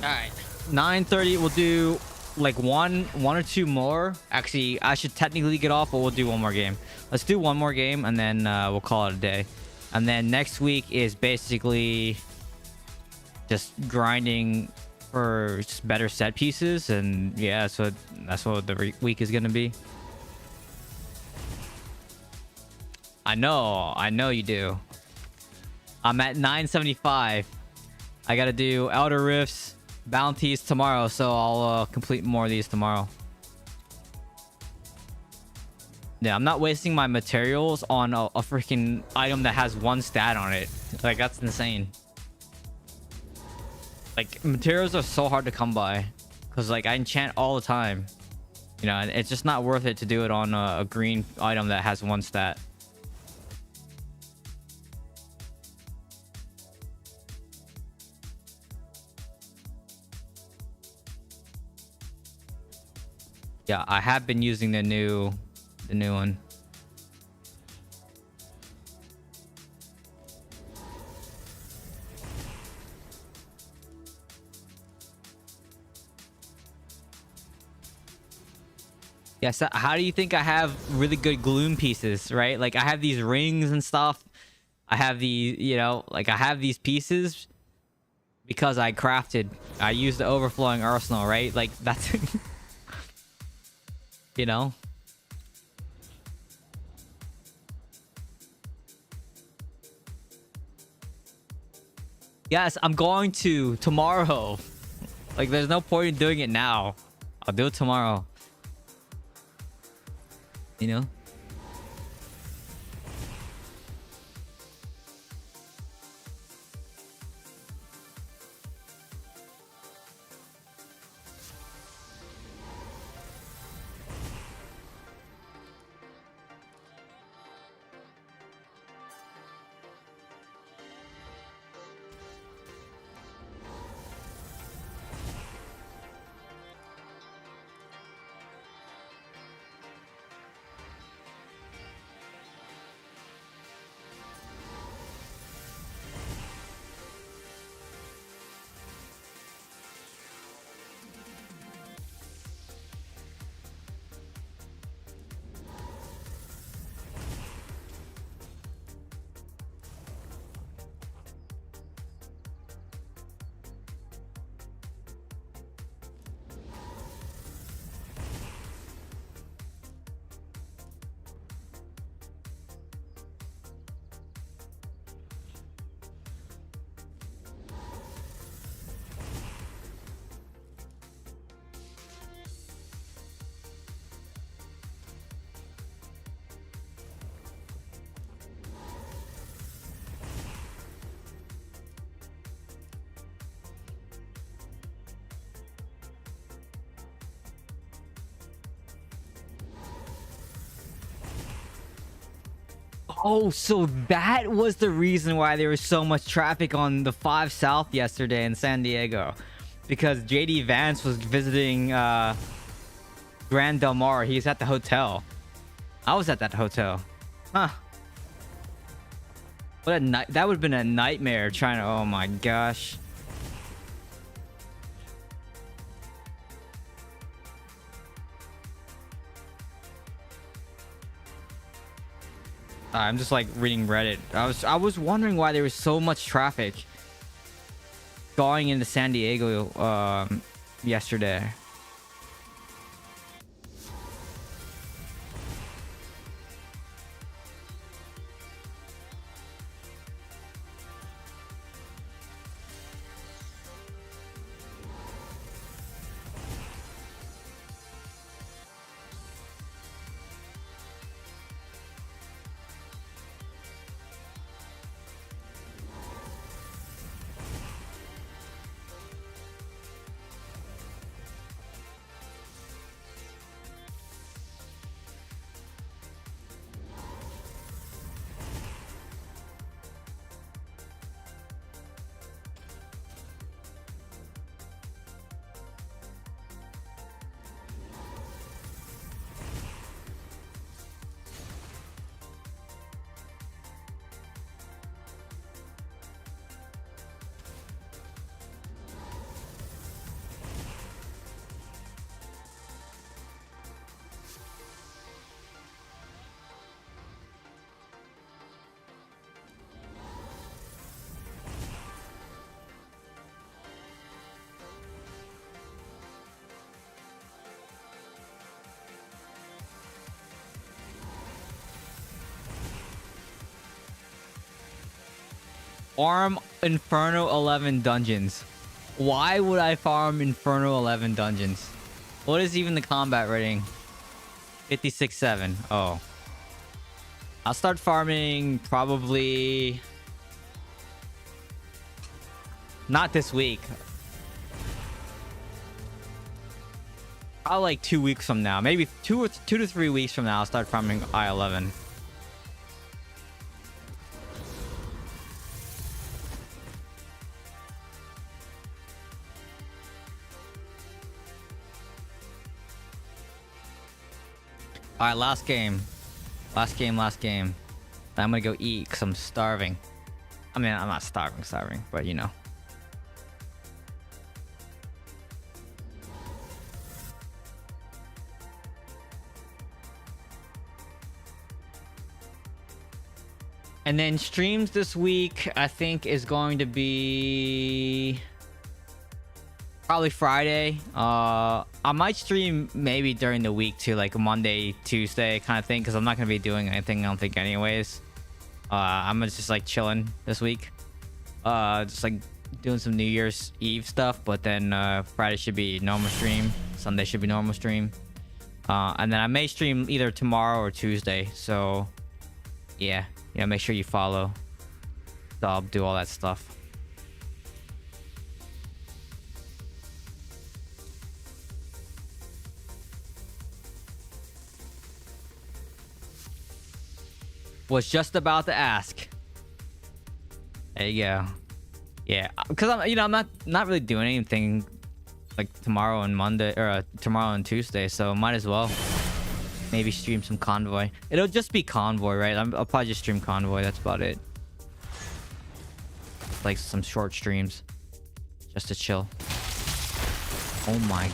All right, 9:30. We'll do like one or two more. Actually, I should technically get off, but we'll do one more game. Let's do one more game, and then we'll call it a day. And then next week is basically just grinding for just better set pieces, and yeah, so that's what the week is gonna be. I know you do. I'm at 975. I gotta do Elder Rifts bounties tomorrow, so I'll complete more of these tomorrow. Yeah, I'm not wasting my materials on a freaking item that has one stat on it. Like, that's insane. Like, materials are so hard to come by because like I enchant all the time, you know, and it's just not worth it to do it on a green item that has one stat. Yeah, I have been using the new one. Yes, how do you think I have really good gloom pieces, right? Like I have these rings and stuff. I have the, you know, like I have these pieces because I used the overflowing arsenal, right? Like that's you know. Yes, I'm going to tomorrow. Like there's no point in doing it now. I'll do it tomorrow. You know? Oh, so that was the reason why there was so much traffic on the 5 South yesterday in San Diego. Because JD Vance was visiting Grand Del Mar. He's at the hotel. I was at that hotel. Huh. What a night. That would have been a nightmare trying to... Oh my gosh. I'm just like reading Reddit. I was wondering why there was so much traffic going into San Diego yesterday. Farm Inferno 11 dungeons. Why would I farm Inferno 11 dungeons? What is even the combat rating? 56.7. Oh. I'll start farming probably... Not this week. Probably like 2 weeks from now. Maybe 2 to 3 weeks from now I'll start farming I-11. All right, last game. Last game. Then I'm gonna go eat because I'm starving. I mean, I'm not starving, but you know. And then streams this week, I think, is going to be probably Friday. I might stream maybe during the week too, like Monday, Tuesday kind of thing, because I'm not gonna be doing anything, I don't think, anyways. I'm just like chilling this week, just like doing some New Year's Eve stuff. But then Friday should be normal stream, Sunday should be normal stream, and then I may stream either tomorrow or Tuesday. So yeah, make sure you follow. So I'll do all that stuff. Was just about to ask. There you go. Yeah, because I'm not really doing anything like tomorrow and Monday, or tomorrow and Tuesday, so might as well maybe stream some convoy. It'll just be convoy, right? I'll probably just stream convoy. That's about it. Like some short streams, just to chill. Oh my.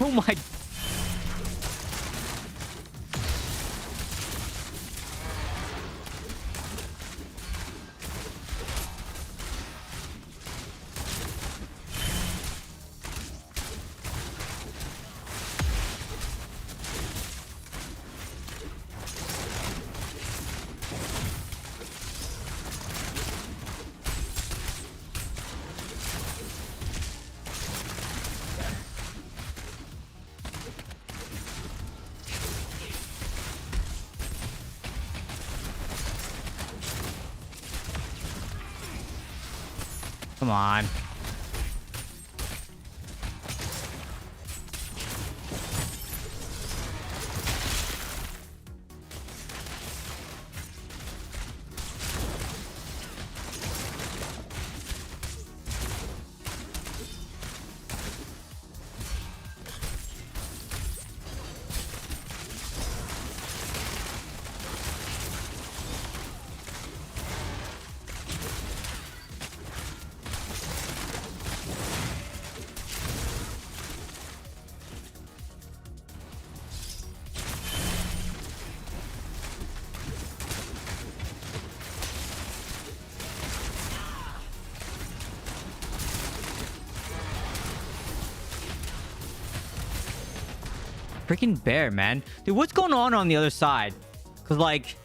Oh my. Come on. Freaking bear, man. Dude, what's going on the other side? Because, like...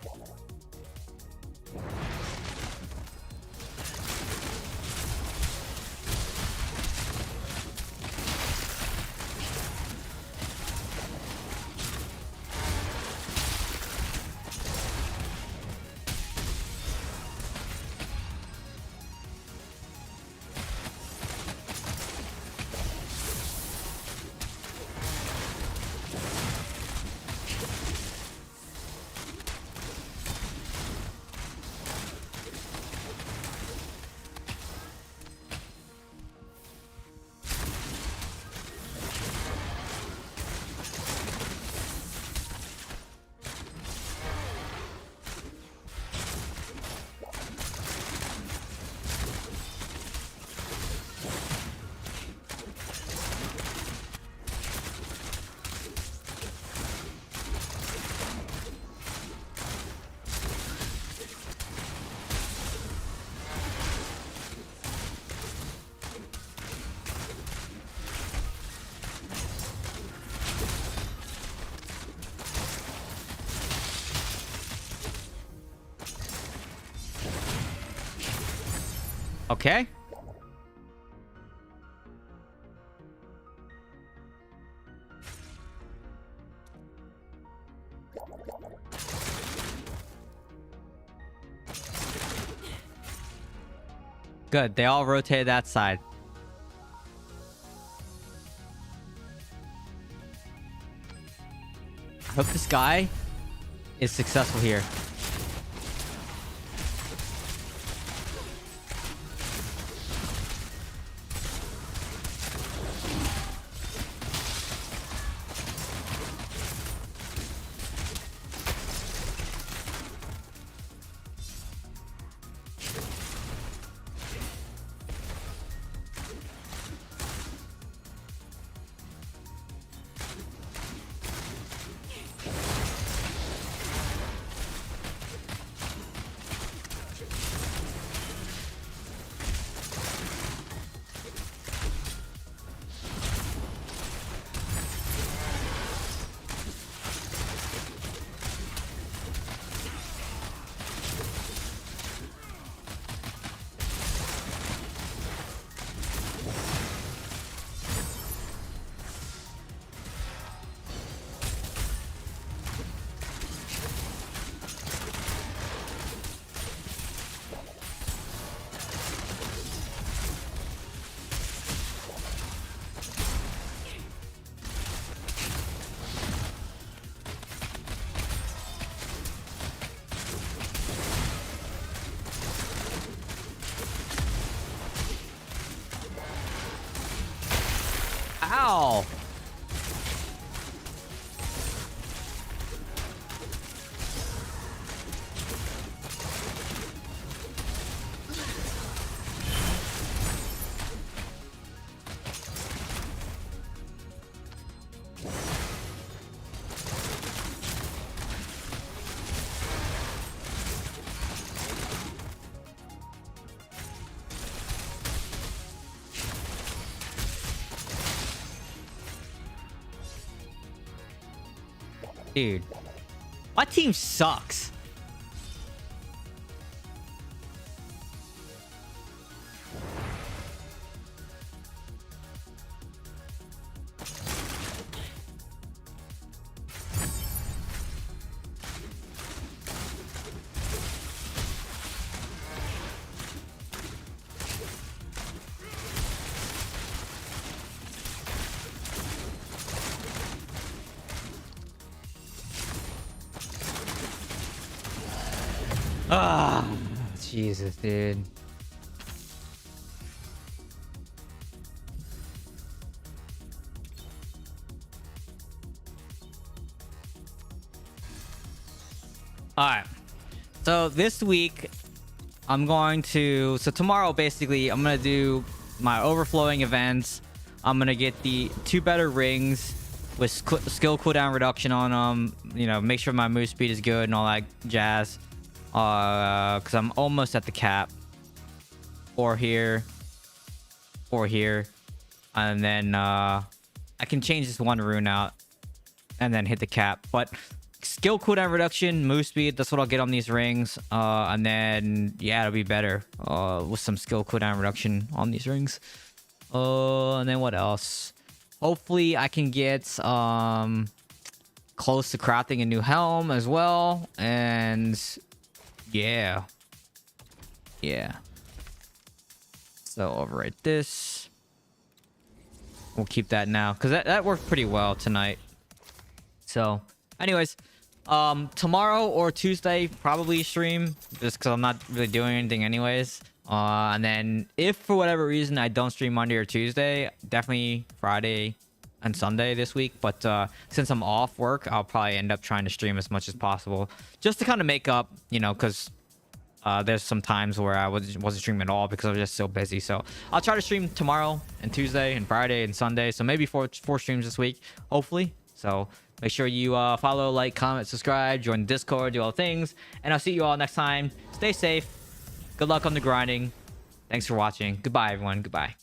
Okay. Good. They all rotated that side. I hope this guy is successful here. Ow! Dude, my team sucks. Ah, Jesus, dude. All right. So this week, I'm going to. So tomorrow, basically, I'm gonna do my overflowing events. I'm gonna get the 2 better rings with skill cooldown reduction on them. You know, make sure my move speed is good and all that jazz. Because I'm almost at the cap. Or here, and then I can change this 1 rune out and then hit the cap. But skill cooldown reduction, move speed, that's what I'll get on these rings. And then yeah, it'll be better with some skill cooldown reduction on these rings. And then what else? Hopefully I can get close to crafting a new helm as well. And yeah. So overwrite this. We'll keep that now because that worked pretty well tonight. So anyways, tomorrow or Tuesday probably stream just because I'm not really doing anything anyways. And then if for whatever reason I don't stream Monday or Tuesday, definitely Friday and Sunday this week. But since I'm off work, I'll probably end up trying to stream as much as possible just to kind of make up, you know, because there's some times where I wasn't streaming at all because I was just so busy. So I'll try to stream tomorrow and Tuesday and Friday and Sunday. So maybe four streams this week, hopefully. So make sure you follow, like, comment, subscribe, join the Discord, do all the things. And I'll see you all next time. Stay safe. Good luck on the grinding. Thanks for watching. Goodbye, everyone. Goodbye.